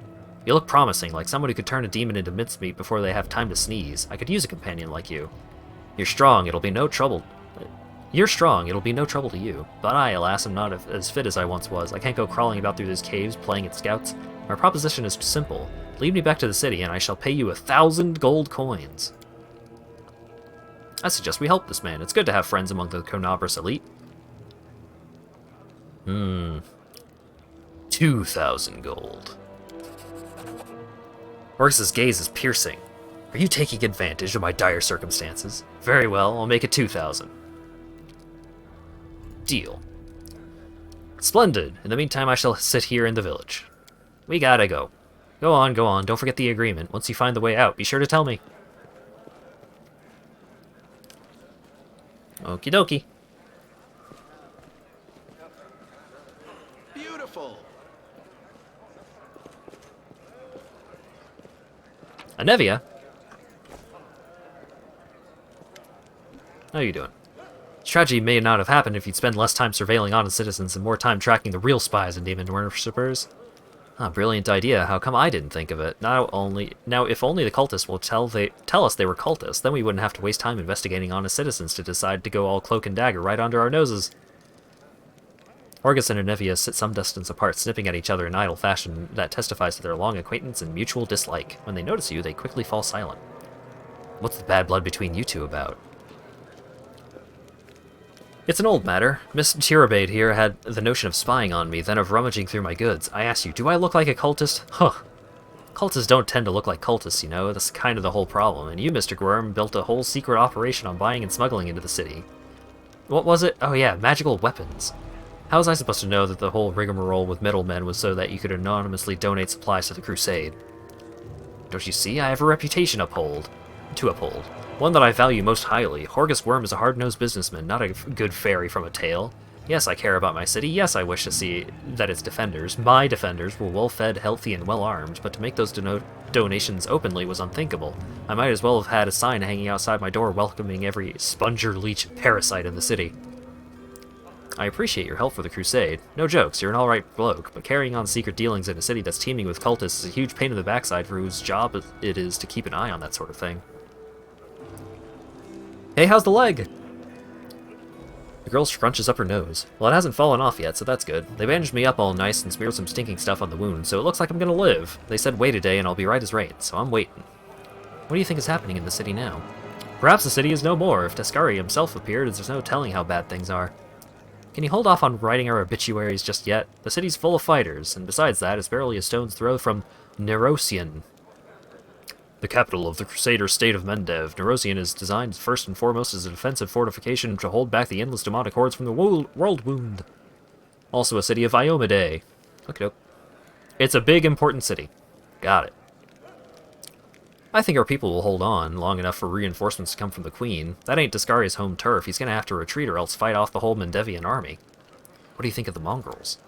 You look promising, like someone who could turn a demon into mincemeat before they have time to sneeze. I could use a companion like you. You're strong, it'll be no trouble to you. But I, alas, am not as fit as I once was. I can't go crawling about through these caves, playing at scouts. My proposition is simple. Lead me back to the city, and I shall pay you 1,000 gold coins. I suggest we help this man. It's good to have friends among the Canabras elite. 2,000 gold. Horgus's gaze is piercing. Are you taking advantage of my dire circumstances? Very well, I'll make it 2,000. Deal. Splendid. In the meantime, I shall sit here in the village. We gotta go. Go on, go on. Don't forget the agreement. Once you find the way out, be sure to tell me. Okie dokie. Beautiful. Anevia? How you doing? This tragedy may not have happened if you'd spend less time surveilling honest citizens and more time tracking the real spies and demon worshippers. Ah, brilliant idea. How come I didn't think of it? Now, if only the cultists will tell us they were cultists, then we wouldn't have to waste time investigating honest citizens to decide to go all cloak and dagger right under our noses. Horgus and Anevia sit some distance apart, snipping at each other in idle fashion that testifies to their long acquaintance and mutual dislike. When they notice you, they quickly fall silent. What's the bad blood between you two about? It's an old matter. Miss Tirabade here had the notion of spying on me, then of rummaging through my goods. I ask you, do I look like a cultist? Huh. Cultists don't tend to look like cultists, you know. That's kind of the whole problem. And you, Mr. Guerm, built a whole secret operation on buying and smuggling into the city. What was it? Oh yeah, magical weapons. How was I supposed to know that the whole rigmarole with middlemen was so that you could anonymously donate supplies to the crusade? Don't you see? I have a reputation to uphold. One that I value most highly. Horgus Guerm is a hard-nosed businessman, not a good fairy from a tale. Yes, I care about my city. Yes, I wish to see that its defenders, my defenders, were well-fed, healthy, and well-armed, but to make those donations openly was unthinkable. I might as well have had a sign hanging outside my door welcoming every sponger, leech, and parasite in the city. I appreciate your help for the crusade. No jokes, you're an alright bloke, but carrying on secret dealings in a city that's teeming with cultists is a huge pain in the backside for whose job it is to keep an eye on that sort of thing. Hey, how's the leg? The girl scrunches up her nose. Well, it hasn't fallen off yet, so that's good. They bandaged me up all nice and smeared some stinking stuff on the wound, so it looks like I'm gonna live. They said wait a day and I'll be right as rain, so I'm waiting. What do you think is happening in the city now? Perhaps the city is no more. If Descari himself appeared, there's no telling how bad things are. Can you hold off on writing our obituaries just yet? The city's full of fighters, and besides that, it's barely a stone's throw from Nerosian, the capital of the Crusader state of Mendev. Nerosian is designed first and foremost as a defensive fortification to hold back the endless demonic hordes from the world wound. Also a city of Iomade. Okay, it's a big, important city. Got it. I think our people will hold on long enough for reinforcements to come from the Queen. That ain't Descari's home turf. He's gonna have to retreat or else fight off the whole Mendevian army. What do you think of the mongrels?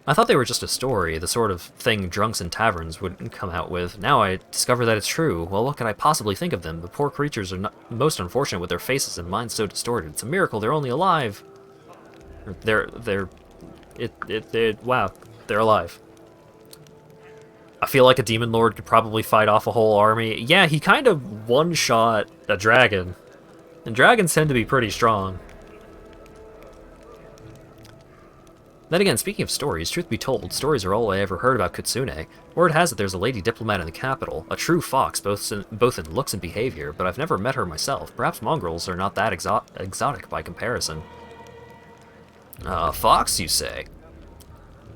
I thought they were just a story, the sort of thing drunks in taverns would come out with. Now I discover that it's true. Well, what could I possibly think of them? The poor creatures are most unfortunate with their faces and minds so distorted. It's a miracle they're only alive. Wow, they're alive. I feel like a demon lord could probably fight off a whole army. Yeah, he kind of one-shot a dragon. And dragons tend to be pretty strong. Then again, speaking of stories, truth be told, stories are all I ever heard about Kitsune. Word has it there's a lady diplomat in the capital, a true fox both in looks and behavior, but I've never met her myself. Perhaps mongrels are not that exotic by comparison. Fox, you say?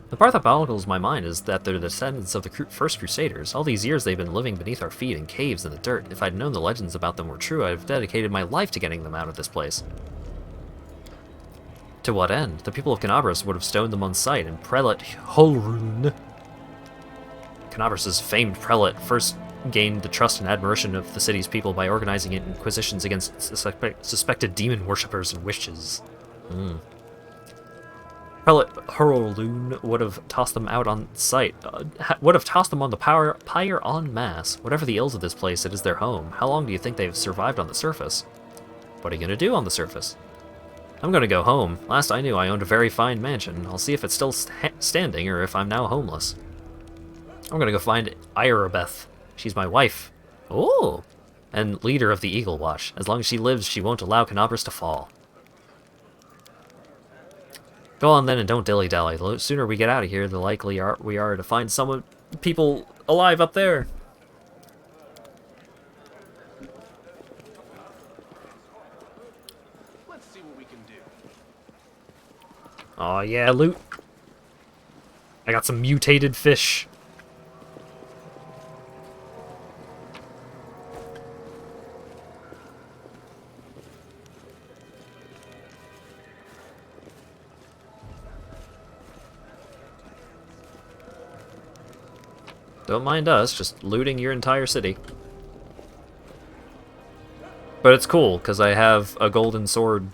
The part that boggles my mind is that they're the descendants of the first Crusaders. All these years they've been living beneath our feet in caves in the dirt. If I'd known the legends about them were true, I'd have dedicated my life to getting them out of this place. To what end? The people of Canabras would have stoned them on sight, and Prelate Holrun, Canabras's famed prelate, first gained the trust and admiration of the city's people by organizing inquisitions against suspected demon worshippers and witches. Prelate Hurloon would have tossed them out on sight, would have tossed them on the pyre en masse. Whatever the ills of this place, it is their home. How long do you think they've survived on the surface? What are you going to do on the surface? I'm going to go home. Last I knew, I owned a very fine mansion. I'll see if it's still standing or if I'm now homeless. I'm going to go find Irabeth. She's my wife. Ooh! And leader of the Eagle Watch. As long as she lives, she won't allow Canabras to fall. Go on then and don't dilly-dally. The sooner we get out of here, the likely we are to find people alive up there. Let's see what we can do. Aw, yeah, loot. I got some mutated fish. Don't mind us, just looting your entire city. But it's cool, because I have a golden sword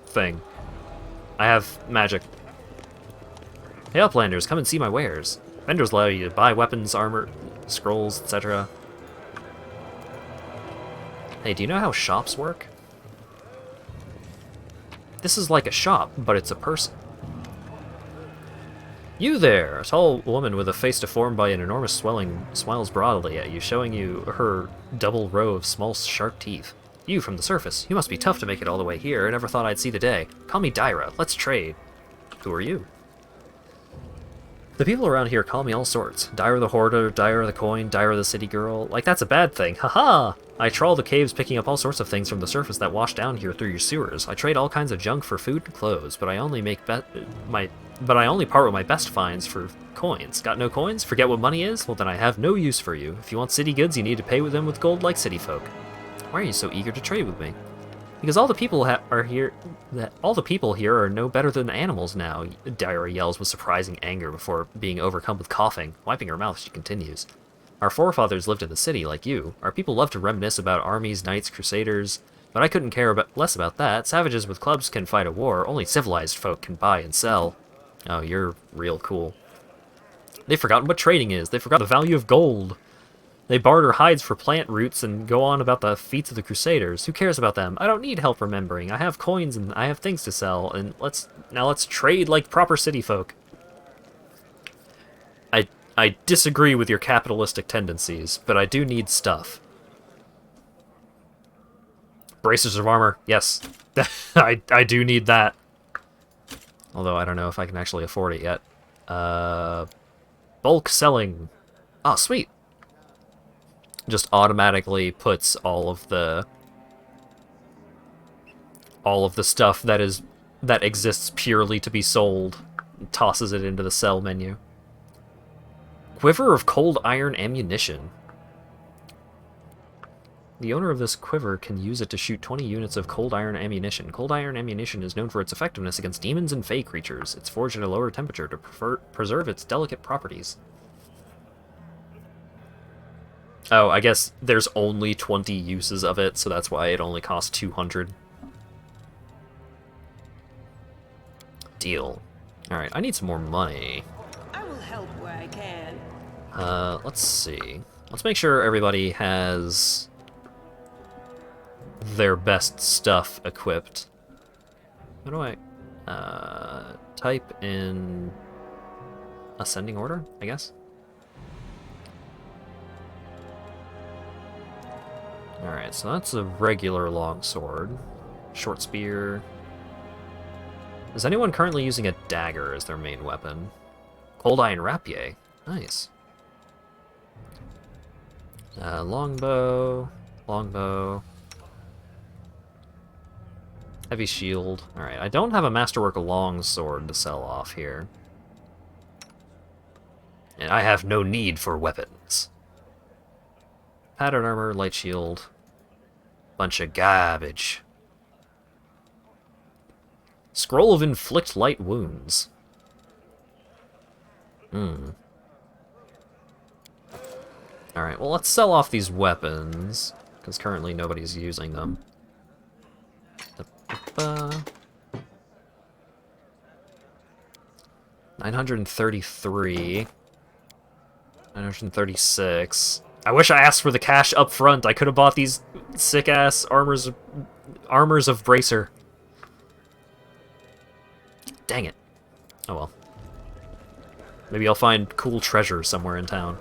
thing. I have magic. Hey uplanders, come and see my wares. Vendors allow you to buy weapons, armor, scrolls, etc. Hey, do you know how shops work? This is like a shop, but it's a person. You there! A tall woman with a face deformed by an enormous swelling smiles broadly at you, showing you her double row of small, sharp teeth. You from the surface. You must be tough to make it all the way here. I never thought I'd see the day. Call me Dyra. Let's trade. Who are you? The people around here call me all sorts. Dyra the Hoarder, Dyra the Coin, Dyra the City Girl. Like that's a bad thing. Haha! I trawl the caves picking up all sorts of things from the surface that wash down here through your sewers. I trade all kinds of junk for food and clothes, but I only part with my best finds for coins. Got no coins? Forget what money is? Well then I have no use for you. If you want city goods, you need to pay with them with gold like city folk. Why are you so eager to trade with me? Because all the people here are no better than animals now, Dyra yells with surprising anger before being overcome with coughing. Wiping her mouth, she continues. Our forefathers lived in the city, like you. Our people love to reminisce about armies, knights, crusaders, but I couldn't care less about that. Savages with clubs can fight a war, only civilized folk can buy and sell. Oh, you're real cool. They've forgotten what trading is. They've forgotten the value of gold. They barter hides for plant roots and go on about the feats of the Crusaders. Who cares about them? I don't need help remembering. I have coins and I have things to sell, and let's trade like proper city folk. I disagree with your capitalistic tendencies, but I do need stuff. Bracers of armor, yes. I do need that. Although I don't know if I can actually afford it yet. Bulk selling. Oh, sweet. Just automatically puts all of the stuff that exists purely to be sold, tosses it into the sell menu. Quiver of cold iron ammunition. The owner of this quiver can use it to shoot 20 units of cold iron ammunition. Cold iron ammunition is known for its effectiveness against demons and fey creatures. It's forged at a lower temperature to preserve its delicate properties. Oh, I guess there's only 20 uses of it, so that's why it only costs 200. Deal. Alright, I need some more money. I will help where I can. Let's see. Let's make sure everybody has their best stuff equipped. How do I type in ascending order, I guess? Alright, so that's a regular longsword. Short spear. Is anyone currently using a dagger as their main weapon? Cold iron rapier. Nice. Longbow. Longbow. Heavy shield. Alright, I don't have a masterwork longsword to sell off here. And I have no need for weapons. Pattern armor, light shield. Bunch of garbage. Scroll of inflict light wounds. Alright, well, let's sell off these weapons, because currently nobody's using them. 933. 936. I wish I asked for the cash up front. I could have bought these sick-ass armors of Bracer. Dang it. Oh well. Maybe I'll find cool treasure somewhere in town.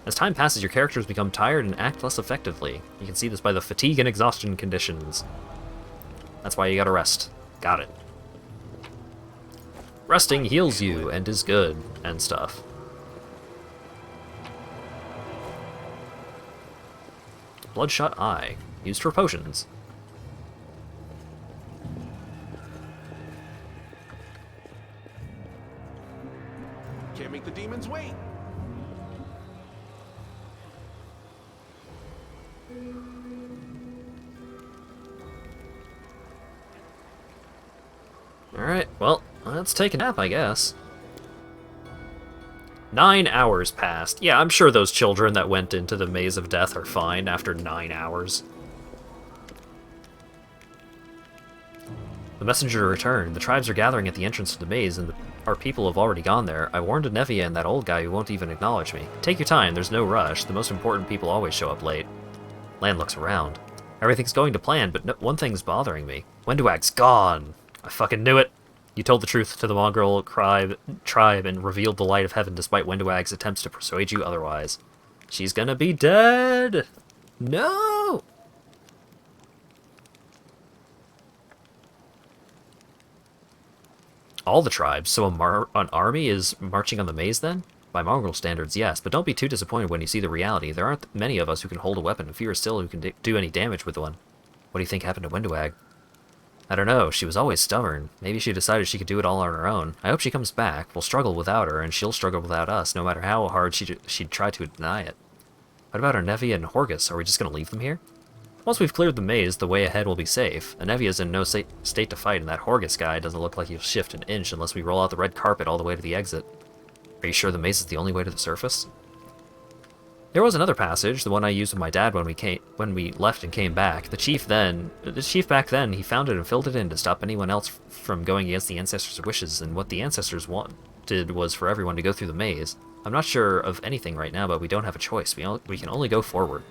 As time passes, your characters become tired and act less effectively. You can see this by the fatigue and exhaustion conditions. That's why you gotta rest. Got it. Resting heals you and is good and stuff. Bloodshot Eye, used for potions. Can't make the demons wait. Alright, well, let's take a nap, I guess. 9 hours passed. Yeah, I'm sure those children that went into the Maze of Death are fine after 9 hours. The messenger returned. The tribes are gathering at the entrance to the maze, and our people have already gone there. I warned Nevia and that old guy who won't even acknowledge me. Take your time, there's no rush. The most important people always show up late. Lan looks around. Everything's going to plan, but one thing's bothering me. Wenduag's gone! I fucking knew it! You told the truth to the mongrel tribe and revealed the light of heaven despite Wenduag's attempts to persuade you otherwise. She's gonna be dead! No! All the tribes, so an army is marching on the maze then? By mongrel standards, yes, but don't be too disappointed when you see the reality. There aren't many of us who can hold a weapon, and fewer still who can do any damage with one. What do you think happened to Wenduag? I don't know, she was always stubborn. Maybe she decided she could do it all on her own. I hope she comes back. We'll struggle without her, and she'll struggle without us, no matter how hard she'd try to deny it. What about Anevia and Horgus? Are we just gonna leave them here? Once we've cleared the maze, the way ahead will be safe. Anevia's in no state to fight, and that Horgus guy doesn't look like he'll shift an inch unless we roll out the red carpet all the way to the exit. Are you sure the maze is the only way to the surface? There was another passage, the one I used with my dad when we left and came back. The chief back then, he found it and filled it in to stop anyone else from going against the ancestors' wishes, and what the ancestors wanted was for everyone to go through the maze. I'm not sure of anything right now, but we don't have a choice. We can only go forward.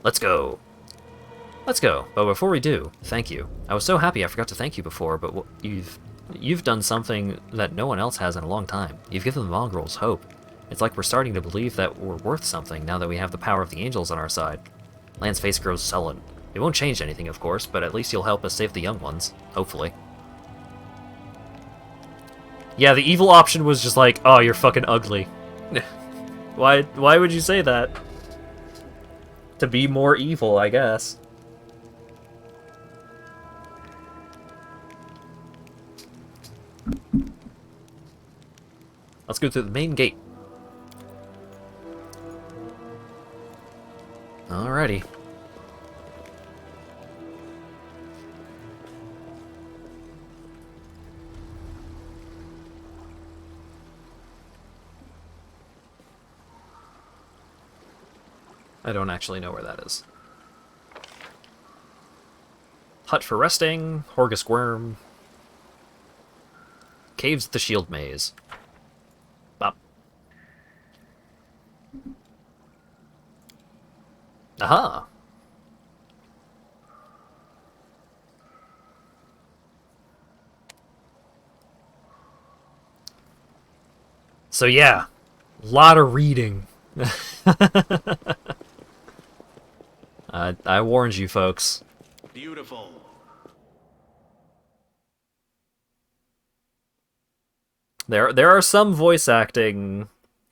Let's go. Let's go. But before we do, thank you. I was so happy I forgot to thank you before, but you've done something that no one else has in a long time. You've given the mongrels hope. It's like we're starting to believe that we're worth something now that we have the power of the angels on our side. Lan's face grows sullen. It won't change anything, of course, but at least you'll help us save the young ones. Hopefully. Yeah, the evil option was just like, oh, you're fucking ugly. Why would you say that? To be more evil, I guess. Let's go through the main gate. Alrighty. I don't actually know where that is. Hut for resting, Horgus Worm. Caves of the Shield Maze. Bop. Aha! So yeah, a lot of reading. I warned you folks. Beautiful. There are some voice acting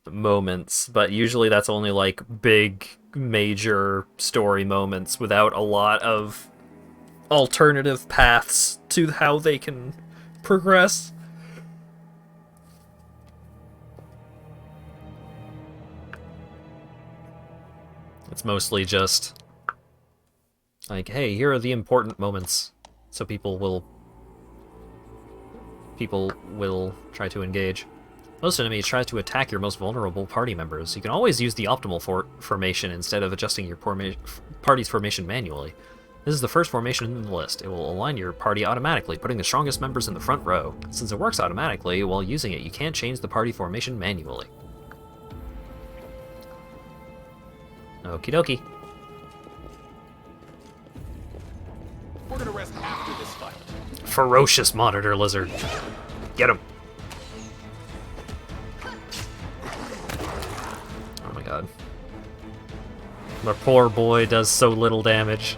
moments, but usually that's only like big major story moments without a lot of alternative paths to how they can progress. It's mostly just like, hey, here are the important moments, so people will try to engage. Most enemies try to attack your most vulnerable party members. You can always use the optimal formation instead of adjusting your party's formation manually. This is the first formation in the list. It will align your party automatically, putting the strongest members in the front row. Since it works automatically, while using it, you can't change the party formation manually. Okie dokie. We're gonna rest after this fight. Ferocious monitor lizard. Get him. Oh my god. My poor boy does so little damage.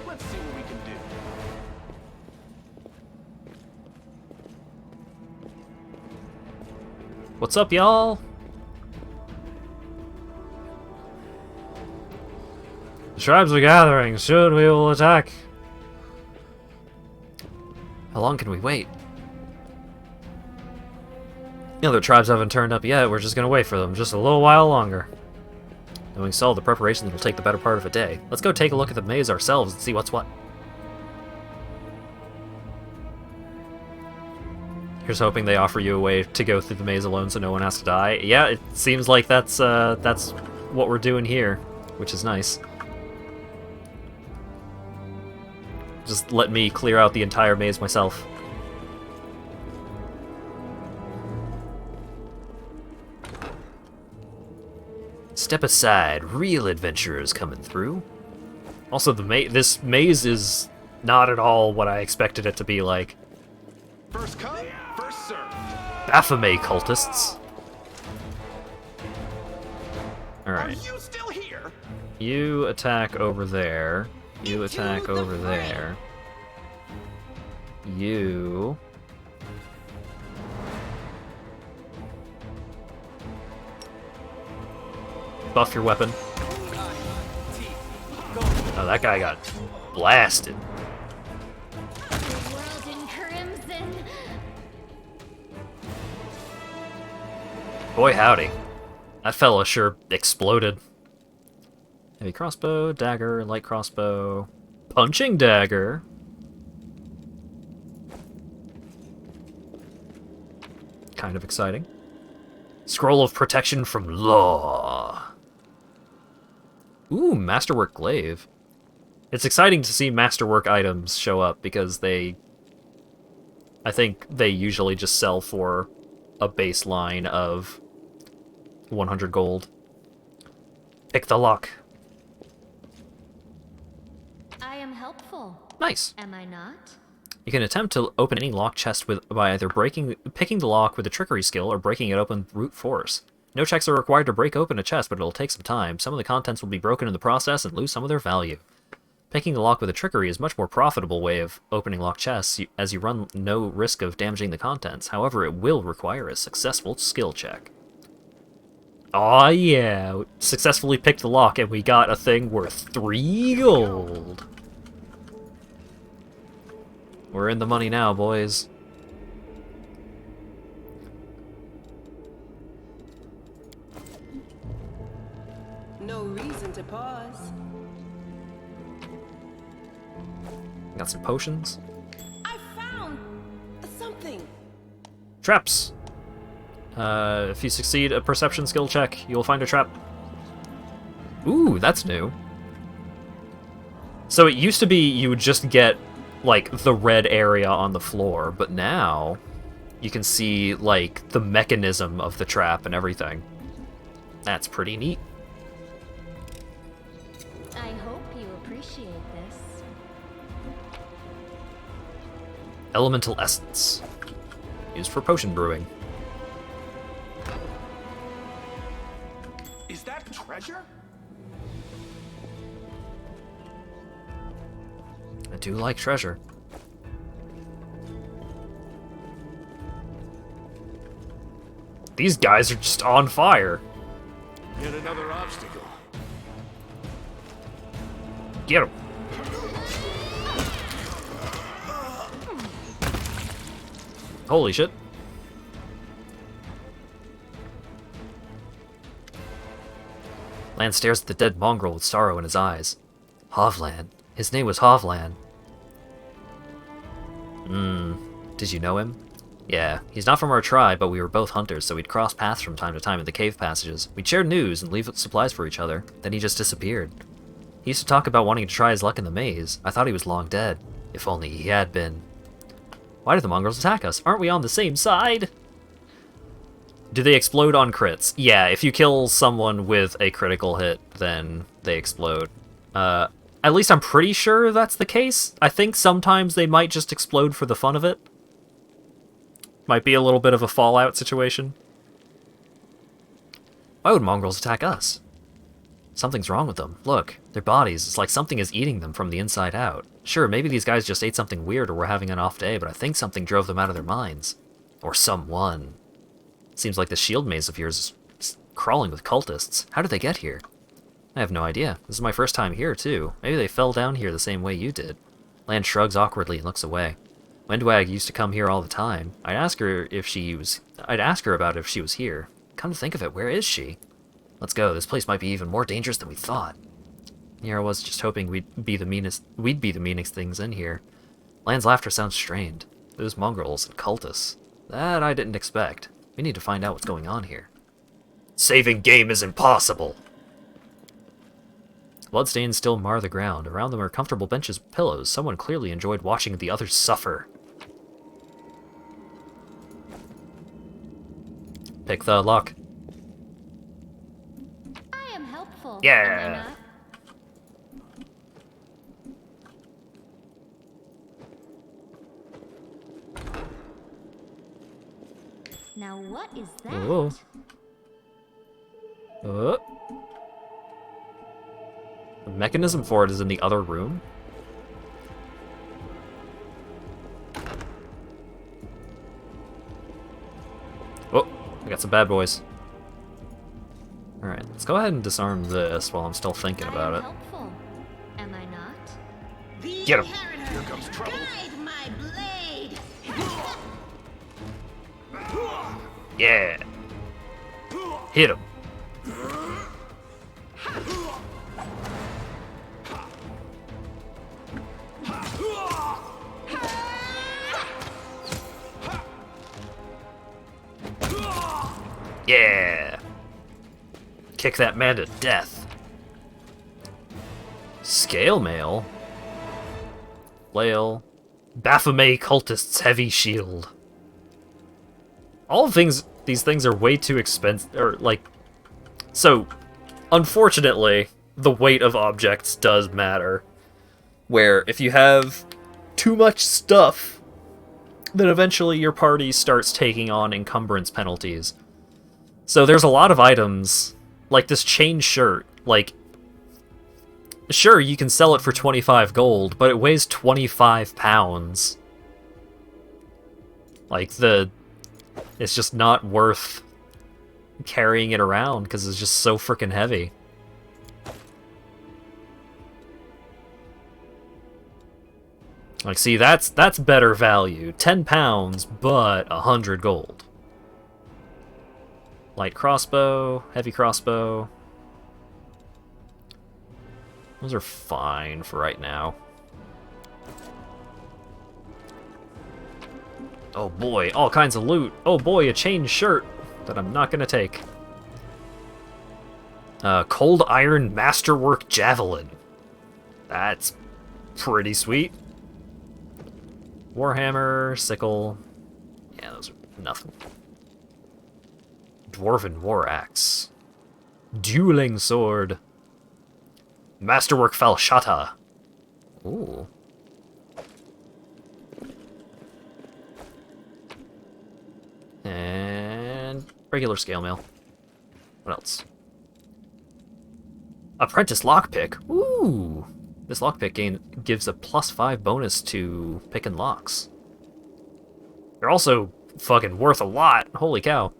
Let's see what we can do. What's up, y'all? The tribes are gathering. Soon we will attack. How long can we wait? The other tribes haven't turned up yet. We're just gonna wait for them just a little while longer. Knowing so, the preparations will take the better part of a day. Let's go take a look at the maze ourselves and see what's what. Here's hoping they offer you a way to go through the maze alone so no one has to die. Yeah, it seems like that's what we're doing here, which is nice. Just let me clear out the entire maze myself. Step aside, real adventurers coming through. Also, this maze is not at all what I expected it to be like. First come, first served. Baphomet cultists. Alright. Are you still here? You attack over there. You attack over there. You... buff your weapon. Oh, that guy got blasted. World in crimson. Boy howdy. That fella sure exploded. Heavy crossbow, dagger, light crossbow, punching dagger. Kind of exciting. Scroll of protection from law. Ooh, masterwork glaive. It's exciting to see masterwork items show up because I think they usually just sell for a baseline of 100 gold. Pick the lock. I am helpful. Nice. Am I not? You can attempt to open any locked chest by either picking the lock with a trickery skill or breaking it open with brute force. No checks are required to break open a chest, but it'll take some time. Some of the contents will be broken in the process and lose some of their value. Picking the lock with a trickery is a much more profitable way of opening locked chests, as you run no risk of damaging the contents. However, it will require a successful skill check. Aw yeah, successfully picked the lock and we got a thing worth 3 gold. We're in the money now, boys. No reason to pause. Got some potions. I found something. Traps. If you succeed a perception skill check, you'll find a trap. Ooh, that's new. So it used to be you would just get, like, the red area on the floor, but now you can see, like, the mechanism of the trap and everything. That's pretty neat. I hope you appreciate this. Elemental Essence. Used for potion brewing. Is that treasure? I do like treasure. These guys are just on fire. Yet another obstacle. Get him. Holy shit. Lan stares at the dead mongrel with sorrow in his eyes. Hovland. His name was Hovland. Did you know him? Yeah, he's not from our tribe, but we were both hunters, so we'd cross paths from time to time in the cave passages. We'd share news and leave supplies for each other. Then he just disappeared. He used to talk about wanting to try his luck in the maze. I thought he was long dead. If only he had been. Why did the mongrels attack us? Aren't we on the same side? Do they explode on crits? Yeah, if you kill someone with a critical hit, then they explode. At least I'm pretty sure that's the case. I think sometimes they might just explode for the fun of it. Might be a little bit of a Fallout situation. Why would mongrels attack us? Something's wrong with them. Look, their bodies, it's like something is eating them from the inside out. Sure, maybe these guys just ate something weird or were having an off day, but I think something drove them out of their minds. Or someone. Seems like the shield maze of yours is crawling with cultists. How did they get here? I have no idea. This is my first time here, too. Maybe they fell down here the same way you did. Lan shrugs awkwardly and looks away. Windwag used to come here all the time. I'd ask her about if she was here. Come to think of it, where is she? Let's go. This place might be even more dangerous than we thought. Here I was just hoping we'd be the meanest things in here. Lan's laughter sounds strained. Those mongrels and cultists. That I didn't expect. We need to find out what's going on here. Saving game is impossible! Bloodstains still mar the ground. Around them are comfortable benches with pillows. Someone clearly enjoyed watching the others suffer. Pick the lock. I am helpful. Yeah. Am I not? Now what is that? Whoa. The mechanism for it is in the other room. Oh, I got some bad boys. Alright, let's go ahead and disarm this while I'm still thinking about it. Helpful. Am I not? Get him! Here comes trouble. Guide my blade. Yeah! Hit him! Yeah! Kick that man to death. Scale mail? Flail. Baphomet cultist's heavy shield. All these things are way too expensive, or like, so, unfortunately, the weight of objects does matter. Where if you have too much stuff, then eventually your party starts taking on encumbrance penalties. So there's a lot of items, like this chain shirt, like, sure, you can sell it for 25 gold, but it weighs 25 pounds. Like, it's just not worth carrying it around, because it's just so freaking heavy. Like, see, that's better value. 10 pounds, but 100 gold. Light crossbow, heavy crossbow. Those are fine for right now. Oh boy, all kinds of loot. Oh boy, a chain shirt that I'm not gonna take. Cold iron masterwork javelin. That's pretty sweet. Warhammer, sickle. Yeah, those are nothing. Dwarven war axe. Dueling sword. Masterwork falchata. Ooh. And regular scale mail. What else? Apprentice lockpick. Ooh. This lockpick gives a +5 bonus to picking locks. They're also fucking worth a lot. Holy cow.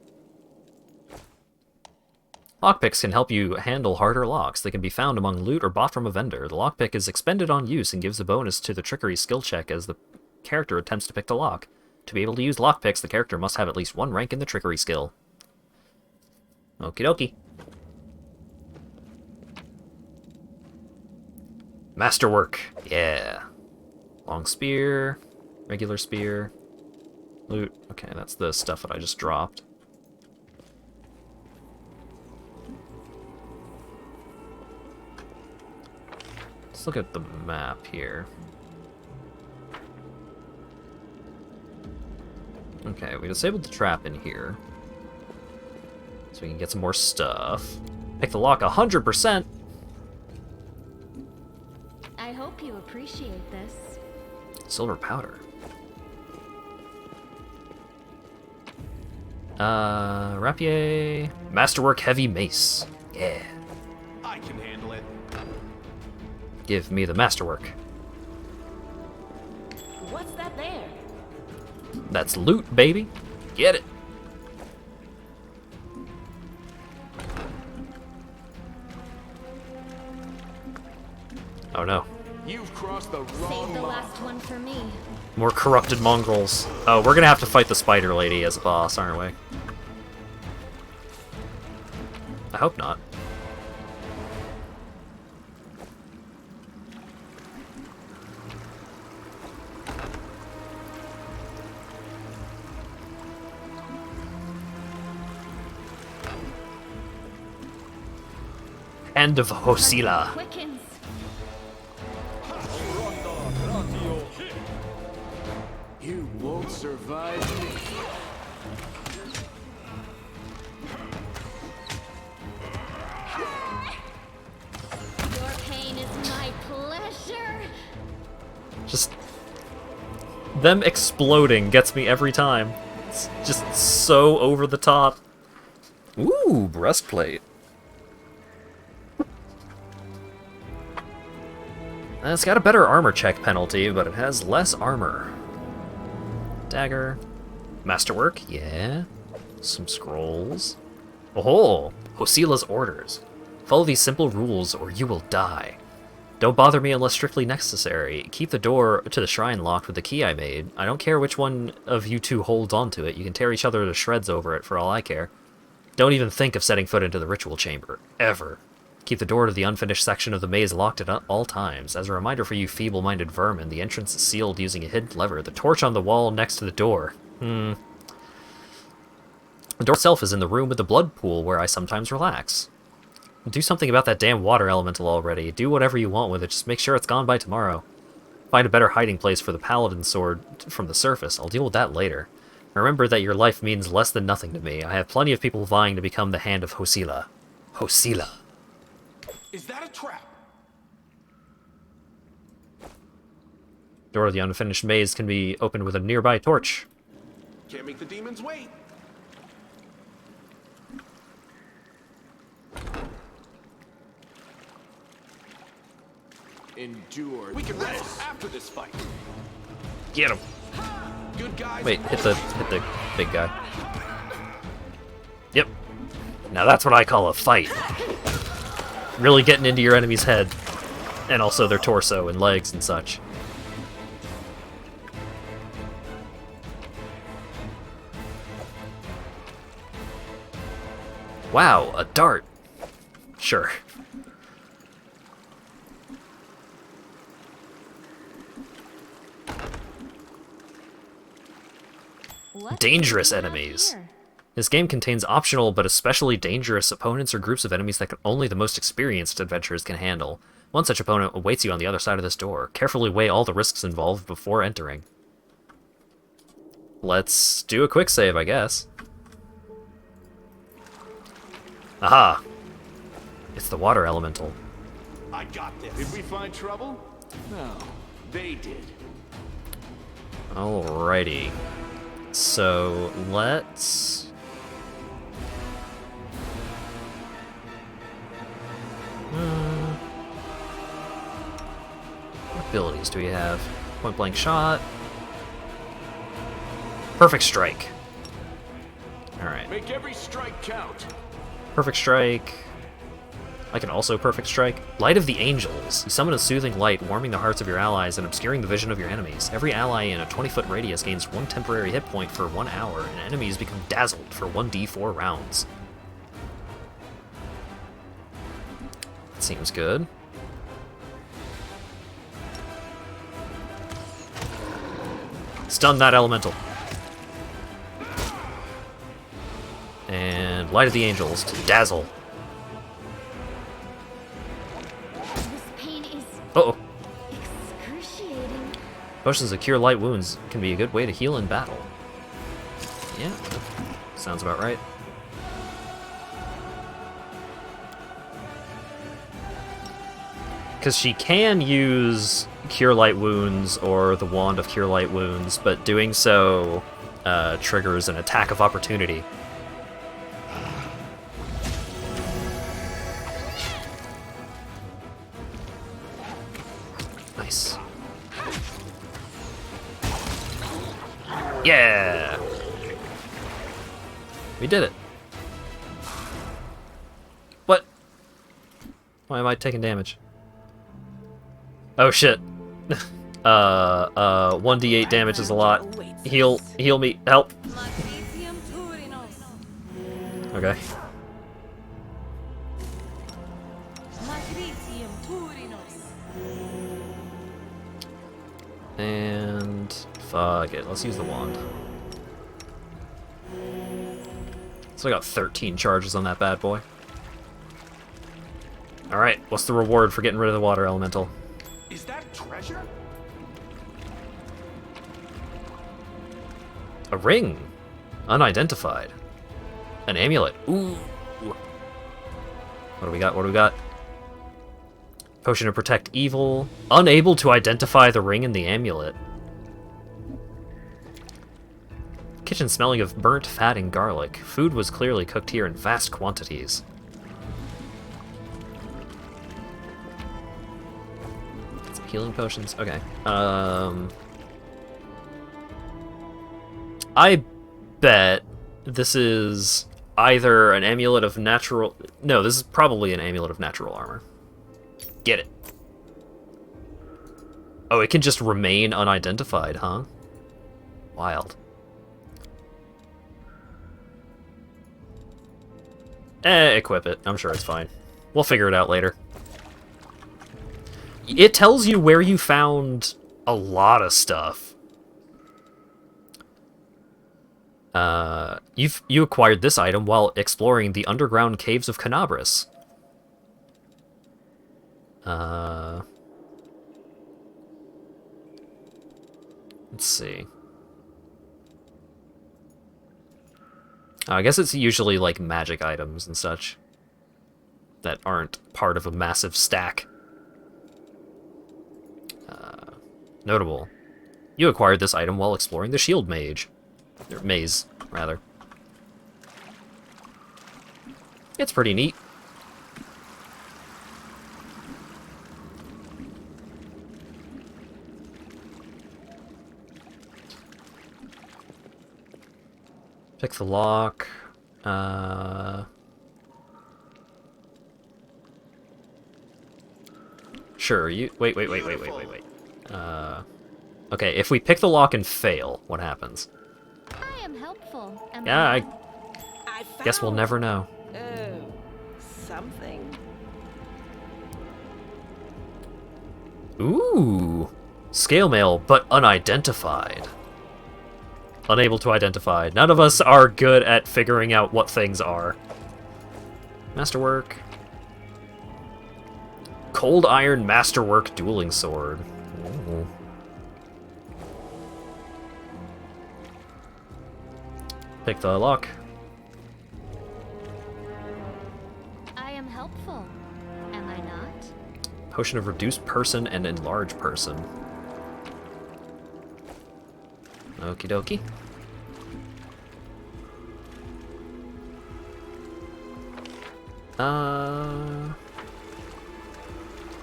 Lockpicks can help you handle harder locks. They can be found among loot or bought from a vendor. The lockpick is expended on use and gives a bonus to the trickery skill check as the character attempts to pick the lock. To be able to use lockpicks, the character must have at least 1 rank in the trickery skill. Okie dokie. Masterwork. Yeah. Long spear. Regular spear. Loot. Okay, that's the stuff that I just dropped. Let's look at the map here. Okay, we disabled the trap in here. So we can get some more stuff. Pick the lock 100%! I hope you appreciate this. Silver powder. Rapier. Masterwork heavy mace. Yeah. I can handle it. Give me the masterwork. What's that there? That's loot, baby. Get it. Oh no. You've crossed the Save wrong the mark. last one for me. More corrupted mongrels. Oh, we're gonna have to fight the spider lady as a boss, aren't we? I hope not. End of Hosila. Quickens. You won't survive me. Your pain is my pleasure. Just them exploding gets me every time. It's just so over the top. Ooh, breastplate. It's got a better armor check penalty, but it has less armor. Dagger. Masterwork, yeah. Some scrolls. Oh, Hosila's orders. Follow these simple rules or you will die. Don't bother me unless strictly necessary. Keep the door to the shrine locked with the key I made. I don't care which one of you two holds onto it. You can tear each other to shreds over it for all I care. Don't even think of setting foot into the ritual chamber. Ever. Keep the door to the unfinished section of the maze locked at all times. As a reminder for you feeble-minded vermin, the entrance is sealed using a hidden lever. The torch on the wall next to the door. The door itself is in the room with the blood pool where I sometimes relax. Do something about that damn water elemental already. Do whatever you want with it, just make sure it's gone by tomorrow. Find a better hiding place for the paladin sword from the surface. I'll deal with that later. Remember that your life means less than nothing to me. I have plenty of people vying to become the hand of Hosila. Hosila. Is that a trap? Door of the unfinished maze can be opened with a nearby torch. Can't make the demons wait. Endure. We can rest after this fight. Get him. Good guys. Wait, hit the big guy. Yep. Now that's what I call a fight. Really getting into your enemy's head. And also their torso and legs and such. Wow, a dart. Sure. Dangerous enemies. This game contains optional but especially dangerous opponents or groups of enemies that only the most experienced adventurers can handle. One such opponent awaits you on the other side of this door. Carefully weigh all the risks involved before entering. Let's do a quick save, I guess. Aha! It's the water elemental. I got this. Did we find trouble? No, they did. Alrighty. So, let's... What abilities do we have? Point blank shot. Perfect strike. Alright. Make every strike count. Perfect strike. I can also perfect strike. Light of the Angels. You summon a soothing light, warming the hearts of your allies and obscuring the vision of your enemies. Every ally in a 20-foot radius gains 1 temporary hit point for 1 hour, and enemies become dazzled for 1d4 rounds. That seems good. Stun that elemental. And Light of the Angels to dazzle. Uh-oh. Excruciating. Potions that cure light wounds can be a good way to heal in battle. Yeah, sounds about right. Because she can use Cure Light Wounds or the Wand of Cure Light Wounds, but doing so triggers an attack of opportunity. Nice. Yeah! We did it. What? Why am I taking damage? Oh shit. 1d8 damage is a lot. Heal me, help. Okay. And fuck it, let's use the wand. So I got 13 charges on that bad boy. Alright, what's the reward for getting rid of the water elemental? Is that treasure? A ring. Unidentified. An amulet. Ooh. What do we got? What do we got? Potion to protect evil. Unable to identify the ring and the amulet. Kitchen smelling of burnt fat and garlic. Food was clearly cooked here in vast quantities. Some healing potions. Okay. I bet this is either an amulet of natural... No, this is probably an amulet of natural armor. Get it. Oh, it can just remain unidentified, huh? Wild. Equip it. I'm sure it's fine. We'll figure it out later. It tells you where you found a lot of stuff. You acquired this item while exploring the underground caves of Canabris. Let's see. I guess it's usually like magic items and such that aren't part of a massive stack. Notable. You acquired this item while exploring the shield mage. Or maze, rather. It's pretty neat. Pick the lock. Sure, you... Wait. Okay, if we pick the lock and fail, what happens? I am helpful. Yeah, I guess we'll never know. Oh, something. Ooh! Scale mail, but unidentified. Unable to identify. None of us are good at figuring out what things are. Masterwork. Cold Iron Masterwork Dueling Sword. Ooh. Pick the lock. I am helpful. Am I not? Potion of Reduced Person and Enlarge Person. Okie dokie.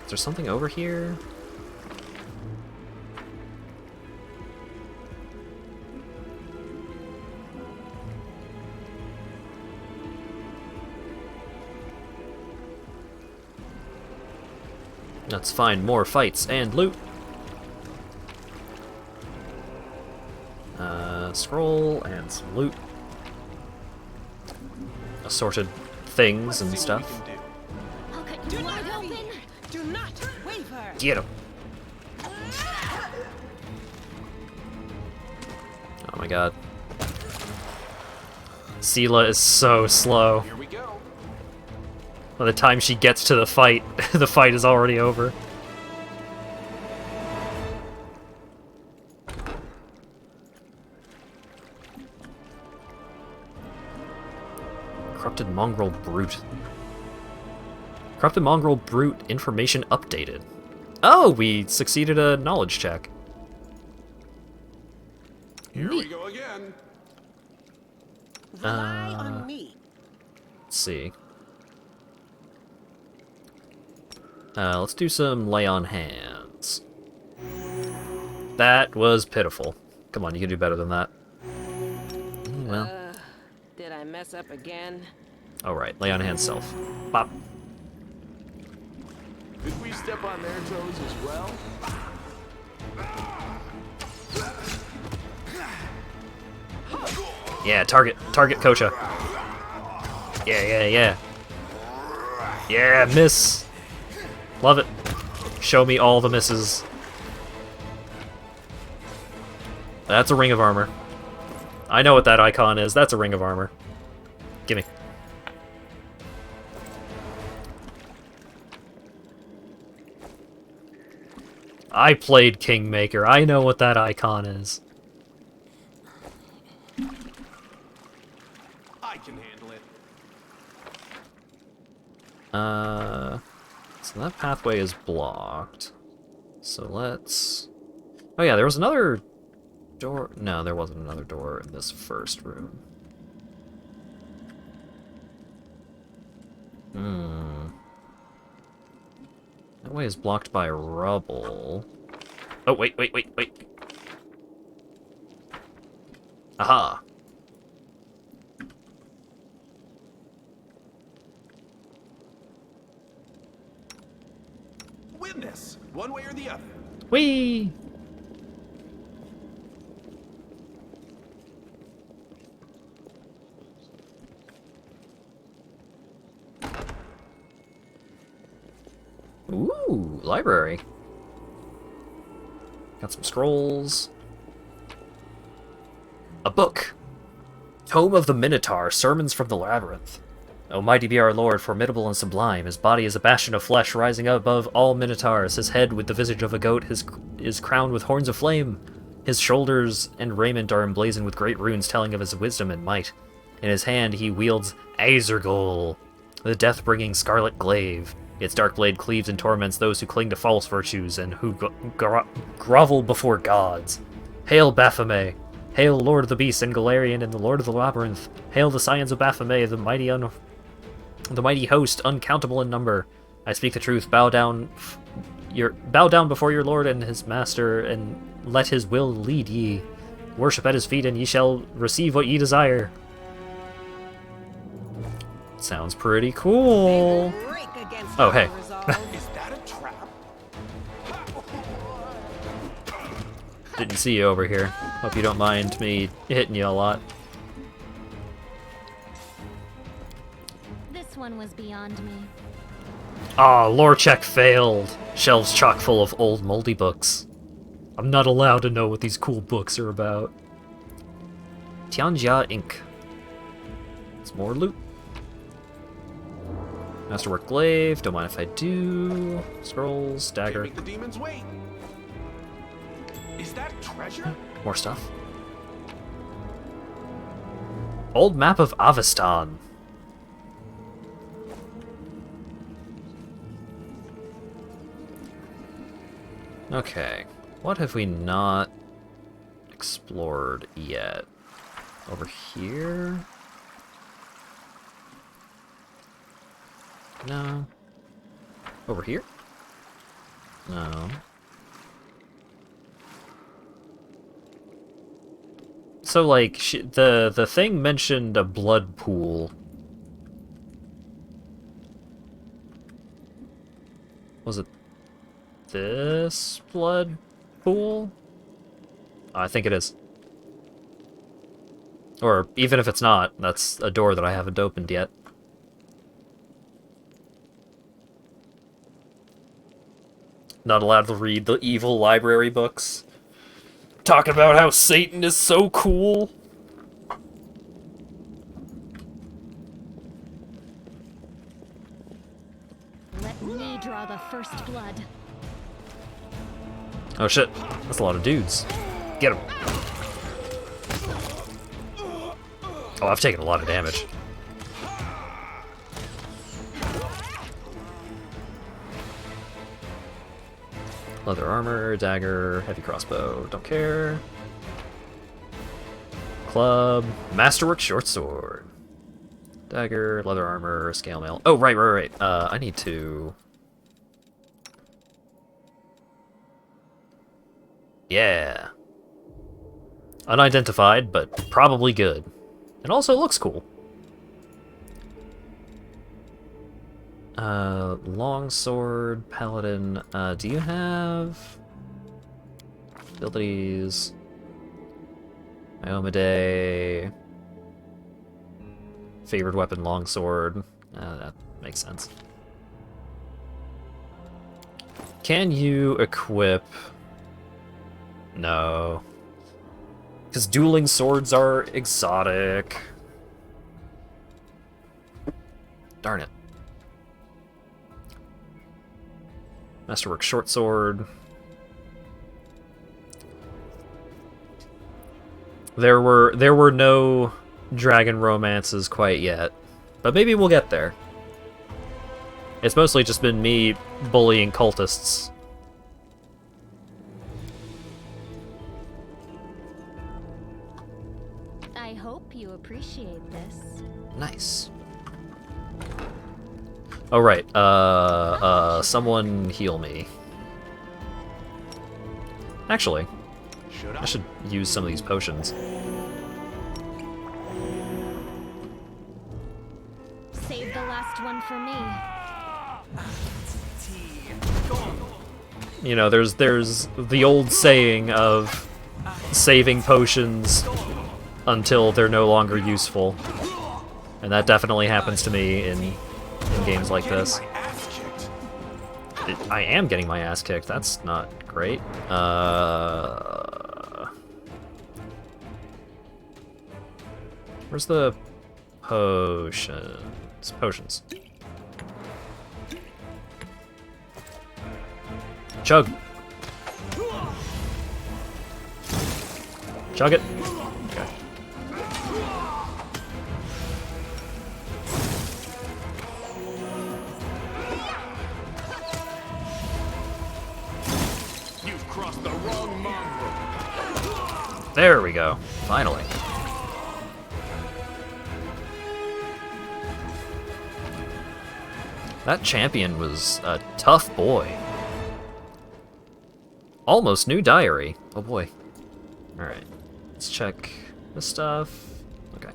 Is there something over here? Let's find more fights and loot. Scroll and some loot. Assorted things and stuff. Do not open. Do not waver. Get him. Oh my god. Seela is so slow. Here we go. By the time she gets to the fight, the fight is already over. Corrupted Mongrel Brute. Corrupted Mongrel Brute information updated. Oh, we succeeded a knowledge check. Here we go again. Rely on me. Let's see. Let's do some lay on hands. That was pitiful. Come on, you can do better than that. Well. Did I mess up again? Alright, lay on hands self. Pop. Did we step on their toes as well? Yeah, target Kocha. Yeah. Yeah, miss. Love it. Show me all the misses. That's a ring of armor. I know what that icon is. That's a ring of armor. Gimme. I played Kingmaker. I know what that icon is. I can handle it. So that pathway is blocked. So let's... Oh yeah, there was another door. No, there wasn't another door in this first room. That way is blocked by rubble. Oh, wait. Aha! Win this, one way or the other. Whee! Ooh, library. Got some scrolls. A book. Tome of the Minotaur, Sermons from the Labyrinth. O mighty be our Lord, formidable and sublime. His body is a bastion of flesh, rising above all Minotaurs. His head with the visage of a goat, is crowned with horns of flame. His shoulders and raiment are emblazoned with great runes telling of his wisdom and might. In his hand he wields Aezergol, the death-bringing scarlet glaive. Its dark blade cleaves and torments those who cling to false virtues and who grovel before gods. Hail Baphomet! Hail Lord of the Beast and Galarian and the Lord of the Labyrinth! Hail the Scions of Baphomet, the mighty host, uncountable in number! I speak the truth. Bow down before your Lord and his master, and let his will lead ye. Worship at his feet, and ye shall receive what ye desire. Sounds pretty cool. Oh, hey. Is that a trap? Didn't see you over here. Hope you don't mind me hitting you a lot. This one was beyond me. Ah, lore check failed. Shelves chock full of old moldy books. I'm not allowed to know what these cool books are about. Tianjia Inc. It's more loot. Masterwork glaive, don't mind if I do. Scrolls, dagger. Make the demons wait. Is that treasure? More stuff. Old map of Avestan. Okay, what have we not explored yet? Over here? No. Over here? No. So, like, the thing mentioned a blood pool. Was it this blood pool? I think it is. Or even if it's not, that's a door that I haven't opened yet. Not allowed to read the evil library books. Talking about how Satan is so cool. Let me draw the first blood. Oh shit, that's a lot of dudes. Get him. Oh, I've taken a lot of damage. Leather armor, dagger, heavy crossbow, don't care. Club, masterwork short sword. Dagger, leather armor, scale mail. Oh, right. I need to... Yeah. Unidentified, but probably good. And also looks cool. Longsword, paladin. Do you have abilities? Iomade. Favored weapon, longsword. That makes sense. Can you equip? No. Because dueling swords are exotic. Darn it. Masterwork short sword. There were no dragon romances quite yet, but maybe we'll get there. It's mostly just been me bullying cultists. I hope you appreciate this. Nice. Oh right, someone heal me. Actually, I should use some of these potions. Save the last one for me. You know, there's the old saying of saving potions until they're no longer useful. And that definitely happens to me in games like this. I am getting my ass kicked. That's not great. Where's the potions? Potions. Chug. Chug it. Okay. You've crossed the wrong mongrel. There we go. Finally. That champion was a tough boy. Almost new diary. Oh boy. Alright. Let's check this stuff. Okay.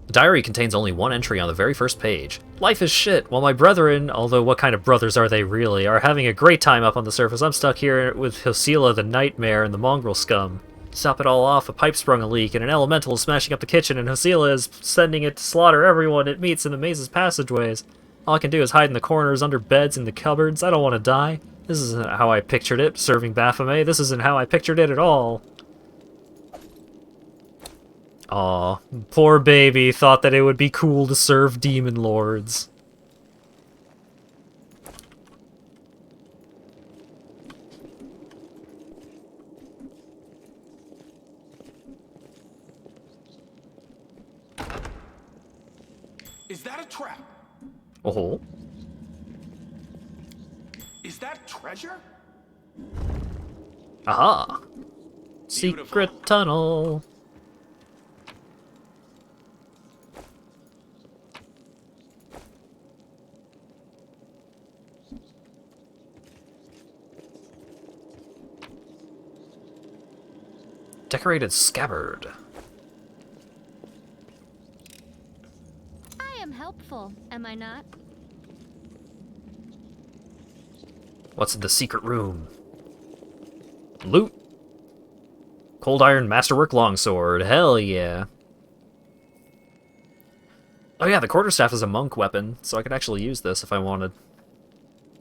The diary contains only one entry on the very first page. Life is shit. While my brethren, although what kind of brothers are they really, are having a great time up on the surface, I'm stuck here with Hosila the Nightmare and the mongrel scum. To top it all off, a pipe sprung a leak, and an elemental is smashing up the kitchen, and Hosila is sending it to slaughter everyone it meets in the maze's passageways. All I can do is hide in the corners, under beds, in the cupboards. I don't want to die. This isn't how I pictured it, serving Baphomet. This isn't how I pictured it at all. Aw, poor baby thought that it would be cool to serve demon lords. Is that a trap? Oh. Is that treasure? Aha! Secret tunnel. Decorated scabbard. I am helpful, am I not? What's in the secret room? Loot. Cold iron masterwork longsword. Hell yeah. Oh yeah, the quarterstaff is a monk weapon, so I could actually use this if I wanted.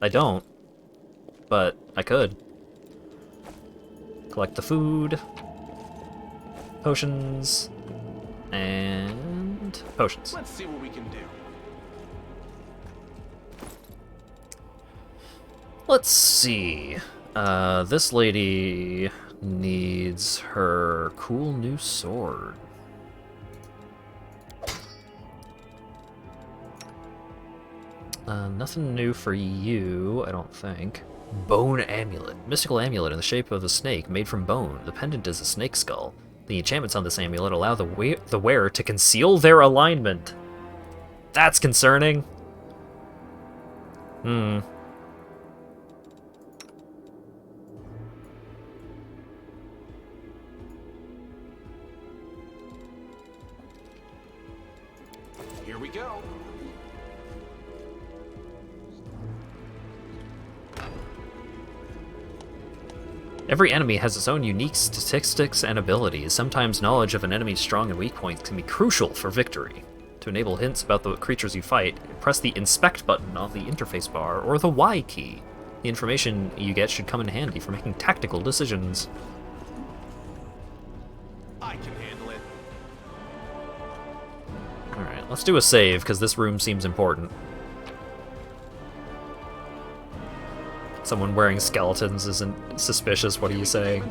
I don't, but I could. Collect the food. Potions. And potions. Let's see what we can do. Let's see. This lady needs her cool new sword. Nothing new for you, I don't think. Bone amulet. Mystical amulet in the shape of a snake made from bone. The pendant is a snake skull. The enchantments on this amulet allow the wearer to conceal their alignment. That's concerning. Hmm. Here we go. Every enemy has its own unique statistics and abilities. Sometimes knowledge of an enemy's strong and weak points can be crucial for victory. To enable hints about the creatures you fight, press the Inspect button on the interface bar, or the Y key. The information you get should come in handy for making tactical decisions. I can handle it. Alright, let's do a save, because this room seems important. Someone wearing skeletons isn't suspicious, what are you saying?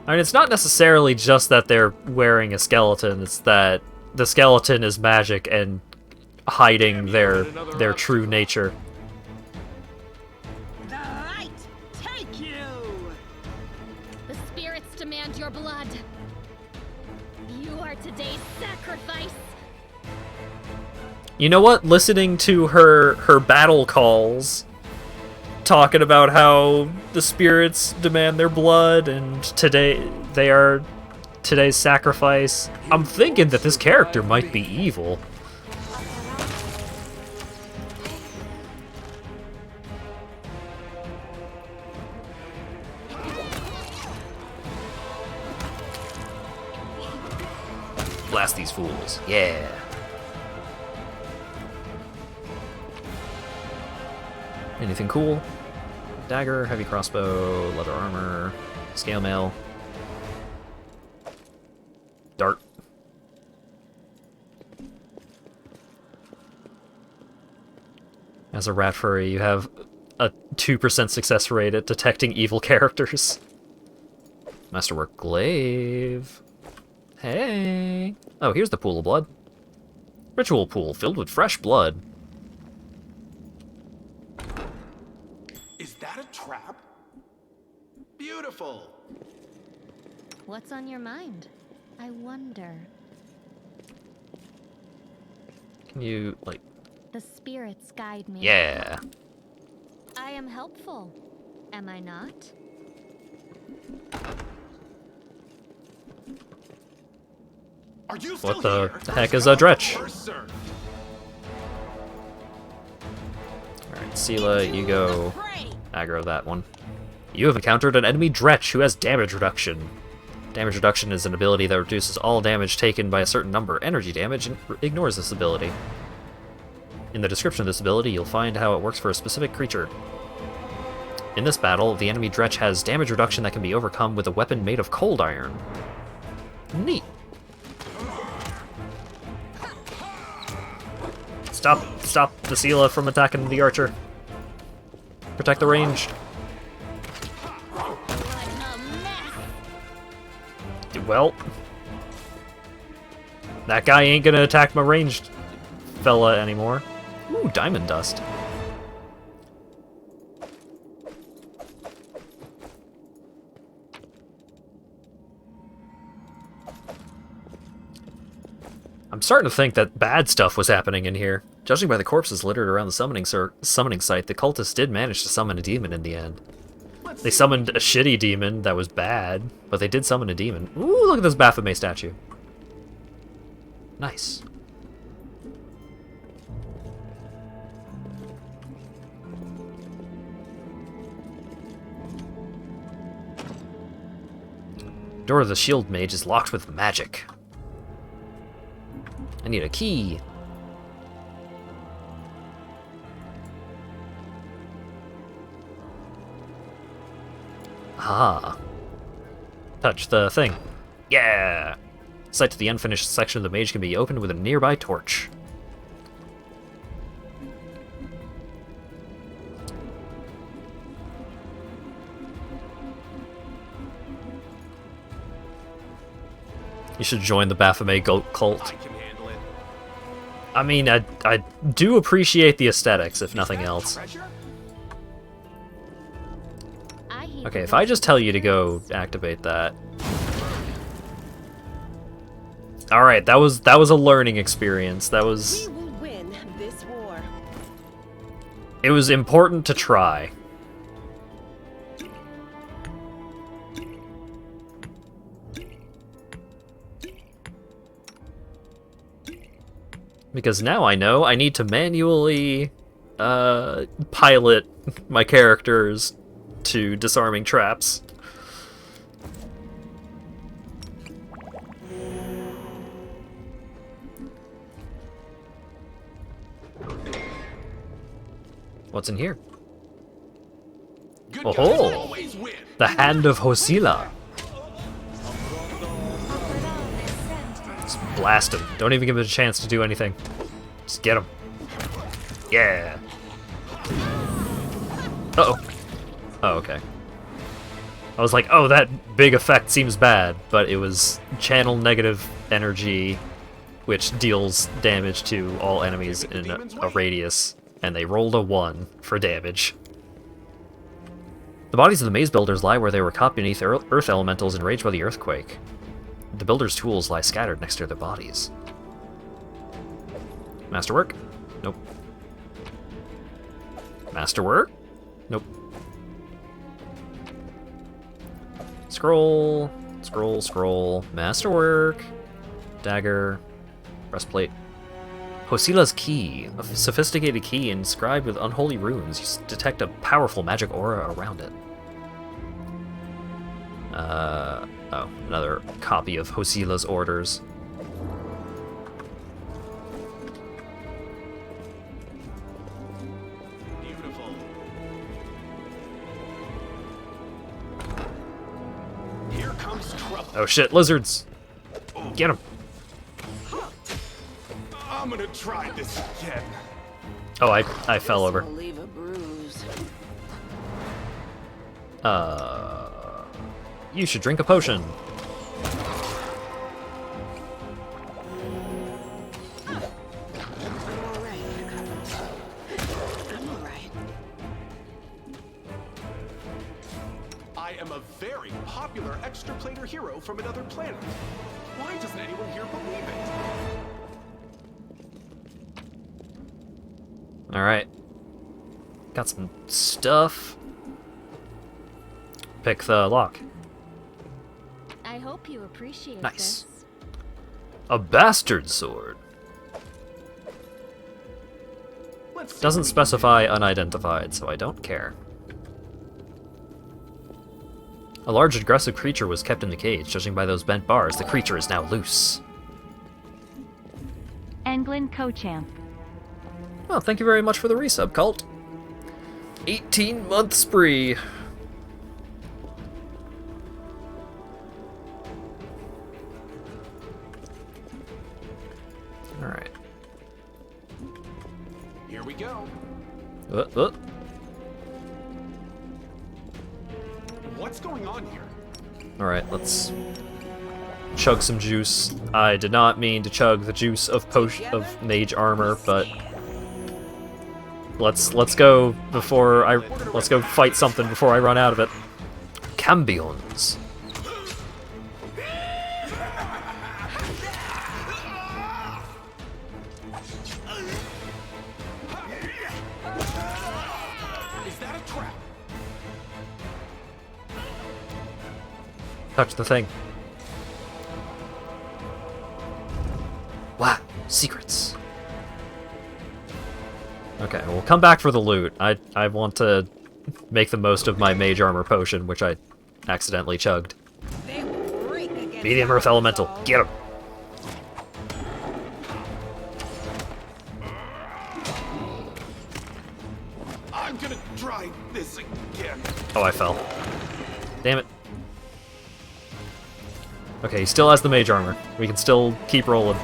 I mean, it's not necessarily just that they're wearing a skeleton, it's that the skeleton is magic and hiding their true nature. The light take you! The spirits demand your blood. You are today's sacrifice. You know what? Listening to her battle calls, talking about how the spirits demand their blood and today they are today's sacrifice, I'm thinking that this character might be evil. Blast these fools. Yeah. Anything cool? Dagger, heavy crossbow, leather armor, scale mail, dart. As a rat furry, you have a 2% success rate at detecting evil characters. Masterwork glaive. Hey! Oh, here's the pool of blood. Ritual pool filled with fresh blood. Is that a trap? Beautiful. What's on your mind? I wonder. Can you, like... The spirits guide me. Yeah. I am helpful, am I not? Are you What the heck is a dretch? Alright, Sela, you go aggro that one. You have encountered an enemy dretch who has damage reduction. Damage reduction is an ability that reduces all damage taken by a certain number, energy damage, and ignores this ability. In the description of this ability, you'll find how it works for a specific creature. In this battle, the enemy dretch has damage reduction that can be overcome with a weapon made of cold iron. Neat. Stop the Sela from attacking the archer. Protect the ranged. Well, that guy ain't gonna attack my ranged fella anymore. Ooh, diamond dust. I'm starting to think that bad stuff was happening in here. Judging by the corpses littered around the summoning site, the cultists did manage to summon a demon in the end. They summoned a shitty demon that was bad, but they did summon a demon. Ooh, look at this Baphomet statue. Nice. Door of the Shield Mage is locked with magic. I need a key. Ah. Touch the thing. Yeah! Sight to the unfinished section of the mage can be opened with a nearby torch. You should join the Baphomet goat cult. I mean, I do appreciate the aesthetics, if nothing else. Okay, if I just tell you to go activate that. Alright, that was a learning experience. That was... We will win this war. It was important to try. Because now I know I need to manually pilot my characters to disarming traps. What's in here? Oh, the Hand of Hosila. Just blast him. Don't even give him a chance to do anything. Just get him. Yeah. Uh-oh. Oh, okay. I was like, oh, that big effect seems bad, but it was channel negative energy, which deals damage to all enemies in a radius, and they rolled a 1 for damage. The bodies of the maze builders lie where they were caught beneath earth elementals enraged by the earthquake. The builders' tools lie scattered next to their bodies. Masterwork? Nope. Masterwork? Nope. Scroll, scroll, scroll. Masterwork. Dagger. Breastplate. Hosila's key. A sophisticated key inscribed with unholy runes. You detect a powerful magic aura around it. Oh, another copy of Hosila's orders. Beautiful. Here comes trouble. Oh shit, lizards! Get them! I'm gonna try this again. Oh, I fell over. Will leave a bruise. You should drink a potion. I am a very popular extraplanar hero from another planet. Why doesn't anyone here believe it? Alright. Got some stuff. Pick the lock. I hope you appreciate Nice. this. A bastard sword. Doesn't specify unidentified, so I don't care. A large aggressive creature was kept in the cage. Judging by those bent bars, the creature is now loose. Englyn Cochamp. Well, thank you very much for the resub, Cult. 18-month spree. Alright. Here we go. What's going on here? Alright, let's chug some juice. I did not mean to chug the juice of mage armor, but let's go let's go fight something before I run out of it. Cambions. Is that a trap? Touch the thing. Wow, secrets. Okay, we'll come back for the loot. I want to make the most of my mage armor potion, which I accidentally chugged. Medium Earth Elemental, get him! I'm gonna try this again. Oh, I fell. Damn it. Okay, he still has the mage armor. We can still keep rolling.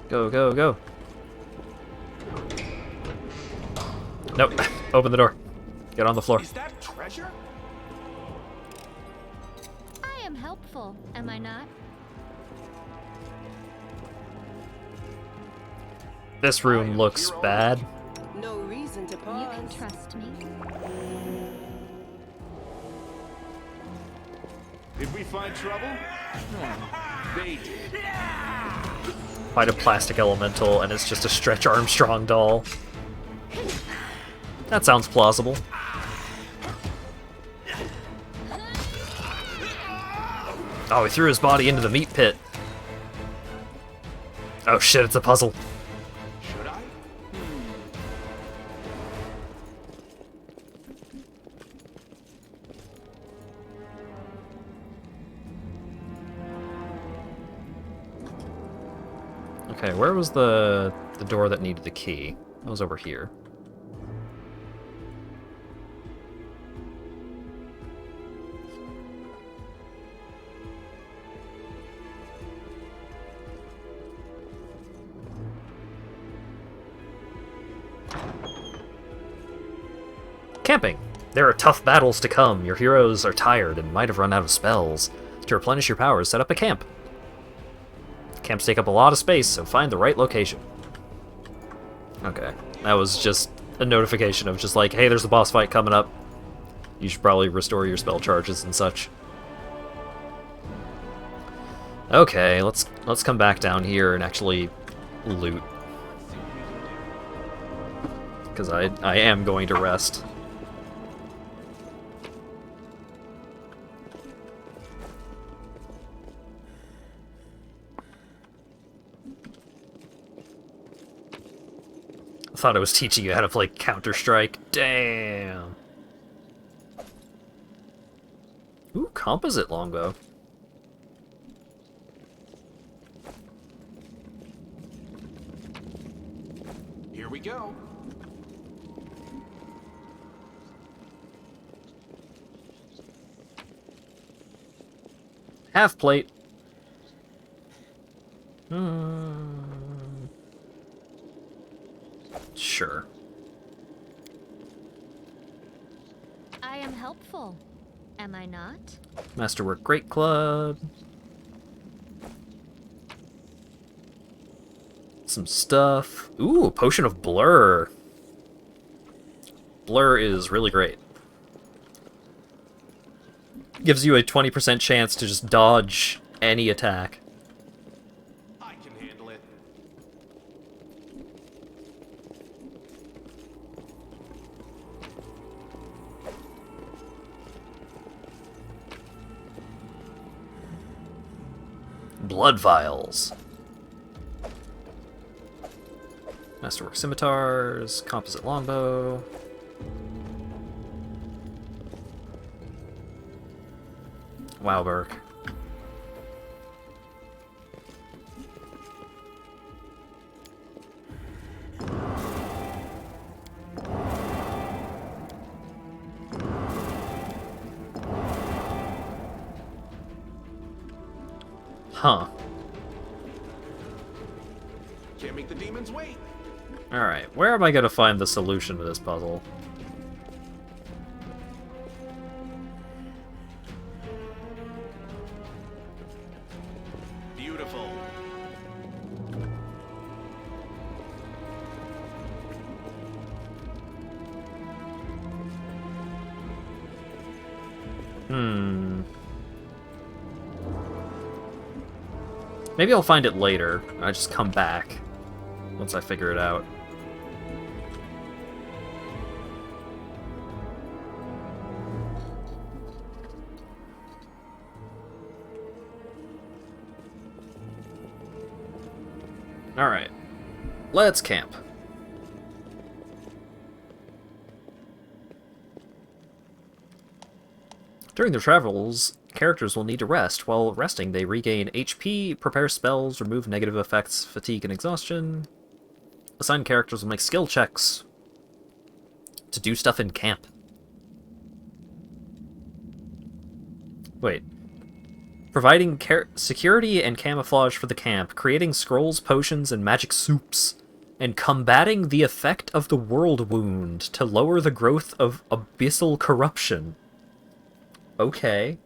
Go, go, go. Nope. Open the door. Get on the floor. Is that treasure? I am helpful, am I not? This room looks bad. No reason to pause. You can trust me. Did we find trouble? No, they did. Find a plastic elemental and it's just a Stretch Armstrong doll. That sounds plausible. Oh, he threw his body into the meat pit. Oh shit, it's a puzzle. Should I? Okay, where was the door that needed the key? It was over here. Camping. There are tough battles to come. Your heroes are tired and might have run out of spells. To replenish your powers, set up a camp. Camps take up a lot of space, so find the right location. Okay, that was just a notification of just like, hey, there's a boss fight coming up. You should probably restore your spell charges and such. Okay, let's come back down here and actually loot. Because I am going to rest. I thought I was teaching you how to play Counter-Strike. Damn. Ooh, composite longbow. Here we go. Half plate. Sure. I am helpful, Am I not? Masterwork Great Club. Some stuff. Ooh, Potion of Blur. Blur is really great. Gives you a 20% chance to just dodge any attack. I can handle it. Blood Vials. Masterwork Scimitars. Composite Longbow. Wowberg. Huh. Can't make the demons wait. Alright, where am I gonna find the solution to this puzzle? Beautiful. Maybe I'll find it later. I just come back once I figure it out. Alright. Let's camp. During their travels, characters will need to rest. While resting, they regain HP, prepare spells, remove negative effects, fatigue, and exhaustion. Assigned characters will make skill checks to do stuff in camp. Wait. Providing security and camouflage for the camp, creating scrolls, potions, and magic soups, and combating the effect of the world wound to lower the growth of abyssal corruption. Okay.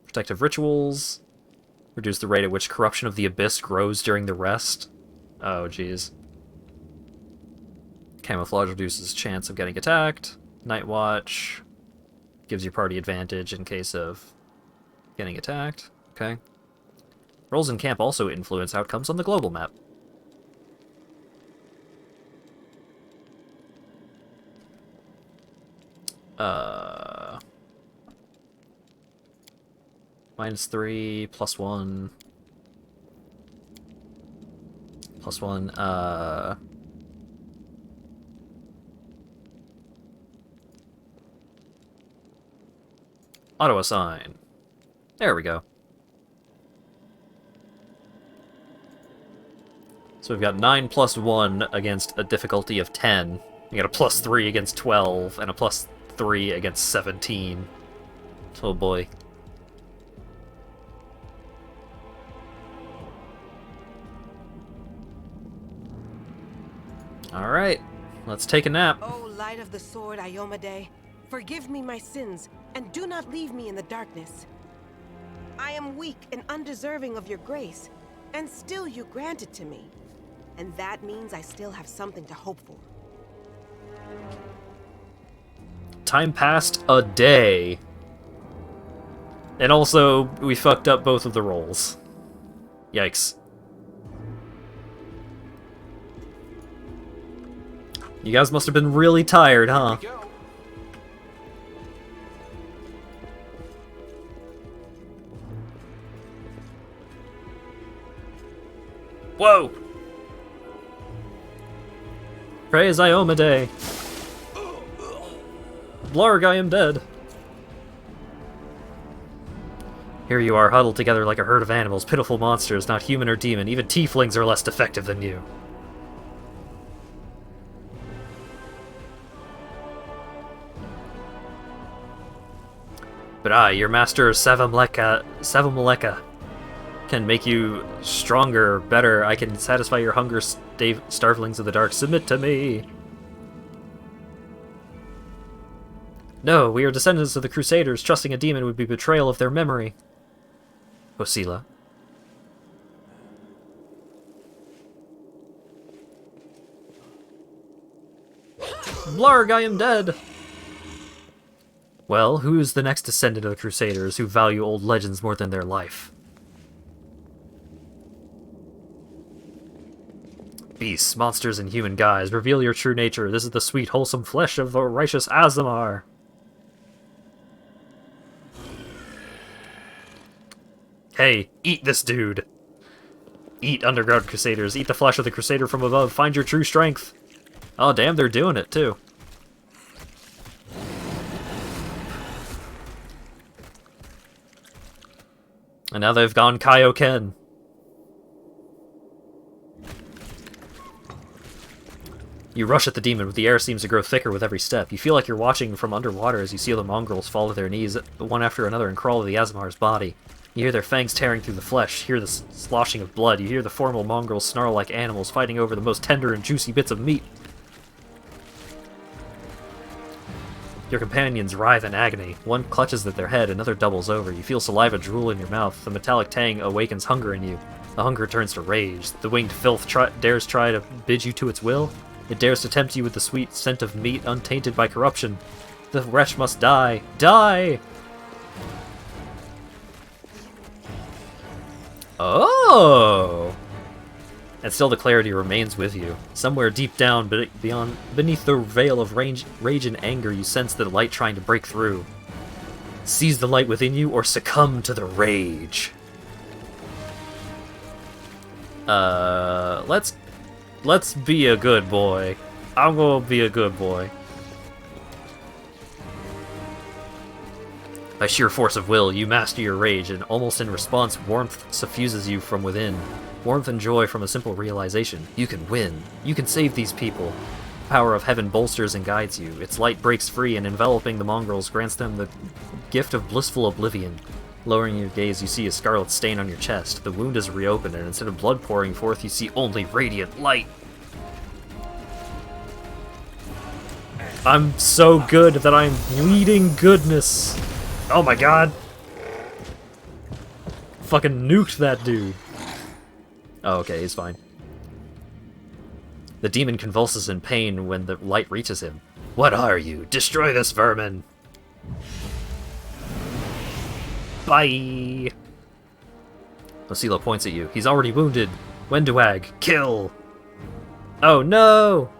Protective rituals. Reduce the rate at which corruption of the abyss grows during the rest. Oh, jeez. Camouflage reduces chance of getting attacked. Night Watch. Gives your party advantage in case of getting attacked. Okay. Roles in camp also influence outcomes on the global map. -3, +1. +1, auto-assign. There we go. So we've got 9 +1 against a difficulty of 10. We got a +3 against 12, and a +3 against 17. Oh boy. Alright, let's take a nap. Oh, light of the sword, Iomade, forgive me my sins, and do not leave me in the darkness. I am weak and undeserving of your grace, and still you grant it to me. And that means I still have something to hope for. Time passed a day. And also, we fucked up both of the rolls. Yikes. You guys must have been really tired, huh? Whoa! Praise Iomade! Blarg, I am dead! Here you are, huddled together like a herd of animals, pitiful monsters, not human or demon. Even tieflings are less effective than you. But I, your master Savamleka, can make you stronger, better. I can satisfy your hunger, starvelings of the dark. Submit to me. No, we are descendants of the Crusaders. Trusting a demon would be betrayal of their memory. Hosila. Blarg, I am dead! Well, who is the next descendant of the Crusaders who value old legends more than their life? Beasts, monsters, and human guise, reveal your true nature. This is the sweet, wholesome flesh of the righteous Azamar. Hey, eat this dude. Eat, underground Crusaders. Eat the flesh of the Crusader from above. Find your true strength. Oh, damn, they're doing it, too. And now they've gone Kaioken. You rush at the demon, but the air seems to grow thicker with every step. You feel like you're watching from underwater as you see the mongrels fall to their knees, one after another, and crawl to the Azamar's body. You hear their fangs tearing through the flesh, hear the sloshing of blood, you hear the formal mongrels snarl like animals, fighting over the most tender and juicy bits of meat. Your companions writhe in agony. One clutches at their head, another doubles over. You feel saliva drool in your mouth. The metallic tang awakens hunger in you. The hunger turns to rage. The winged filth dares try to bid you to its will. It dares to tempt you with the sweet scent of meat untainted by corruption. The wretch must die. Die! Oh! And still the clarity remains with you. Somewhere deep down, beneath the veil of rage and anger, you sense the light trying to break through. Seize the light within you, or succumb to the rage. Let's be a good boy. I'm gonna be a good boy. By sheer force of will, you master your rage, and almost in response, warmth suffuses you from within. Warmth and joy from a simple realization. You can win. You can save these people. The power of heaven bolsters and guides you. Its light breaks free, and enveloping the mongrels grants them the gift of blissful oblivion. Lowering your gaze, you see a scarlet stain on your chest. The wound is reopened, and instead of blood pouring forth, you see only radiant light. I'm so good that I'm bleeding goodness. Oh my god. Fucking nuked that dude. Oh, okay, he's fine. The demon convulses in pain when the light reaches him. What are you? Destroy this vermin! Bye! Osila points at you. He's already wounded. Wenduag, kill! Oh no!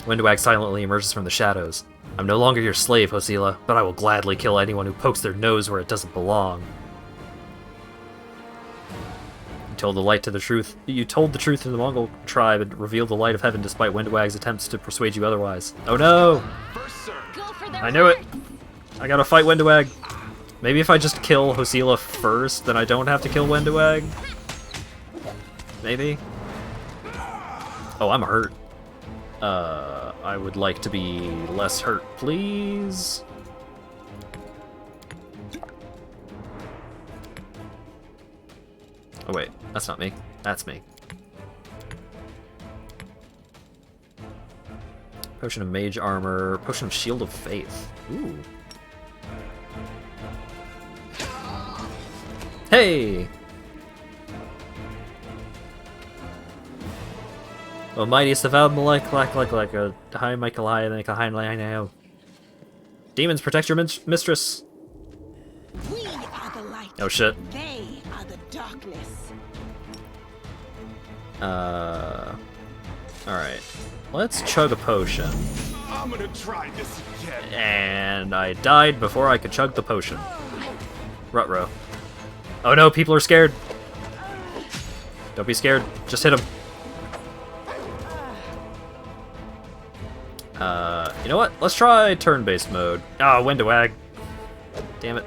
Wenduag silently emerges from the shadows. I'm no longer your slave, Hosila, but I will gladly kill anyone who pokes their nose where it doesn't belong. You told the truth to the Mongol tribe and revealed the light of heaven despite Wenduag's attempts to persuade you otherwise. Oh no! I knew it! I gotta fight Wenduag. Maybe if I just kill Hosila first, then I don't have to kill Wenduag? Maybe? Oh, I'm hurt. I would like to be less hurt, please. Oh wait, that's not me. That's me. Potion of Mage Armor, Potion of Shield of Faith. Ooh. Hey! O mightiest of like a high Michael high like a high now. Demons, protect your mistress. We are the light. Oh shit. They are the darkness. Alright. Let's chug a potion. I'm gonna try this again. And I died before I could chug the potion. Ruh-roh. Oh no, people are scared. Don't be scared. Just hit them. You know what? Let's try turn-based mode. Ah, Wenduag. Damn it.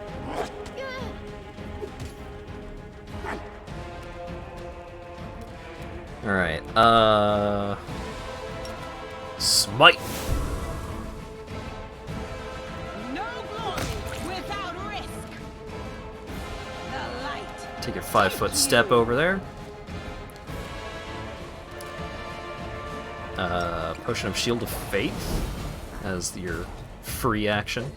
Alright, Smite! No glory without risk. The light. Take your 5-foot step over there. Potion of Shield of Faith as your free action.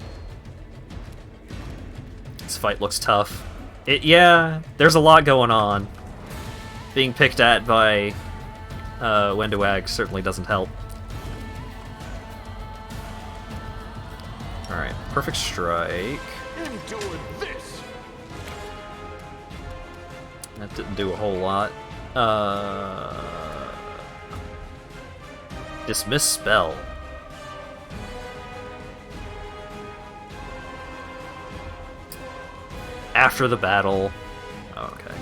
This fight looks tough. Yeah, there's a lot going on. Being picked at by Wendewag certainly doesn't help. Alright, Perfect Strike. Endure this. That didn't do a whole lot. Dismiss Spell. After the battle. Oh, okay.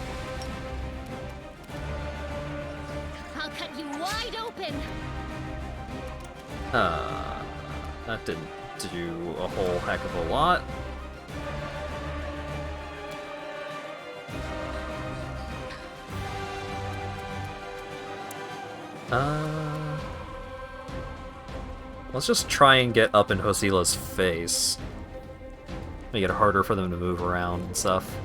I'll cut you wide open. That didn't do a whole heck of a lot. Let's just try and get up in Hosila's face. Make it harder for them to move around and stuff.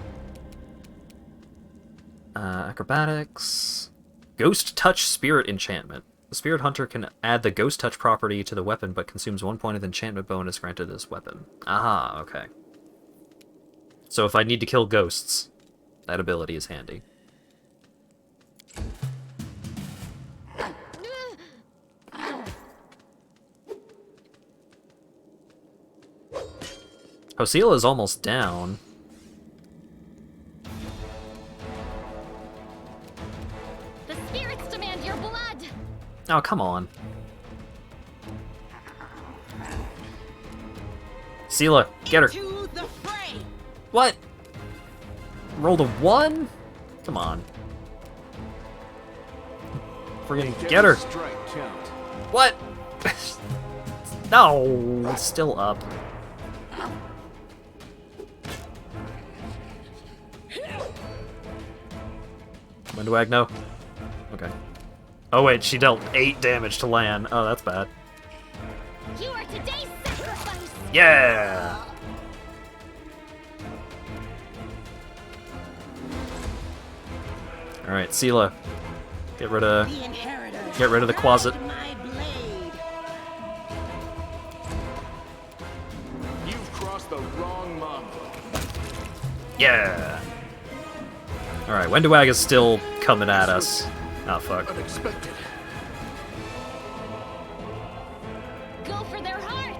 Acrobatics. Ghost Touch Spirit Enchantment. The Spirit Hunter can add the Ghost Touch property to the weapon, but consumes 1 point of enchantment bonus granted to this weapon. Aha, okay. So if I need to kill ghosts, that ability is handy. Hosila is almost down. The spirits demand your blood. Oh, come on. Sela, get her. What? Rolled a 1? Come on. Friggin' get her. What? No, it's still up. Wendewag, no? Okay. Oh wait, she dealt 8 damage to Lan. Oh, that's bad. You are today's sacrifice. Yeah! Alright, Sela. Get rid of the closet. You've crossed the wrong mongrel. Yeah! Alright, Wendewag is still coming at us. Oh, fuck. Unexpected. Go for their hearts.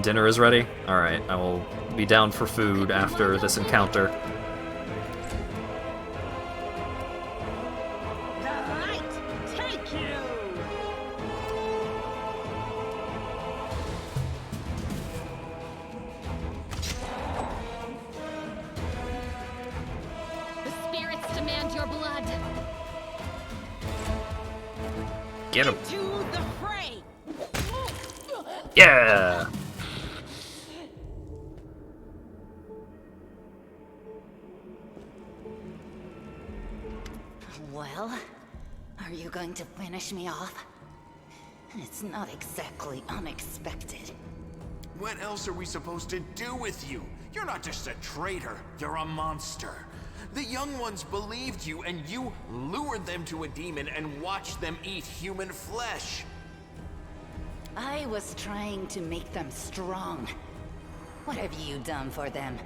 Dinner is ready? Alright, I will be down for food after this encounter. Get him. Yeah! Well, are you going to finish me off? It's not exactly unexpected. What else are we supposed to do with you? You're not just a traitor, you're a monster. The young ones believed you, and you lured them to a demon and watched them eat human flesh. I was trying to make them strong. What have you done for them?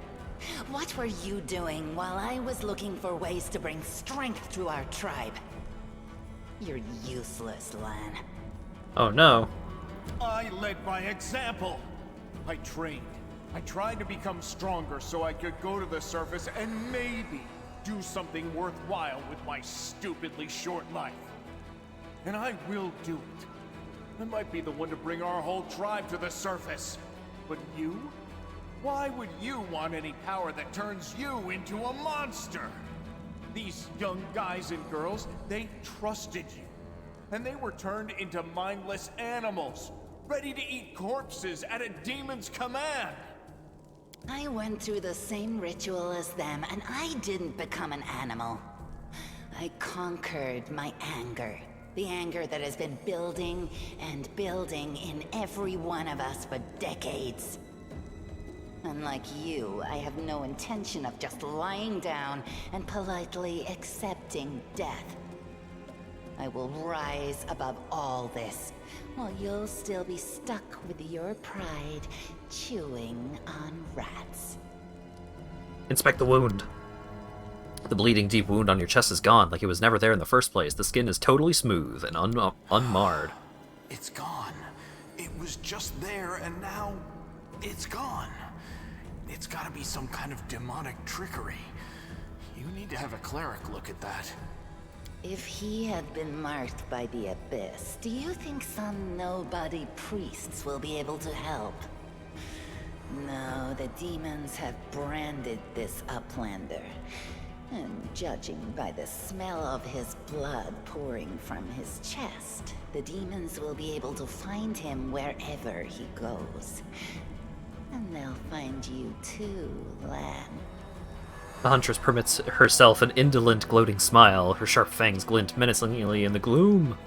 What were you doing while I was looking for ways to bring strength to our tribe? You're useless, Lan. Oh no. I led by example. I trained. I tried to become stronger so I could go to the surface and maybe do something worthwhile with my stupidly short life. And I will do it. I might be the one to bring our whole tribe to the surface. But you? Why would you want any power that turns you into a monster? These young guys and girls, they trusted you. And they were turned into mindless animals, ready to eat corpses at a demon's command. I went through the same ritual as them, and I didn't become an animal. I conquered my anger. The anger that has been building and building in every one of us for decades. Unlike you, I have no intention of just lying down and politely accepting death. I will rise above all this, while you'll still be stuck with your pride, chewing on rats. Inspect the wound. The bleeding deep wound on your chest is gone, like it was never there in the first place. The skin is totally smooth and unmarred. It's gone. It was just there, and now it's gone. It's gotta be some kind of demonic trickery. You need to have a cleric look at that. If he had been marked by the Abyss, do you think some nobody priests will be able to help? No, the demons have branded this Uplander. And judging by the smell of his blood pouring from his chest, the demons will be able to find him wherever he goes. And they'll find you too, Lan. The huntress permits herself an indolent, gloating smile. Her sharp fangs glint menacingly in the gloom.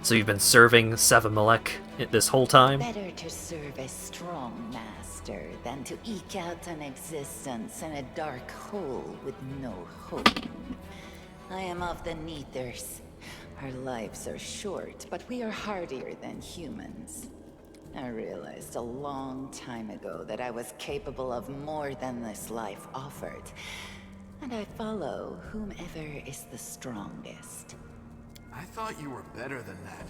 So you've been serving Savamelech this whole time? Better to serve a strong master than to eke out an existence in a dark hole with no hope. I am of the Neithers. Our lives are short, but we are hardier than humans. I realized a long time ago that I was capable of more than this life offered, and I follow whomever is the strongest. I thought you were better than that.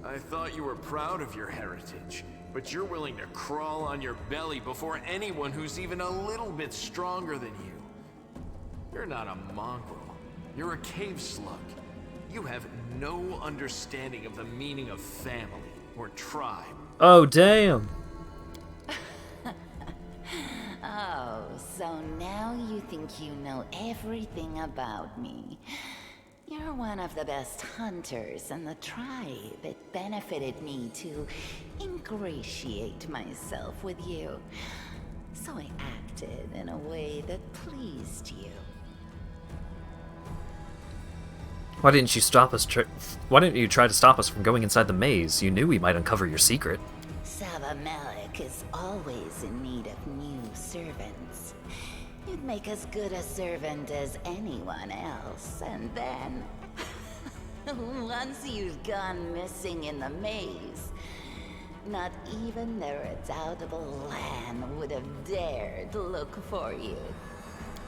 I thought you were proud of your heritage, but you're willing to crawl on your belly before anyone who's even a little bit stronger than you. You're not a mongrel. You're a cave slug. You have no understanding of the meaning of family or tribe. Oh, damn. Oh, so now you think you know everything about me. You're one of the best hunters in the tribe. It benefited me to ingratiate myself with you. So I acted in a way that pleased you. Why didn't you stop us? Why didn't you try to stop us from going inside the maze? You knew we might uncover your secret. Savamelech is always in need of new servants. You'd make as good a servant as anyone else, and then... once you've gone missing in the maze, not even the redoubtable Lan would have dared look for you.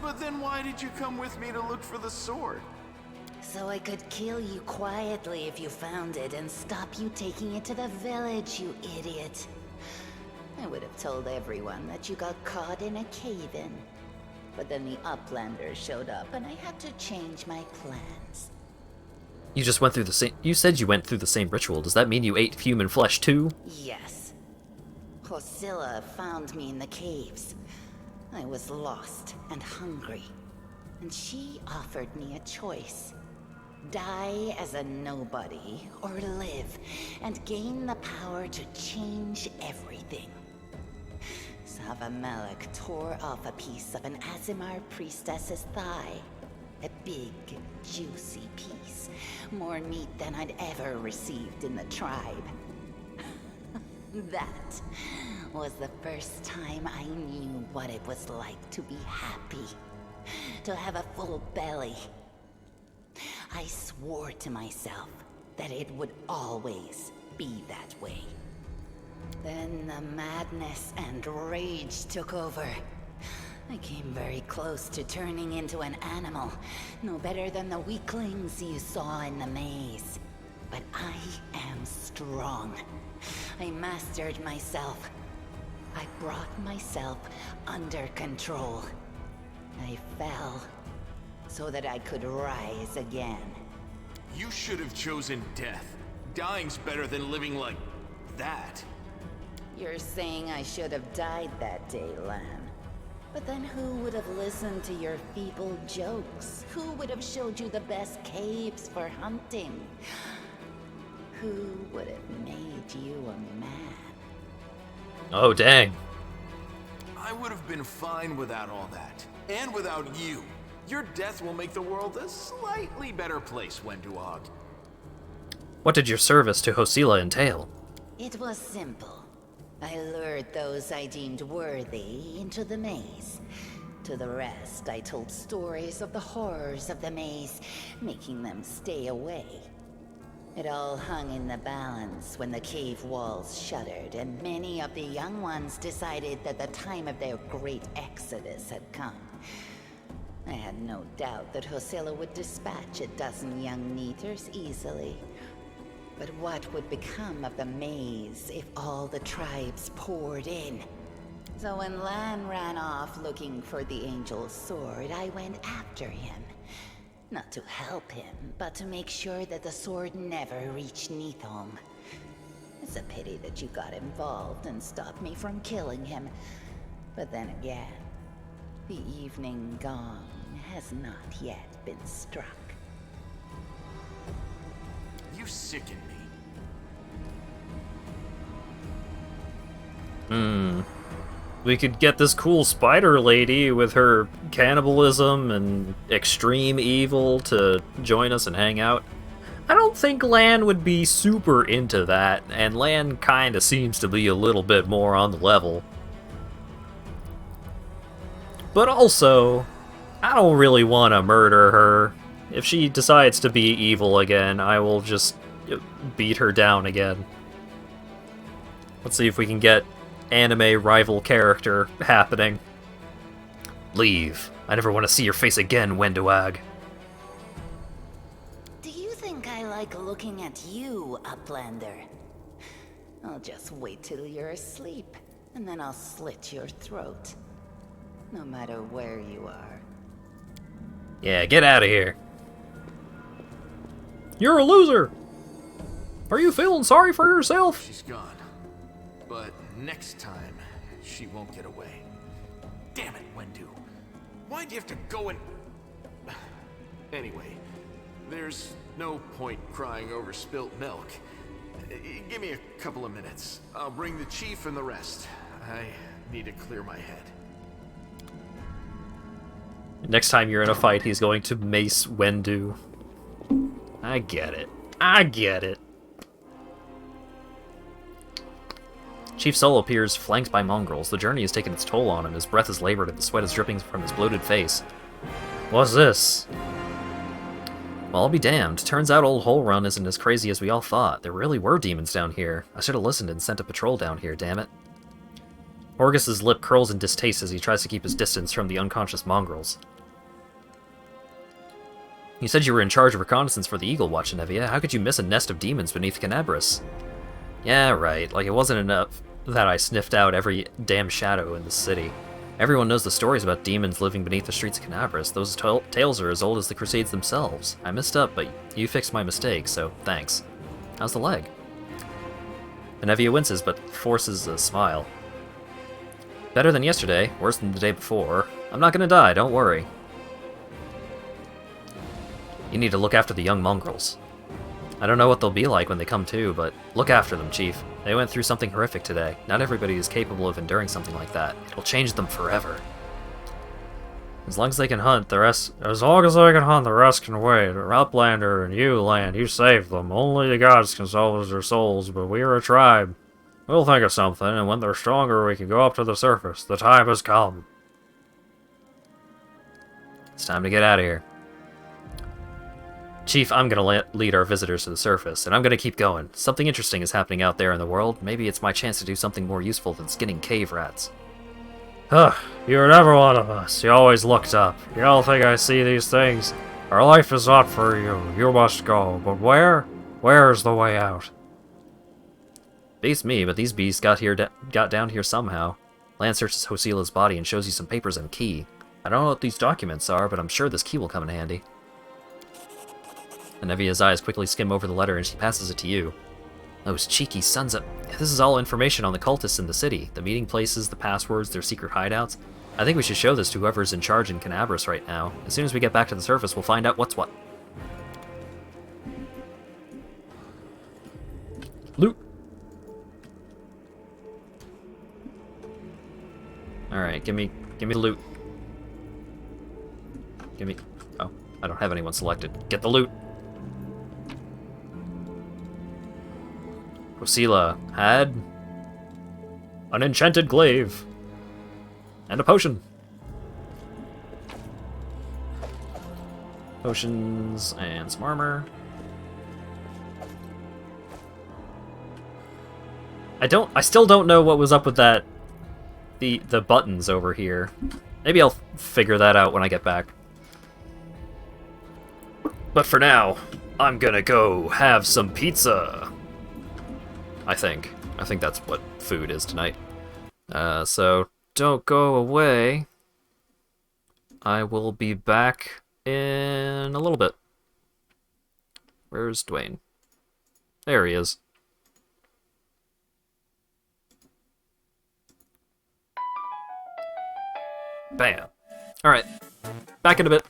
But then why did you come with me to look for the sword? So I could kill you quietly if you found it and stop you taking it to the village, you idiot. I would have told everyone that you got caught in a cave-in. But then the Uplander showed up and I had to change my plans. You just went through the same... You said you went through the same ritual. Does that mean you ate human flesh too? Yes. Hosilla found me in the caves. I was lost and hungry. And she offered me a choice. Die as a nobody, or live, and gain the power to change everything. Savamelech tore off a piece of an Azimar priestess's thigh. A big, juicy piece. More meat than I'd ever received in the tribe. That was the first time I knew what it was like to be happy. To have a full belly. I swore to myself that it would always be that way. Then the madness and rage took over. I came very close to turning into an animal, no better than the weaklings you saw in the maze. But I am strong. I mastered myself. I brought myself under control. I fell so that I could rise again. You should have chosen death. Dying's better than living like that. You're saying I should have died that day, Lan. But then who would have listened to your feeble jokes? Who would have showed you the best caves for hunting? Who would have made you a man? Oh, dang. I would have been fine without all that. And without you. Your death will make the world a slightly better place, Wenduog. What did your service to Hosilla entail? It was simple. I lured those I deemed worthy into the maze. To the rest, I told stories of the horrors of the maze, making them stay away. It all hung in the balance when the cave walls shuttered, and many of the young ones decided that the time of their great exodus had come. I had no doubt that Hosilla would dispatch a dozen young Neaters easily. But what would become of the maze if all the tribes poured in? So when Lan ran off looking for the Angel's sword, I went after him. Not to help him, but to make sure that the sword never reached Neathholm. It's a pity that you got involved and stopped me from killing him. But then again, the evening gong has not yet been struck. You sicken me. We could get this cool spider lady with her cannibalism and extreme evil to join us and hang out. I don't think Lan would be super into that, and Lan kinda seems to be a little bit more on the level. But also, I don't really want to murder her. If she decides to be evil again, I will just beat her down again. Let's see if we can get anime rival character happening. Leave. I never want to see your face again, Wenduag. Do you think I like looking at you, Uplander? I'll just wait till you're asleep, and then I'll slit your throat. No matter where you are. Yeah, get out of here. You're a loser! Are you feeling sorry for yourself? She's gone. But next time, she won't get away. Damn it, Wendu. Why'd you have to go and... Anyway, there's no point crying over spilt milk. Give me a couple of minutes. I'll bring the chief and the rest. I need to clear my head. Next time you're in a fight, he's going to mace Wendu. I get it. I get it. Chief Sol appears flanked by mongrels. The journey has taken its toll on him. His breath is labored and the sweat is dripping from his bloated face. What's this? Well, I'll be damned. Turns out Old Hole Run isn't as crazy as we all thought. There really were demons down here. I should have listened and sent a patrol down here, damn it. Orgus's lip curls in distaste as he tries to keep his distance from the unconscious mongrels. You said you were in charge of reconnaissance for the Eagle Watch, Nevia. How could you miss a nest of demons beneath Canabris? Yeah, right. Like, it wasn't enough that I sniffed out every damn shadow in the city. Everyone knows the stories about demons living beneath the streets of Canabris. Those tales are as old as the Crusades themselves. I messed up, but you fixed my mistake, so thanks. How's the leg? Benevia winces, but forces a smile. Better than yesterday, worse than the day before. I'm not gonna die, don't worry. You need to look after the young mongrels. I don't know what they'll be like when they come to, but look after them, Chief. They went through something horrific today. Not everybody is capable of enduring something like that. It'll change them forever. As long as they can hunt, the rest... As long as they can hunt, the rest can wait. Uplander and you, Land, you saved them. Only the gods can salvage their souls, but we are a tribe. We'll think of something, and when they're stronger, we can go up to the surface. The time has come. It's time to get out of here. Chief, I'm gonna lead our visitors to the surface, and I'm gonna keep going. Something interesting is happening out there in the world. Maybe it's my chance to do something more useful than skinning cave rats. Ugh, you were never one of us. You always looked up. You don't think I see these things? Our life is not for you. You must go. But where? Where is the way out? Beats me, but these beasts got down here somehow. Lan searches Hosila's body and shows you some papers and a key. I don't know what these documents are, but I'm sure this key will come in handy. Nevia's eyes quickly skim over the letter and she passes it to you. Those cheeky sons of... This is all information on the cultists in the city. The meeting places, the passwords, their secret hideouts. I think we should show this to whoever's in charge in Canabris right now. As soon as we get back to the surface, we'll find out what's what. Loot! Alright, give me the loot. Give me... Oh, I don't have anyone selected. Get the loot! Hosila had an enchanted glaive and a potion. Potions and some armor. I still don't know what was up with that, the buttons over here. Maybe I'll figure that out when I get back. But for now, I'm gonna go have some pizza. I think that's what food is tonight. So don't go away. I will be back in a little bit. Where's Dwayne? There he is. Bam. Alright. Back in a bit.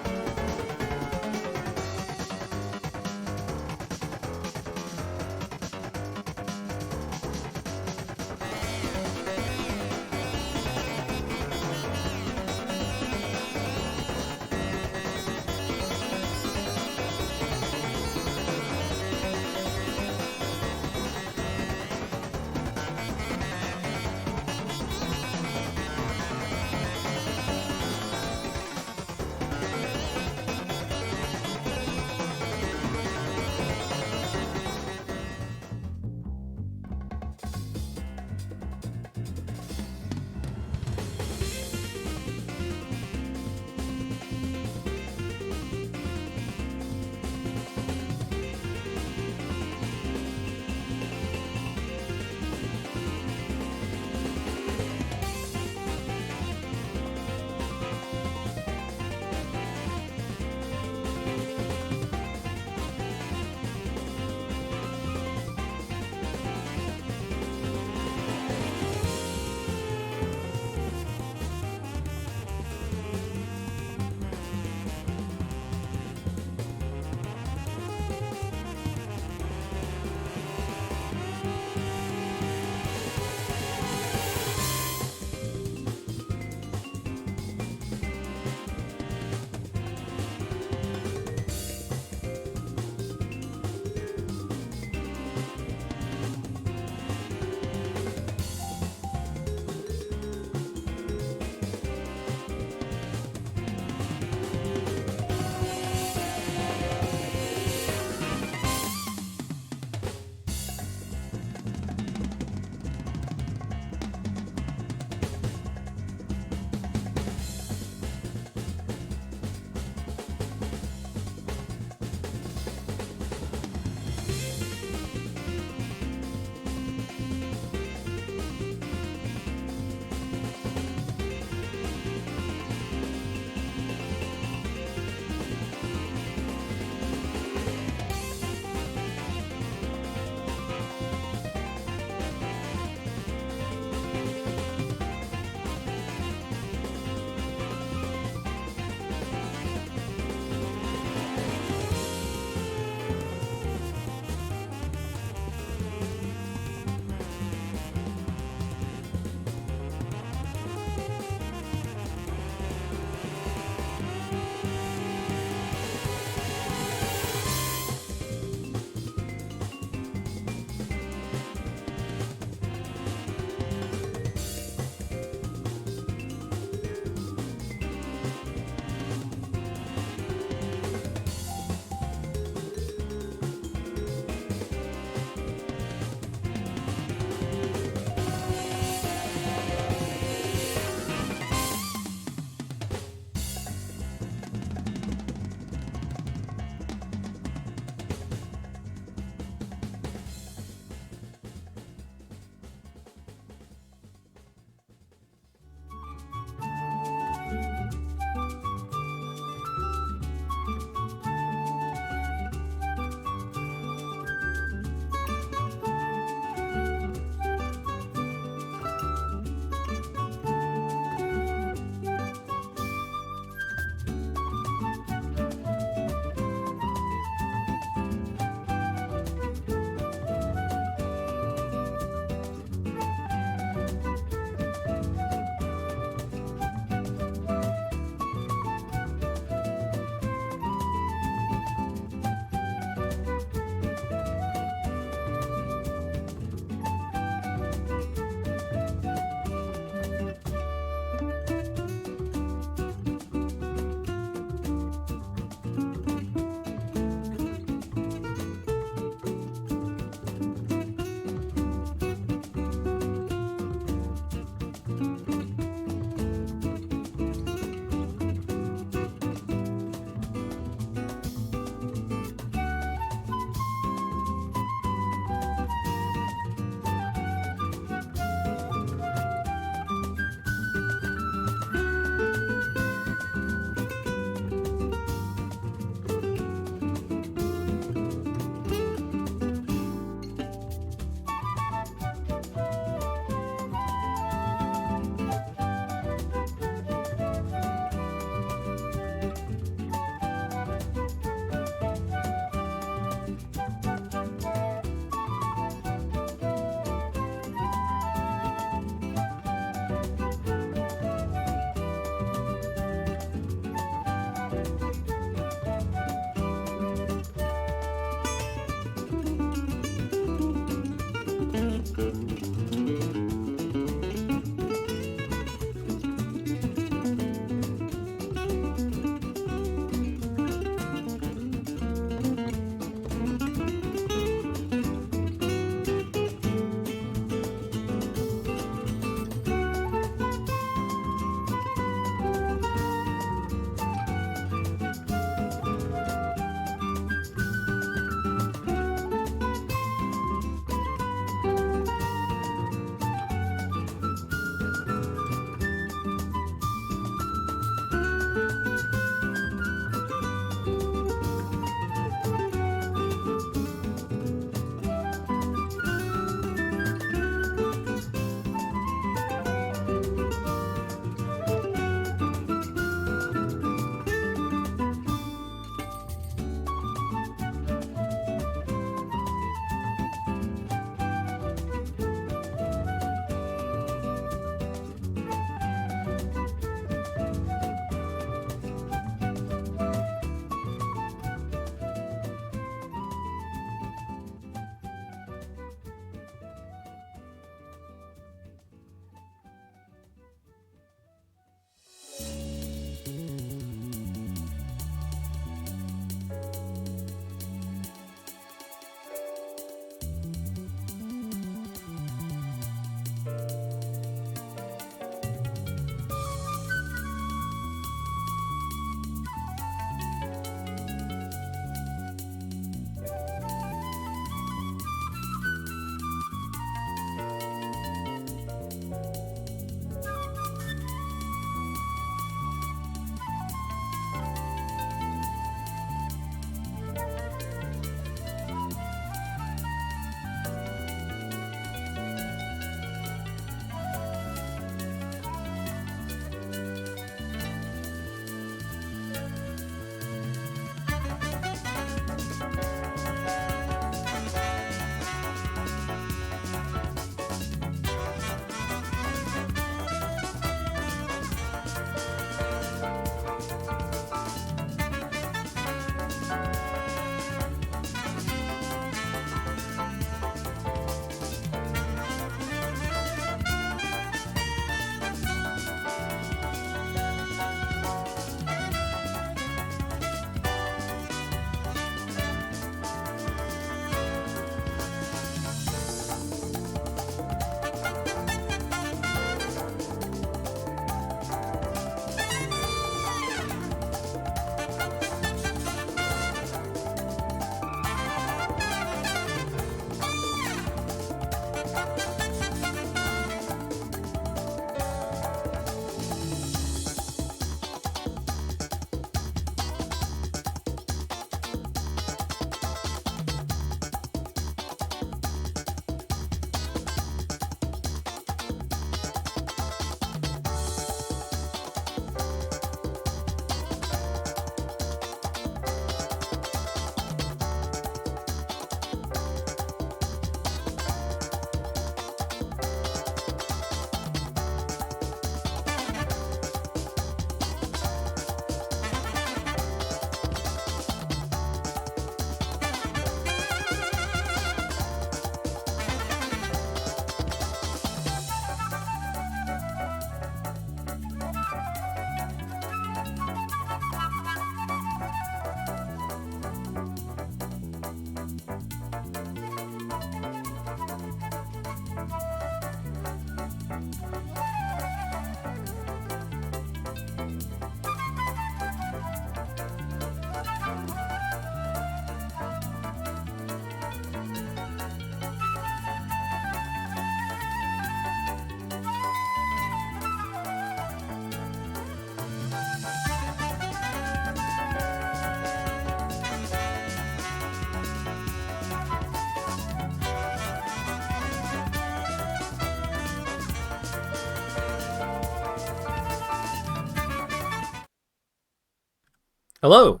Hello!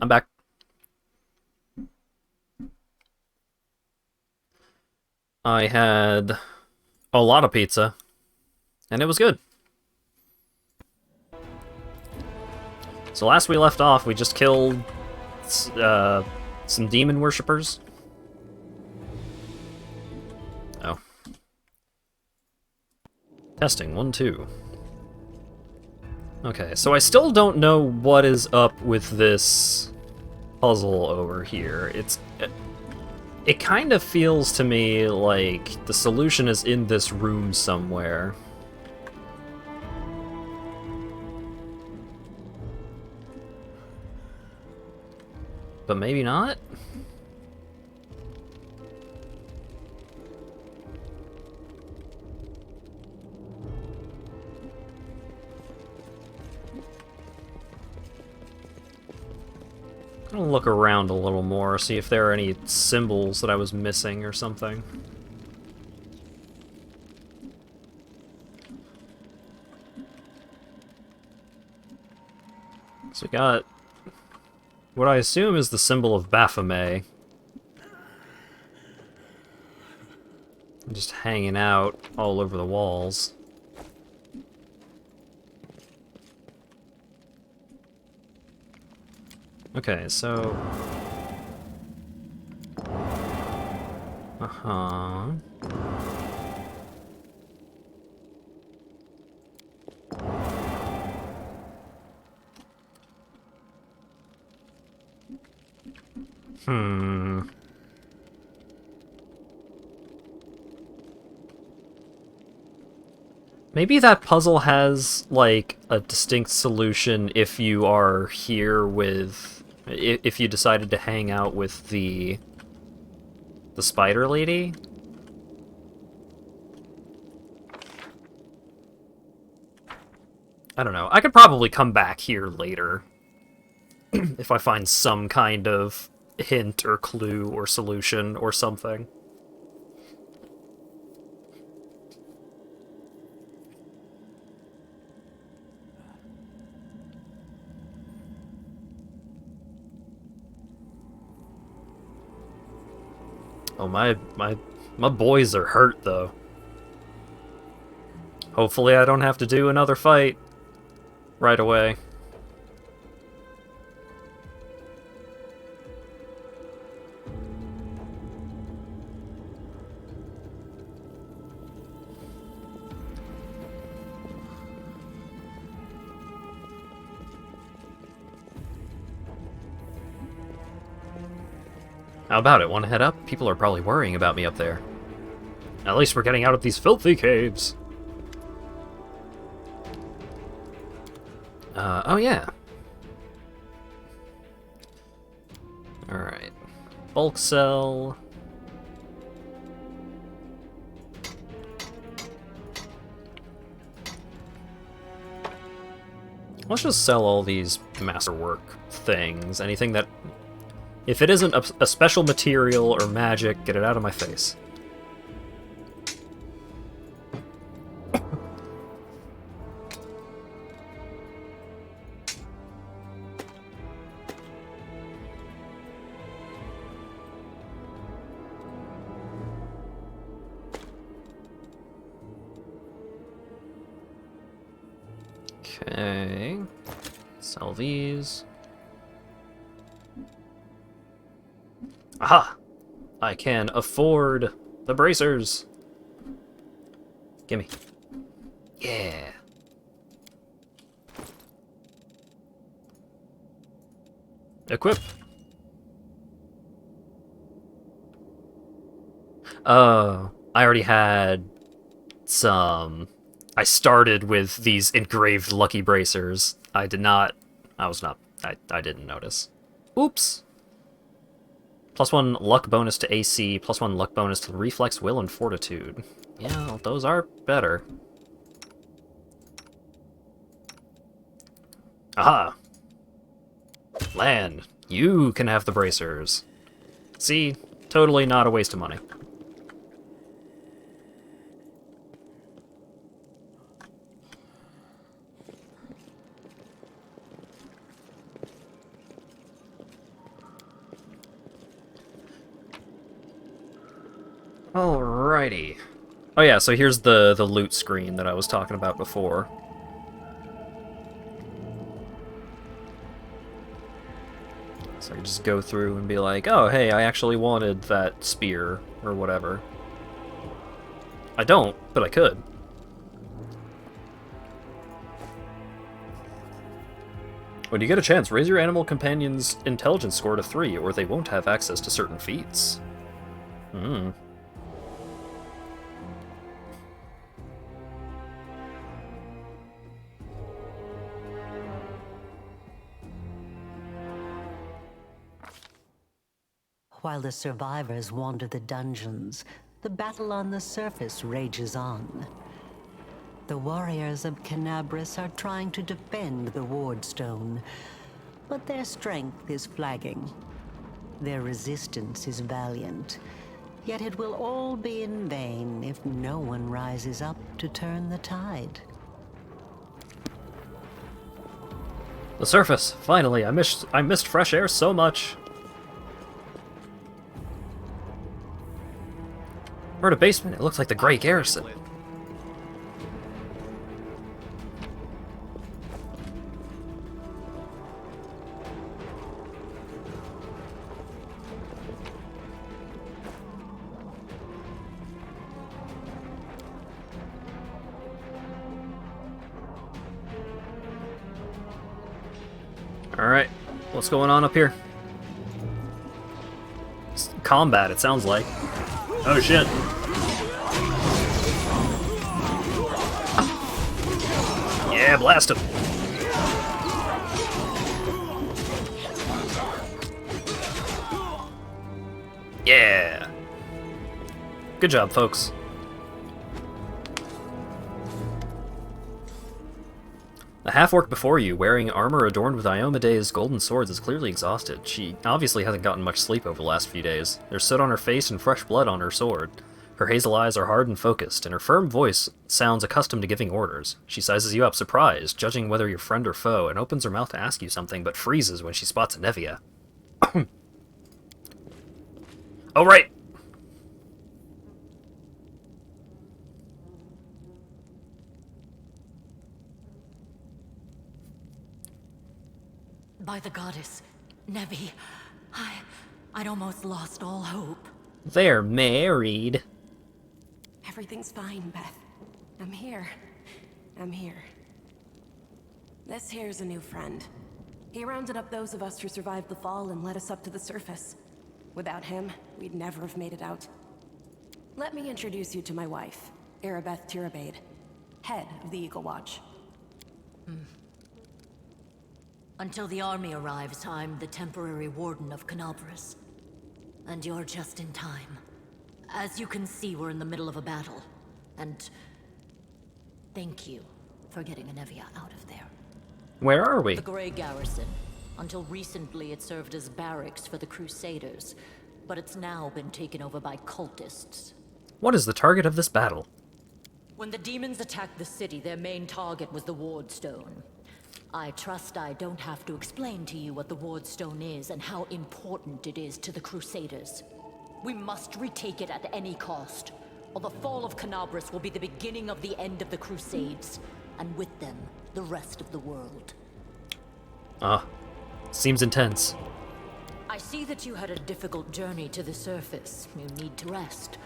I'm back. I had a lot of pizza, and it was good. So last we left off, we just killed some demon worshippers. Oh. Testing, 1, 2. Okay, so I still don't know what is up with this puzzle over here. It kind of feels to me like the solution is in this room somewhere. But maybe not? I'm gonna look around a little more, see if there are any symbols that I was missing or something. So we got what I assume is the symbol of Baphomet. Just hanging out all over the walls. Okay, so... Uh-huh... Hmm... Maybe that puzzle has, like, a distinct solution if you are here with... If you decided to hang out with the spider lady? I don't know. I could probably come back here later if I find some kind of hint or clue or solution or something. Oh, my boys are hurt, though. Hopefully I don't have to do another fight right away. How about it? Want to head up? People are probably worrying about me up there. At least we're getting out of these filthy caves. Oh yeah. Alright. Bulk cell. Let's just sell all these masterwork things. Anything that... If it isn't a special material or magic, get it out of my face. Okay. Sell these. Aha! I can afford the bracers. Gimme. Yeah. Equip. I already had some... I started with these engraved lucky bracers. I didn't notice. Oops. +1 luck bonus to AC, +1 luck bonus to reflex, will, and fortitude. Yeah, those are better. Aha! Land, you can have the bracers. See? Totally not a waste of money. Alrighty. Oh yeah, so here's the loot screen that I was talking about before. So I can just go through and be like, oh hey, I actually wanted that spear, or whatever. I don't, but I could. When you get a chance, raise your animal companion's intelligence score to 3, or they won't have access to certain feats. Hmm. While the survivors wander the dungeons, the battle on the surface rages on. The warriors of Canabris are trying to defend the Wardstone, but their strength is flagging. Their resistance is valiant, yet it will all be in vain if no one rises up to turn the tide. The surface! Finally, I missed fresh air so much. We're in a basement. It looks like the Grey Garrison. Alright, what's going on up here? It's combat, it sounds like. Oh shit. Yeah, blast him. Yeah. Good job, folks. The half-orc before you, wearing armor adorned with Iomede's golden swords, is clearly exhausted. She obviously hasn't gotten much sleep over the last few days. There's soot on her face and fresh blood on her sword. Her hazel eyes are hard and focused, and her firm voice sounds accustomed to giving orders. She sizes you up, surprised, judging whether you're friend or foe, and opens her mouth to ask you something, but freezes when she spots Nevia. Oh, right! By the goddess, Nevi, I'd almost lost all hope. They're married. Everything's fine, Beth. I'm here. I'm here. This here's a new friend. He rounded up those of us who survived the fall and led us up to the surface. Without him, we'd never have made it out. Let me introduce you to my wife, Arabeth Tirabade, head of the Eagle Watch. Until the army arrives, I'm the temporary warden of Canabris. And you're just in time. As you can see, we're in the middle of a battle. And thank you for getting Nevia out of there. Where are we? The Grey Garrison. Until recently, it served as barracks for the Crusaders, but it's now been taken over by cultists. What is the target of this battle? When the demons attacked the city, their main target was the Wardstone. I trust I don't have to explain to you what the Wardstone is and how important it is to the Crusaders. We must retake it at any cost, or the fall of Canabris will be the beginning of the end of the Crusades, and with them, the rest of the world. Seems intense. I see that you had a difficult journey to the surface. You need to rest.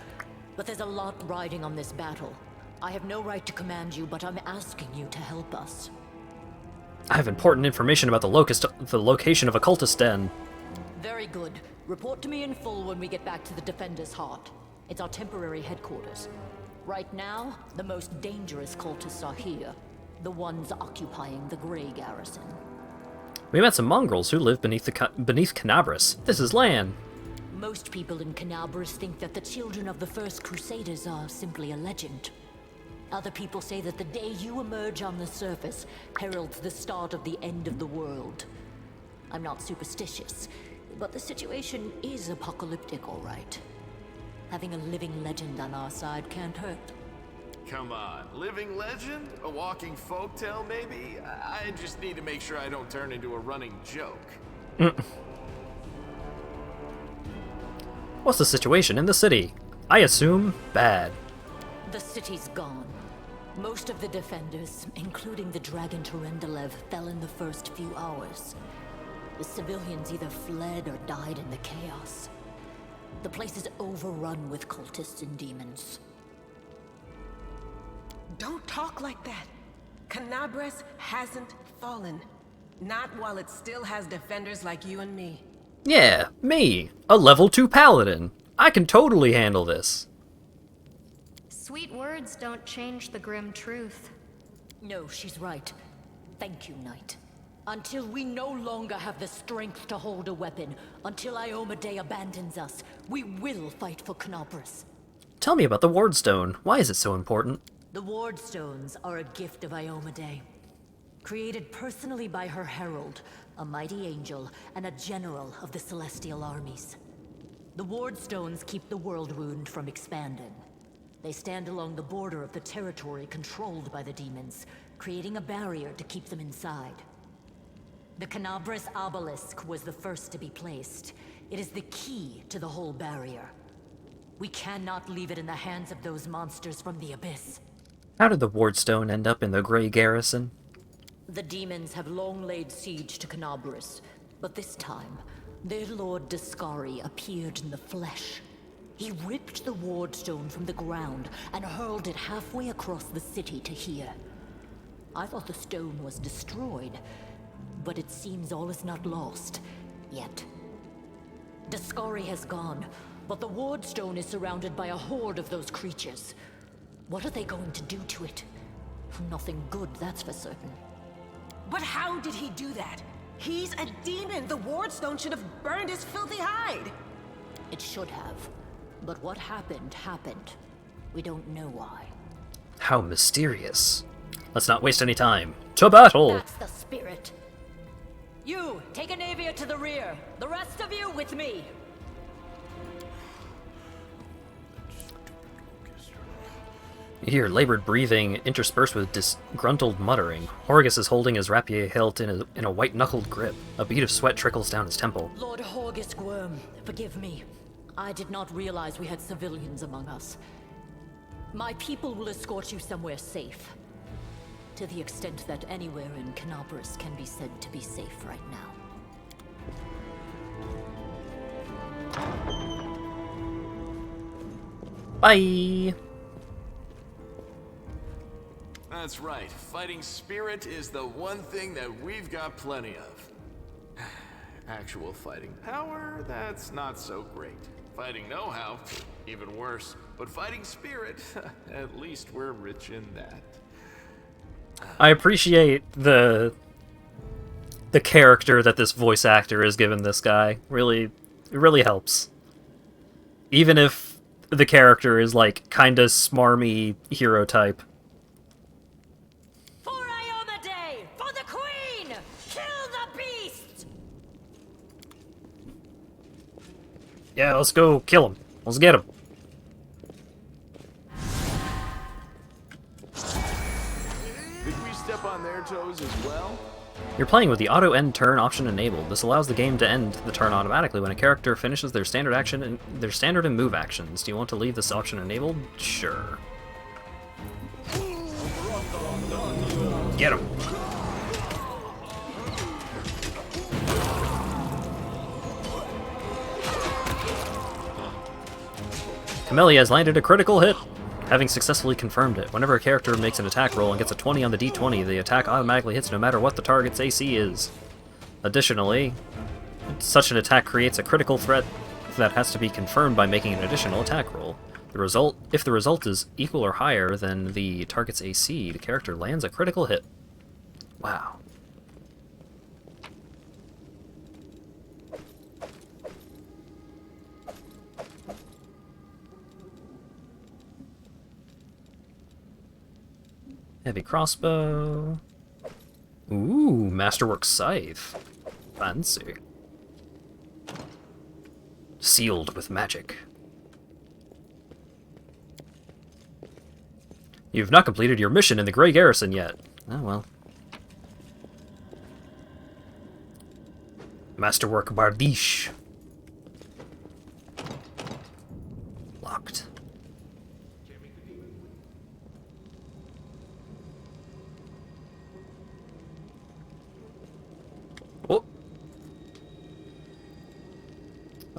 But there's a lot riding on this battle. I have no right to command you, but I'm asking you to help us. I have important information about the location of a cultist den. Very good. Report to me in full when we get back to the Defender's Heart. It's our temporary headquarters. Right now, the most dangerous cultists are here. The ones occupying the Grey Garrison. We met some mongrels who live beneath Canabris. This is Lan. Most people in Canabris think that the children of the first Crusaders are simply a legend. Other people say that the day you emerge on the surface heralds the start of the end of the world. I'm not superstitious, but the situation is apocalyptic, all right. Having a living legend on our side can't hurt. Come on, living legend? A walking folktale, maybe? I just need to make sure I don't turn into a running joke. What's the situation in the city? I assume bad. The city's gone. Most of the defenders, including the dragon Terendelev, fell in the first few hours. The civilians either fled or died in the chaos. The place is overrun with cultists and demons. Don't talk like that. Canabres hasn't fallen. Not while it still has defenders like you and me. Yeah, me, a level 2 paladin. I can totally handle this. Sweet words don't change the grim truth. No, she's right. Thank you, Knight. Until we no longer have the strength to hold a weapon, until Iomedae abandons us, we will fight for Canabres. Tell me about the Wardstone. Why is it so important? The Wardstones are a gift of Iomedae. Created personally by her herald, a mighty angel, and a general of the Celestial armies. The Wardstones keep the World Wound from expanding. They stand along the border of the territory controlled by the demons, creating a barrier to keep them inside. The Canabres Obelisk was the first to be placed. It is the key to the whole barrier. We cannot leave it in the hands of those monsters from the Abyss. How did the Wardstone end up in the Grey Garrison? The demons have long laid siege to Canabres, but this time, their lord Discari appeared in the flesh. He ripped the Wardstone from the ground and hurled it halfway across the city to here. I thought the stone was destroyed, but it seems all is not lost, yet. Discari has gone, but the Wardstone is surrounded by a horde of those creatures. What are they going to do to it? Nothing good, that's for certain. But how did he do that? He's a demon! The Wardstone should have burned his filthy hide! It should have. But what happened, happened. We don't know why. How mysterious. Let's not waste any time. To battle! That's the spirit. You, take a Navia to the rear. The rest of you with me. You hear labored breathing interspersed with disgruntled muttering. Horgus is holding his rapier hilt in a white-knuckled grip. A bead of sweat trickles down his temple. Lord Horgus Gwyrm, forgive me. I did not realize we had civilians among us. My people will escort you somewhere safe. To the extent that anywhere in Canabres can be said to be safe right now. Bye! That's right. Fighting spirit is the one thing that we've got plenty of. Actual fighting power, that's not so great. Fighting know-how, even worse. But fighting spirit, at least we're rich in that. I appreciate the character that this voice actor has given this guy. It really helps. Even if the character is like kinda smarmy hero type. For Iomedae! For the Queen! Kill the beast! Yeah, let's go kill him. Let's get him. Did we step on their toes as well? You're playing with the auto end turn option enabled. This allows the game to end the turn automatically when a character finishes their standard action and their standard and move actions. Do you want to leave this option enabled? Sure. Get him. Camellia has landed a critical hit, having successfully confirmed it. Whenever a character makes an attack roll and gets a 20 on the d20, the attack automatically hits no matter what the target's AC is. Additionally, such an attack creates a critical threat that has to be confirmed by making an additional attack roll. If the result is equal or higher than the target's AC, the character lands a critical hit. Wow. Heavy crossbow. Ooh, masterwork scythe. Fancy. Sealed with magic. You've not completed your mission in the Grey Garrison yet. Oh well. Masterwork Bardiche. Locked.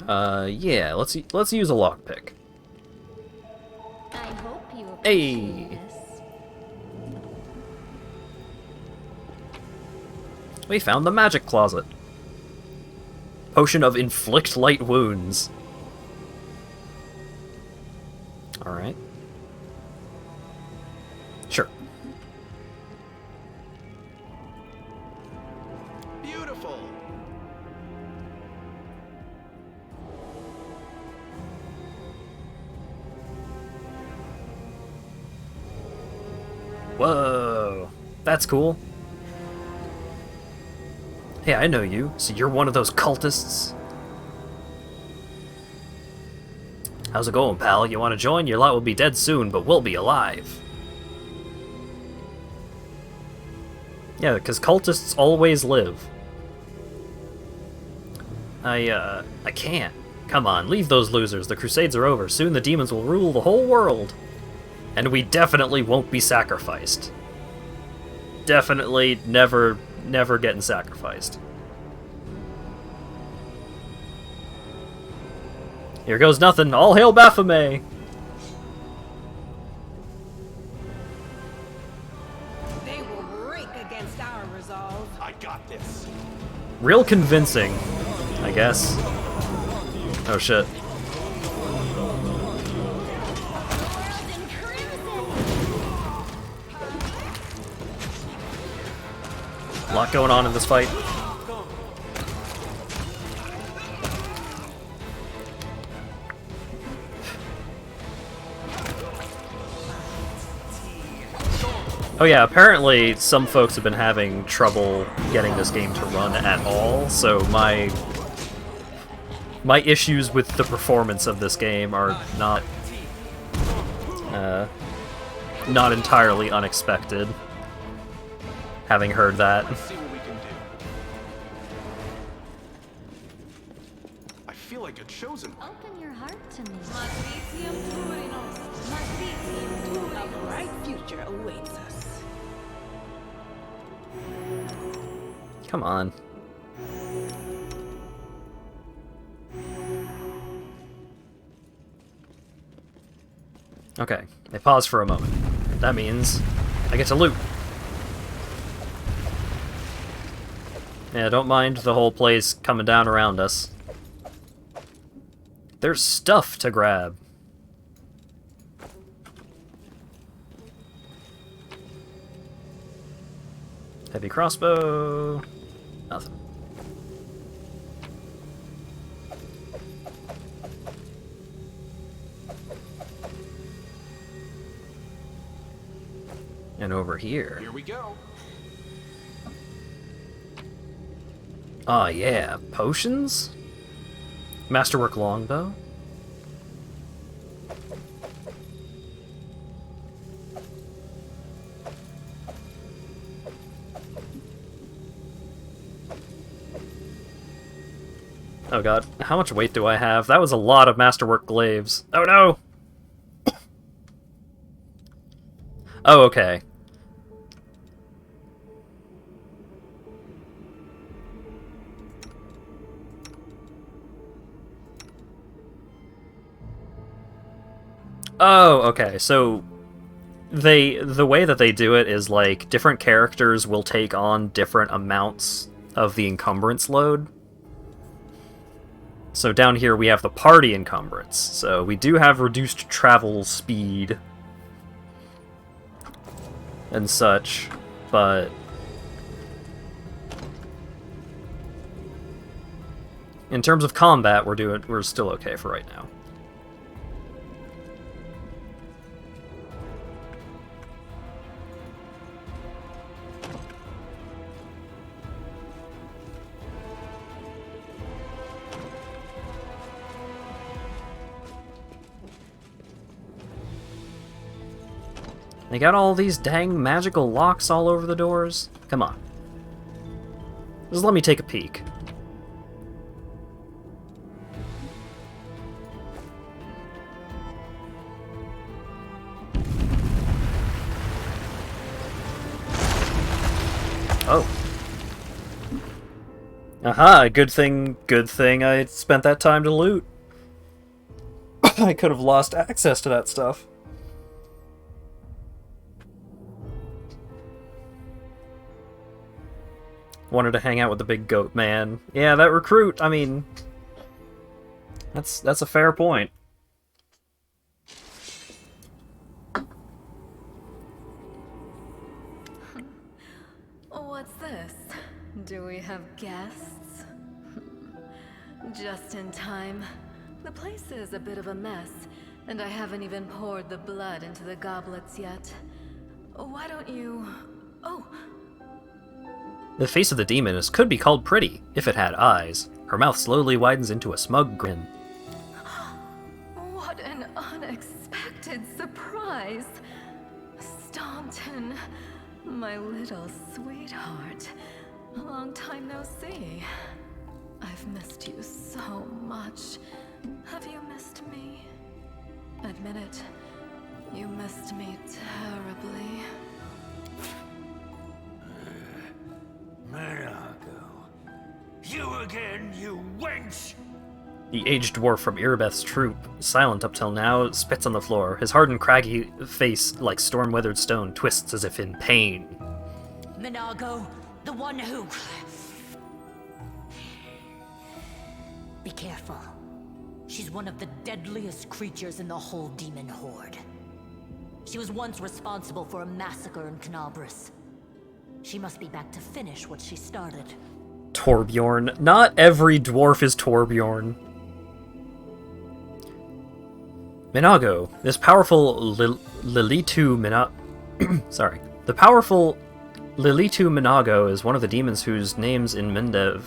Yeah, let's use a lockpick. I hope you Hey! this. We found the magic closet. Potion of inflict light wounds. Alright. Sure. Beautiful. Whoa, that's cool. Hey, I know you. So you're one of those cultists? How's it going, pal? You want to join? Your lot will be dead soon, but we'll be alive. Yeah, because cultists always live. I can't. Come on, leave those losers. The Crusades are over. Soon the demons will rule the whole world. And we definitely won't be sacrificed. Definitely never getting sacrificed. Here goes nothing. All hail Baphomet! They will break against our resolve. I got this. Real convincing, I guess. Oh shit. A lot going on in this fight. Oh yeah, apparently some folks have been having trouble getting this game to run at all, so my issues with the performance of this game are not entirely unexpected, having heard that. Let's see what we can do. I feel like a chosen. Open your heart to me. A bright future awaits us. Come on. Okay, they pause for a moment. That means I get to loot. Yeah, don't mind the whole place coming down around us. There's stuff to grab. Heavy crossbow. Nothing. And over here. Here we go. Oh yeah, potions? Masterwork longbow? Oh god, how much weight do I have? That was a lot of Masterwork glaives. Oh no! Oh, okay. Oh, okay. So the way that they do it is like different characters will take on different amounts of the encumbrance load. So down here we have the party encumbrance. So we do have reduced travel speed and such, but in terms of combat, we're still okay for right now. They got all these dang magical locks all over the doors. Come on. Just let me take a peek. Oh. Aha, good thing I spent that time to loot. I could have lost access to that stuff. Wanted to hang out with the big goat man. Yeah, that recruit, I mean... That's a fair point. What's this? Do we have guests? Just in time. The place is a bit of a mess, and I haven't even poured the blood into the goblets yet. Why don't you... Oh! The face of the demoness could be called pretty, if it had eyes. Her mouth slowly widens into a smug grin. What an unexpected surprise! Staunton, my little sweetheart. Long time no see. I've missed you so much. Have you missed me? Admit it. You missed me terribly. Mirago. You again, you wench! The aged dwarf from Irabeth's troop, silent up till now, spits on the floor. His hard and craggy face, like storm-weathered stone, twists as if in pain. Minago, the one who... Be careful. She's one of the deadliest creatures in the whole demon horde. She was once responsible for a massacre in Canabris. She must be back to finish what she started. Torbjorn. Not every dwarf is Torbjorn. Minago. This powerful Lilitu Sorry. The powerful Lilitu Minago is one of the demons whose names in Mendev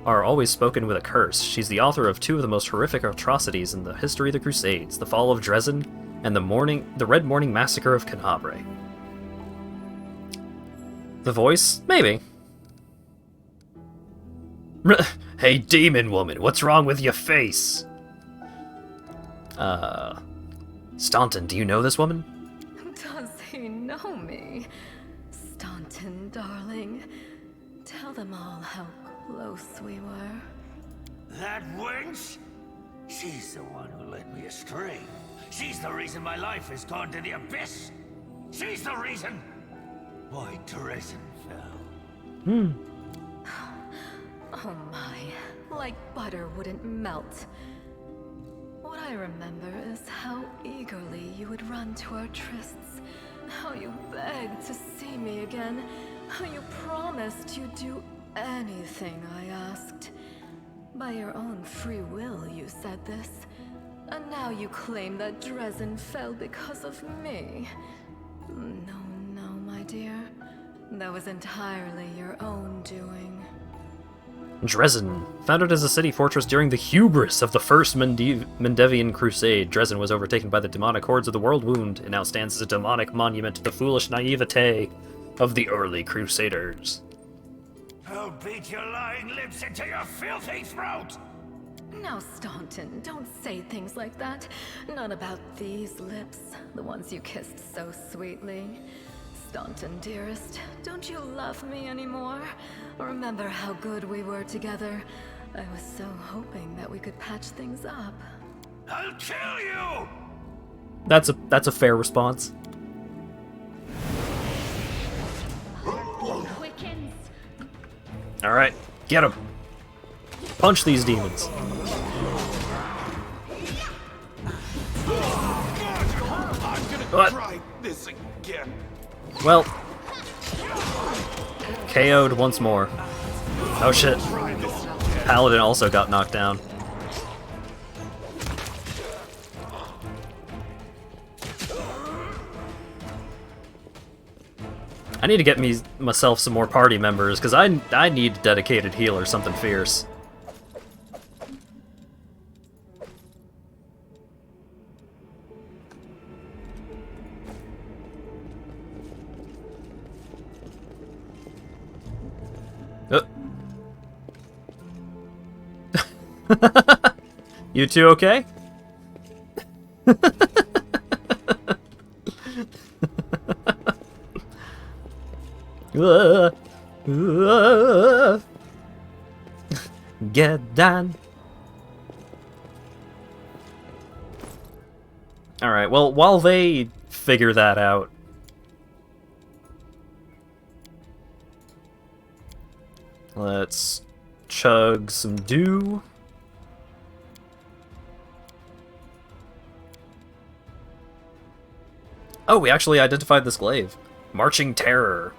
are always spoken with a curse. She's the author of two of the most horrific atrocities in the history of the Crusades, the Fall of Dresden and the Red Morning Massacre of Canabre. The voice? Maybe. Hey, demon woman, what's wrong with your face? Staunton, do you know this woman? Does he know me? Staunton, darling. Tell them all how close we were. That wench? She's the one who led me astray. She's the reason my life has gone to the abyss. She's the reason why Dresden fell. Oh my, like butter wouldn't melt. What I remember is how eagerly you would run to our trysts, how you begged to see me again, how you promised you'd do anything I asked. By your own free will, you said this. And now you claim that Dresden fell because of me. No, my dear. That was entirely your own doing. Dresden. Founded as a city fortress during the hubris of the First Mendevian Crusade, Dresden was overtaken by the demonic hordes of the World Wound and now stands as a demonic monument to the foolish naivete of the early Crusaders. I'll beat your lying lips into your filthy throat! Now, Staunton, don't say things like that. Not about these lips, the ones you kissed so sweetly. Staunton, dearest, don't you love me anymore? Remember how good we were together? I was so hoping that we could patch things up. I'll kill you! That's a fair response. Alright, get him. Punch these demons. What? Try this again. Well, KO'd once more. Oh shit. Paladin also got knocked down. I need to get myself some more party members, because I need a dedicated heal or something fierce. You two okay? get down. Alright, well, while they figure that out, let's chug some dew. Oh, we actually identified this glaive. Marching Terror.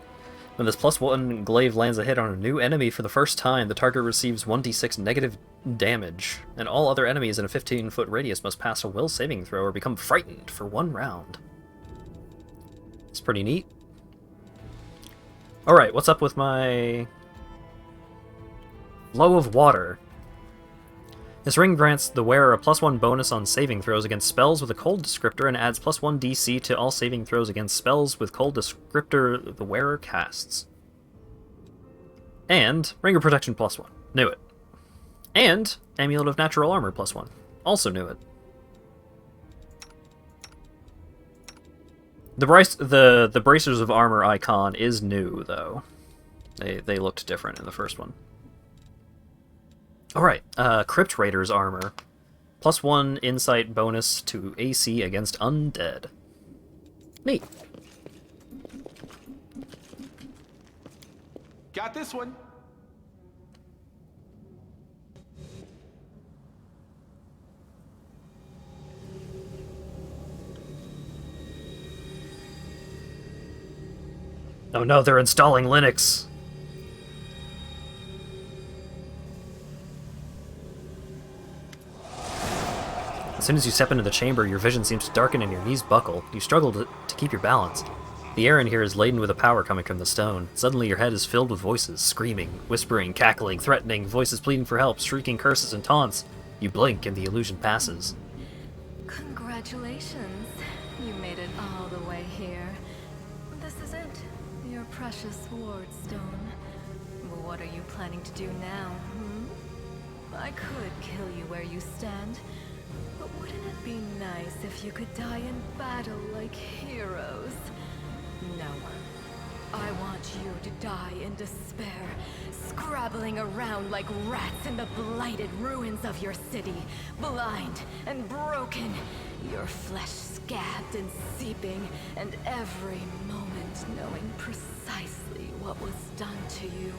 When this +1 glaive lands a hit on a new enemy for the first time, the target receives 1d6 negative damage, and all other enemies in a 15-foot radius must pass a will saving throw or become frightened for 1 round. It's pretty neat. Alright, what's up with my Flow of Water? This ring grants the wearer a +1 bonus on saving throws against spells with a cold descriptor and adds +1 DC to all saving throws against spells with cold descriptor the wearer casts. And Ring of Protection +1. Knew it. And Amulet of Natural Armor +1. Also knew it. The Bracers of Armor icon is new, though. They looked different in the first one. Alright, Crypt Raider's Armor. +1 insight bonus to AC against undead. Neat. Got this one. Oh no, they're installing Linux. As soon as you step into the chamber, your vision seems to darken and your knees buckle. You struggle to keep your balance. The air in here is laden with a power coming from the stone. Suddenly your head is filled with voices, screaming, whispering, cackling, threatening, voices pleading for help, shrieking curses and taunts. You blink and the illusion passes. Congratulations. You made it all the way here. This is it. Your precious ward stone. What are you planning to do now, I could kill you where you stand. But wouldn't it be nice if you could die in battle like heroes? No. I want you to die in despair, scrabbling around like rats in the blighted ruins of your city, blind and broken, your flesh scabbed and seeping, and every moment knowing precisely what was done to you.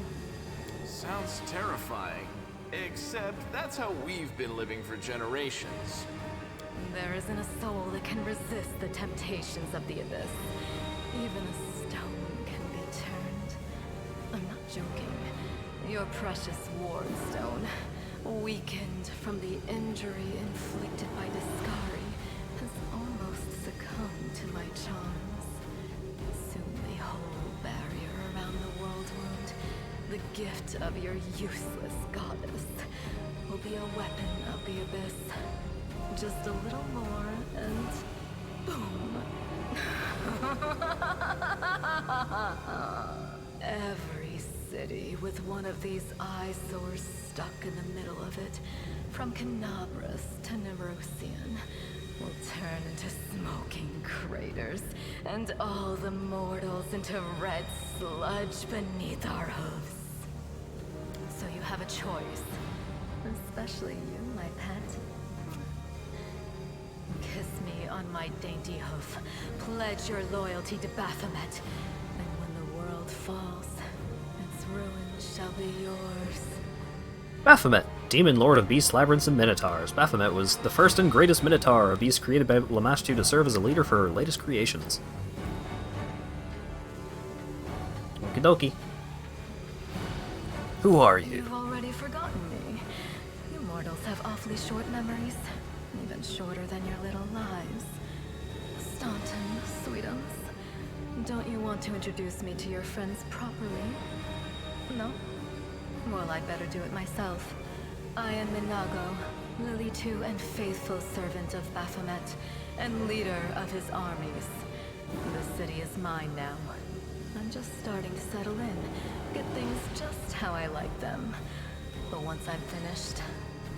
Sounds terrifying. Except that's how we've been living for generations. There isn't a soul that can resist the temptations of the abyss. Even a stone can be turned. I'm not joking. Your precious ward stone, weakened from the injury inflicted by Discari, has almost succumbed to my charms. Soon the whole barrier around the world wound, the gift of your useless goddess, will be a weapon of the abyss. Just a little more, and boom. Every city with one of these eyesores stuck in the middle of it, from Canabras to Nerosian, will turn into smoking craters, and all the mortals into red sludge beneath our hooves. So you have a choice, especially you, my pet. Kiss me on my dainty hoof, pledge your loyalty to Baphomet, and when the world falls, its ruin shall be yours. Baphomet, demon lord of beasts, labyrinths, and minotaurs. Baphomet was the first and greatest minotaur, a beast created by Lamashtu to serve as a leader for her latest creations. Okie dokie. Who are you? You've already forgotten me. You mortals have awfully short memories, even shorter than your little lives. Staunton, sweetums, don't you want to introduce me to your friends properly? No? Well, I'd better do it myself. I am Minago, Lily II and faithful servant of Baphomet, and leader of his armies. The city is mine now. I'm just starting to settle in, get things just how I like them. But once I'm finished,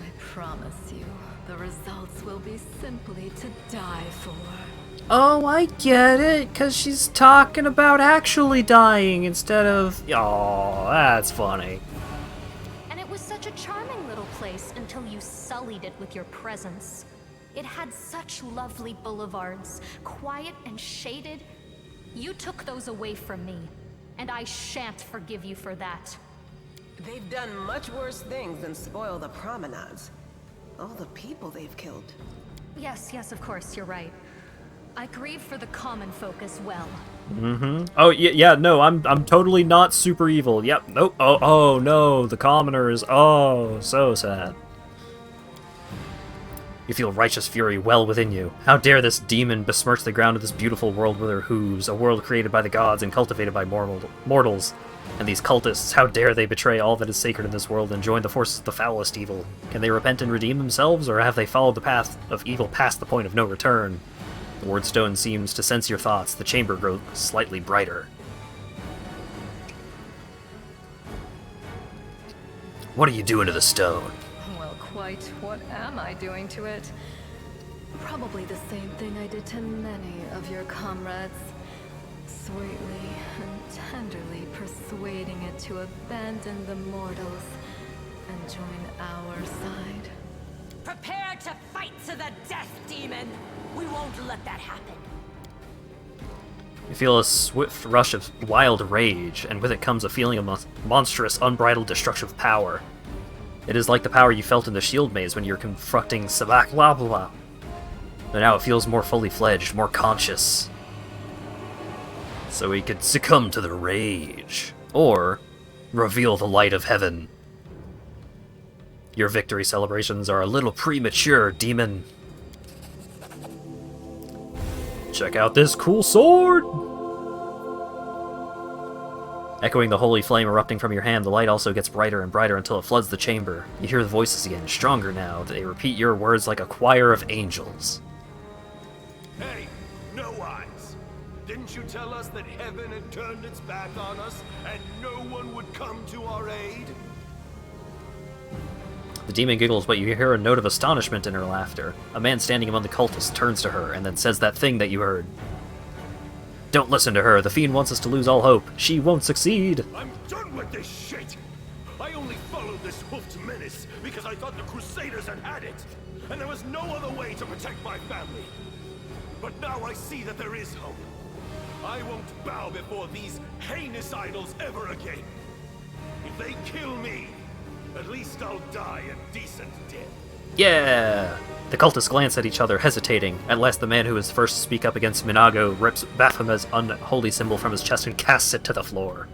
I promise you, the results will be simply to die for. Oh, I get it, because she's talking about actually dying instead of... Oh, that's funny. And it was such a charming little little place until you sullied it with your presence. It had such lovely boulevards, quiet and shaded. You took those away from me, and I shan't forgive you for that. They've done much worse things than spoil the promenades. All the people they've killed. Yes, of course, you're right. I grieve for the common folk as well. Oh, yeah, no, I'm totally not super evil. Yep, nope. Oh, no, the commoners. Oh, so sad. You feel righteous fury well within you. How dare this demon besmirch the ground of this beautiful world with her hooves, a world created by the gods and cultivated by mortals. And these cultists, how dare they betray all that is sacred in this world and join the forces of the foulest evil? Can they repent and redeem themselves, or have they followed the path of evil past the point of no return? The ward stone seems to sense your thoughts. The chamber grows slightly brighter. What are you doing to the stone? Well, quite what am I doing to it? Probably the same thing I did to many of your comrades. Sweetly and tenderly persuading it to abandon the mortals and join our side. Prepare to fight to the death, demon! We won't let that happen. You feel a swift rush of wild rage, and with it comes a feeling of monstrous, unbridled, destructive power. It is like the power you felt in the shield maze when you were confronting Sabak blah blah blah. But now it feels more fully fledged, more conscious. So he could succumb to the rage, or reveal the light of heaven. Your victory celebrations are a little premature, demon. Check out this cool sword! Echoing the holy flame erupting from your hand, the light also gets brighter and brighter until it floods the chamber. You hear the voices again, stronger now. They repeat your words like a choir of angels. Hey, no eyes! Didn't you tell us that heaven had turned its back on us and no one would come to our aid? The demon giggles, but you hear a note of astonishment in her laughter. A man standing among the cultists turns to her and then says that thing that you heard. Don't listen to her. The fiend wants us to lose all hope. She won't succeed. I'm done with this shit! I only followed this hoofed menace because I thought the Crusaders had it, and there was no other way to protect my family. But now I see that there is hope. I won't bow before these heinous idols ever again. If they kill me, at least I'll die a decent death. Yeah! The cultists glance at each other, hesitating. At last the man who is first to speak up against Minago rips Baphomet's unholy symbol from his chest and casts it to the floor.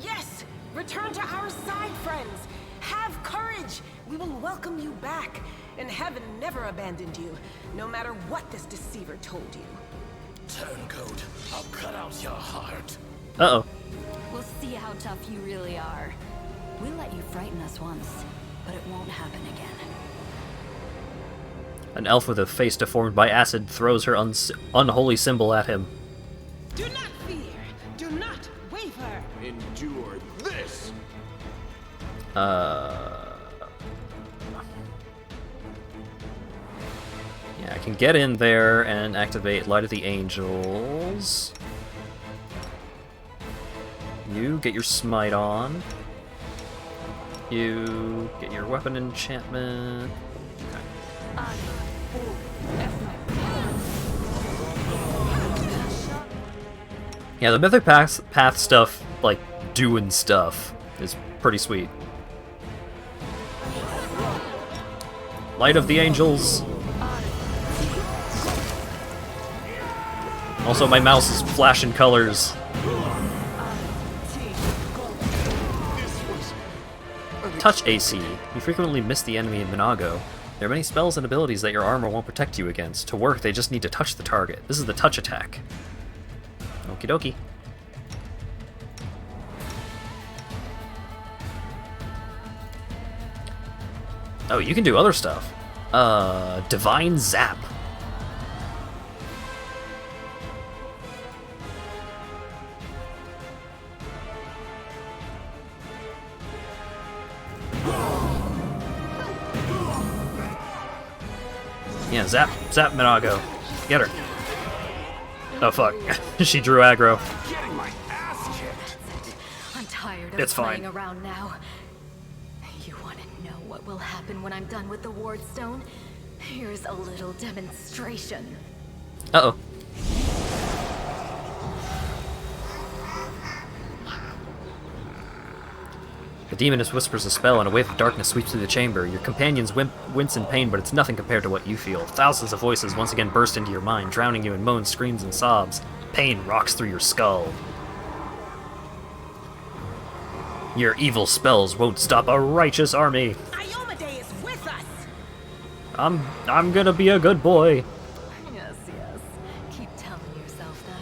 Yes! Return to our side, friends! Have courage! We will welcome you back. And heaven never abandoned you, no matter what this deceiver told you. Turncoat, I'll cut out your heart. Uh-oh. We'll see how tough you really are. We'll let you frighten us once, but it won't happen again. An elf with a face deformed by acid throws her unholy symbol at him. Do not fear! Do not waver! Endure this! Yeah, I can get in there and activate Light of the Angels. You get your smite on. You get your weapon enchantment. Okay. Yeah, the Mythic Path stuff, like, doing stuff, is pretty sweet. Light of the Angels. Also, my mouse is flashing colors. Touch AC. You frequently miss the enemy in Minago. There are many spells and abilities that your armor won't protect you against. To work, they just need to touch the target. This is the touch attack. Okie dokie. Oh, you can do other stuff. Divine Zap. Yeah, zap Minago. Get her. Oh fuck, she drew aggro. Getting my ass kicked. I'm tired of It's fine. playing around now. You want to know what what will happen when I'm done with the Wardstone? Here's a little demonstration. Uh-oh. The demoness whispers a spell and a wave of darkness sweeps through the chamber. Your companions wince in pain, but it's nothing compared to what you feel. Thousands of voices once again burst into your mind, drowning you in moans, screams, and sobs. Pain rocks through your skull. Your evil spells won't stop a righteous army. Iomade is with us! I'm gonna be a good boy. Yes, yes. Keep telling yourself that.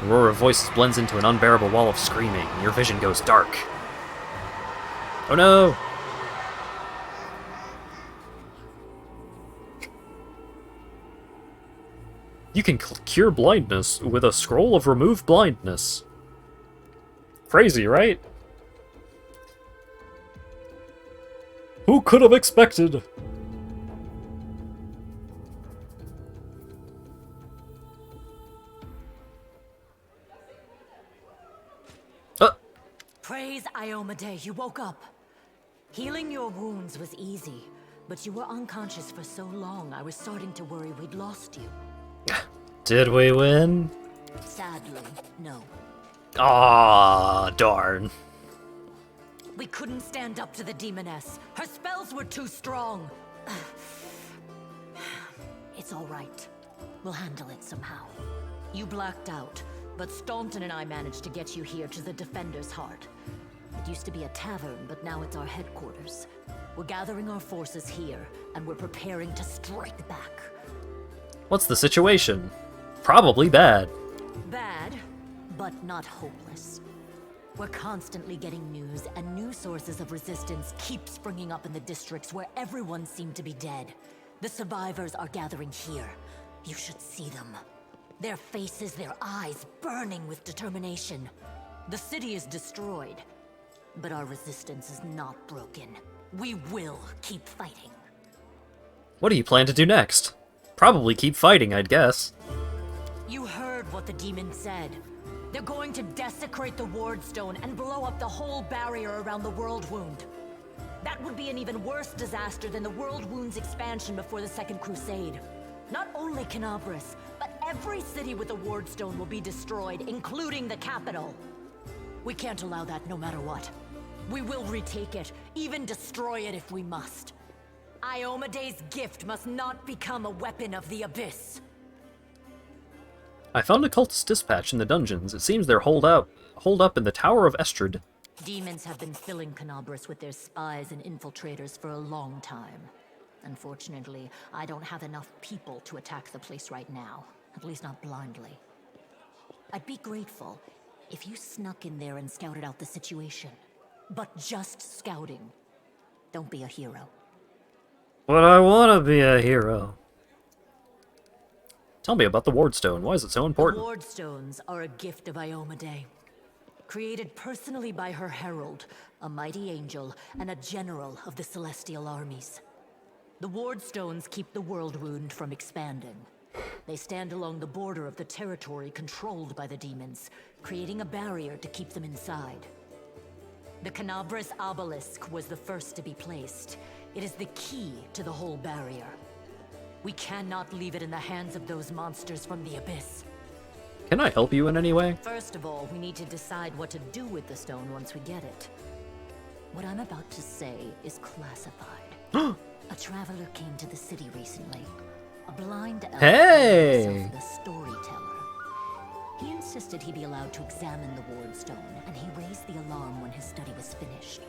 The roar of voices blends into an unbearable wall of screaming. Your vision goes dark. Oh no! You can cure blindness with a scroll of remove blindness. Crazy, right? Who could have expected? Praise Iomade, you woke up. Healing your wounds was easy, but you were unconscious for so long, I was starting to worry we'd lost you. Did we win? Sadly, no. Aw, darn. We couldn't stand up to the demoness. Her spells were too strong. It's all right. We'll handle it somehow. You blacked out, but Staunton and I managed to get you here to the Defender's Heart. It used to be a tavern, but now it's our headquarters. We're gathering our forces here, and we're preparing to strike back. What's the situation? Probably bad. Bad, but not hopeless. We're constantly getting news, and new sources of resistance keep springing up in the districts where everyone seemed to be dead. The survivors are gathering here. You should see them. Their faces, their eyes burning with determination. The city is destroyed, but our resistance is not broken. We will keep fighting. What do you plan to do next? Probably keep fighting, I'd guess. You heard what the demon said. They're going to desecrate the Wardstone and blow up the whole barrier around the World Wound. That would be an even worse disaster than the World Wound's expansion before the Second Crusade. Not only Canabris, but every city with a Wardstone will be destroyed, including the capital. We can't allow that no matter what. We will retake it, even destroy it if we must. Iomade's gift must not become a weapon of the Abyss. I found a cultist dispatch in the dungeons. It seems they're holed up in the Tower of Estrad. Demons have been filling Canabris with their spies and infiltrators for a long time. Unfortunately, I don't have enough people to attack the place right now. At least not blindly. I'd be grateful if you snuck in there and scouted out the situation. But just scouting. Don't be a hero. But I want to be a hero. Tell me about the Wardstone. Why is it so important? The Wardstones are a gift of Iomade. Created personally by her herald, a mighty angel, and a general of the Celestial armies. The Wardstones keep the World Wound from expanding. They stand along the border of the territory controlled by the demons, creating a barrier to keep them inside. The Canabris Obelisk was the first to be placed. It is the key to the whole barrier. We cannot leave it in the hands of those monsters from the Abyss. Can I help you in any way? First of all, we need to decide what to do with the stone once we get it. What I'm about to say is classified. A traveler came to the city recently. A blind elf Hey! the storyteller. He insisted he be allowed to examine the Wardstone, and he raised the alarm when his study was finished.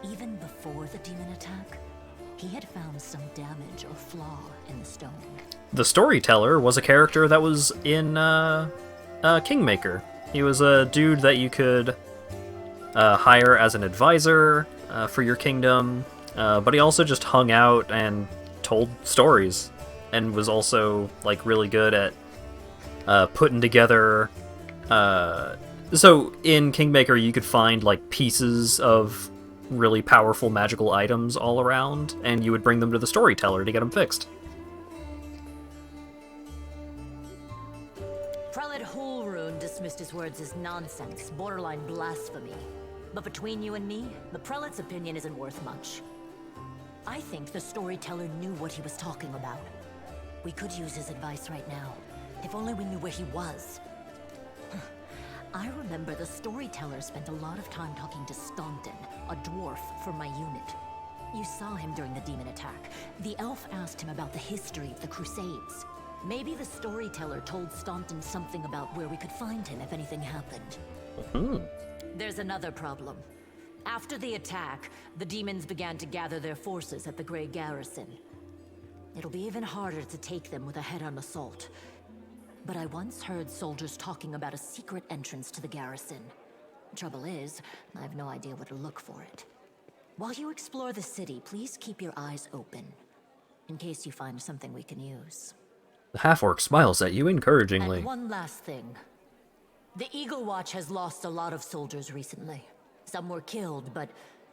Even before the demon attack, he had found some damage or flaw in the stone. The storyteller was a character that was in Kingmaker. He was a dude that you could hire as an advisor for your kingdom, but he also just hung out and told stories, and was also like really good at putting together. So in Kingmaker, you could find like pieces of really powerful magical items all around, and you would bring them to the storyteller to get them fixed. Prelate Hulrune dismissed his words as nonsense, borderline blasphemy. But between you and me, the prelate's opinion isn't worth much. I think the storyteller knew what he was talking about. We could use his advice right now, if only we knew where he was. I remember the storyteller spent a lot of time talking to Staunton, a dwarf from my unit. You saw him during the demon attack. The elf asked him about the history of the Crusades. Maybe the storyteller told Staunton something about where we could find him if anything happened. There's another problem. After the attack, the demons began to gather their forces at the Grey Garrison. It'll be even harder to take them with a head-on assault. But I once heard soldiers talking about a secret entrance to the garrison. Trouble is, I have no idea where to look for it. While you explore the city, please keep your eyes open, in case you find something we can use. The half-orc smiles at you encouragingly. And one last thing. The Eagle Watch has lost a lot of soldiers recently. Some were killed, but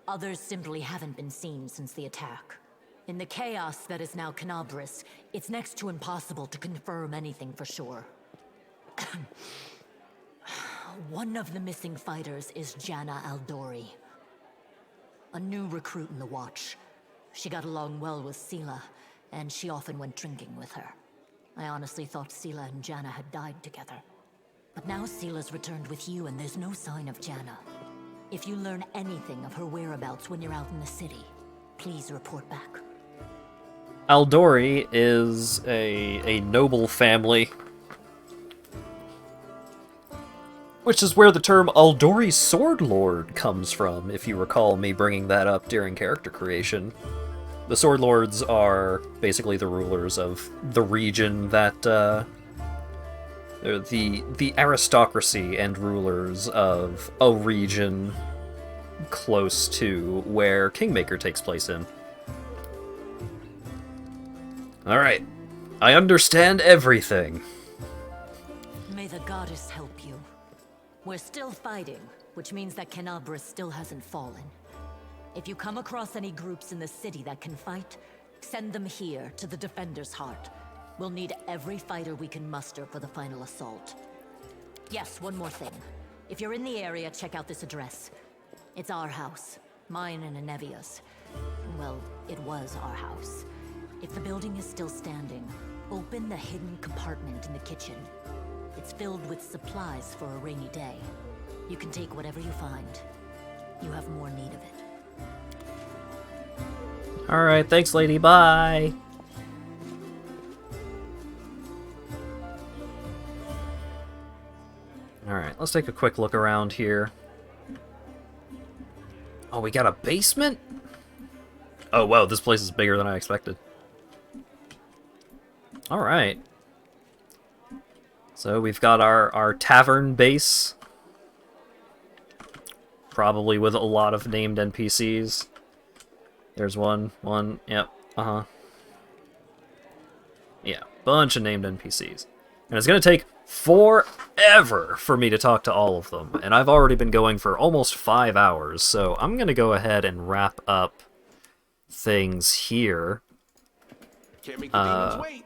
others simply haven't been seen since the attack. In the chaos that is now Canabris, it's next to impossible to confirm anything for sure. One of the missing fighters is Janna Aldori, a new recruit in the Watch. She got along well with Sela, and she often went drinking with her. I honestly thought Sela and Janna had died together. But now Sela's returned with you, and there's no sign of Janna. If you learn anything of her whereabouts when you're out in the city, please report back. Aldori is a noble family, which is where the term Aldori Sword Lord comes from, if you recall me bringing that up during character creation. The Sword Lords are basically the rulers of the region that, they're the aristocracy and rulers of a region close to where Kingmaker takes place in. Alright, I understand everything. May the goddess help you. We're still fighting, which means that Canabris still hasn't fallen. If you come across any groups in the city that can fight, send them here to the Defender's Heart. We'll need every fighter we can muster for the final assault. Yes, one more thing. If you're in the area, check out this address. It's our house. Mine and Anevia's. Well, it was our house. If the building is still standing, open the hidden compartment in the kitchen. It's filled with supplies for a rainy day. You can take whatever you find. You have more need of it. Alright, thanks lady, bye! Alright, let's take a quick look around here. Oh, we got a basement? Oh wow, this place is bigger than I expected. Alright. So we've got our tavern base. Probably with a lot of named NPCs. There's one, yep, Yeah, bunch of named NPCs. And it's gonna take forever for me to talk to all of them. And I've already been going for almost 5 hours, so I'm gonna go ahead and wrap up things here. Can't make the demons wait.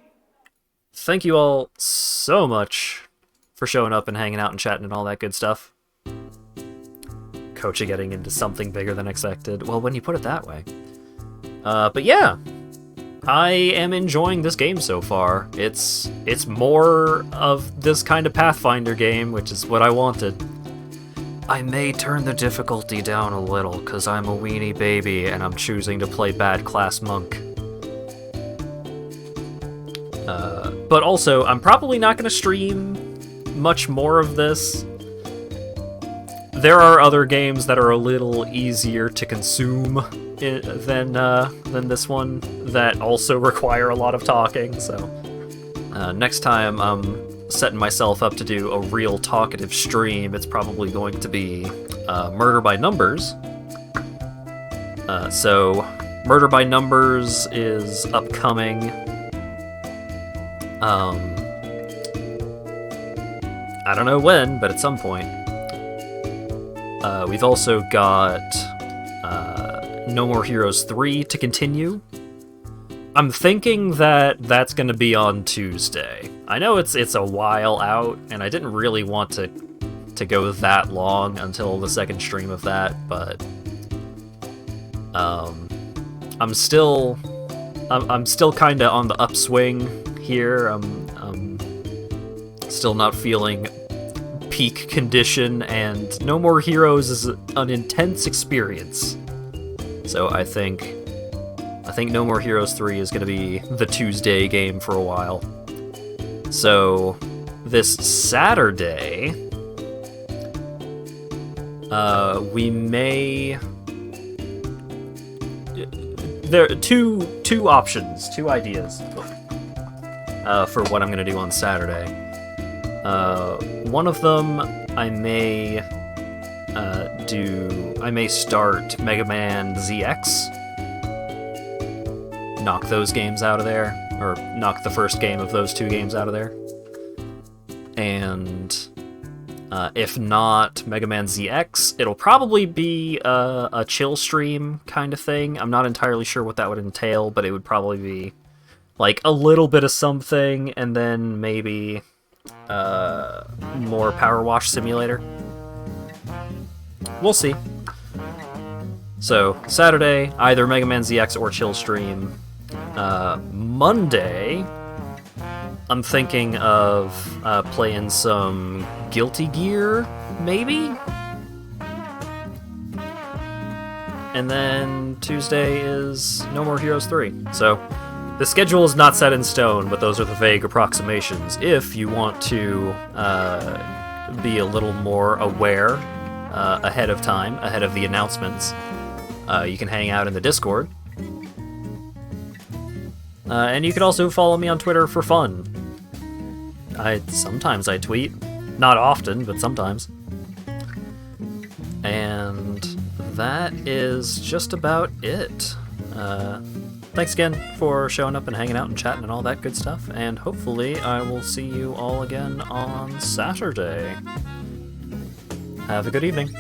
Thank you all so much for showing up and hanging out and chatting and all that good stuff. Kocha getting into something bigger than expected. Well, when you put it that way. But yeah, I am enjoying this game so far. It's more of this kind of Pathfinder game, which is what I wanted. I may turn the difficulty down a little, because I'm a weenie baby and I'm choosing to play Bad Class Monk. But also, I'm probably not going to stream much more of this. There are other games that are a little easier to consume than this one that also require a lot of talking, so next time I'm setting myself up to do a real talkative stream, it's probably going to be Murder by Numbers. So Murder by Numbers is upcoming. I don't know when, but at some point. We've also got No More Heroes 3 to continue. I'm thinking that that's going to be on Tuesday. I know it's a while out, and I didn't really want to to go that long until the second stream of that, but I'm still kind of on the upswing here. I'm still not feeling peak condition, and No More Heroes is an intense experience. So I think No More Heroes 3 is going to be the Tuesday game for a while. So this Saturday, we may... There are two options, two ideas for what I'm going to do on Saturday. One of them, I may start Mega Man ZX, knock those games out of there, or knock the first game of those two games out of there. And if not Mega Man ZX, it'll probably be a chill stream kind of thing. I'm not entirely sure what that would entail, but it would probably be like a little bit of something, and then maybe more Power Wash Simulator. We'll see. So, Saturday, either Mega Man ZX or chill stream. Monday, I'm thinking of playing some Guilty Gear, maybe? And then Tuesday is No More Heroes 3. So, the schedule is not set in stone, but those are the vague approximations. If you want to be a little more aware ahead of time, ahead of the announcements, you can hang out in the Discord. And you can also follow me on Twitter for fun. Sometimes I tweet. Not often, but sometimes. And that is just about it. Thanks again for showing up and hanging out and chatting and all that good stuff, and hopefully I will see you all again on Saturday. Have a good evening.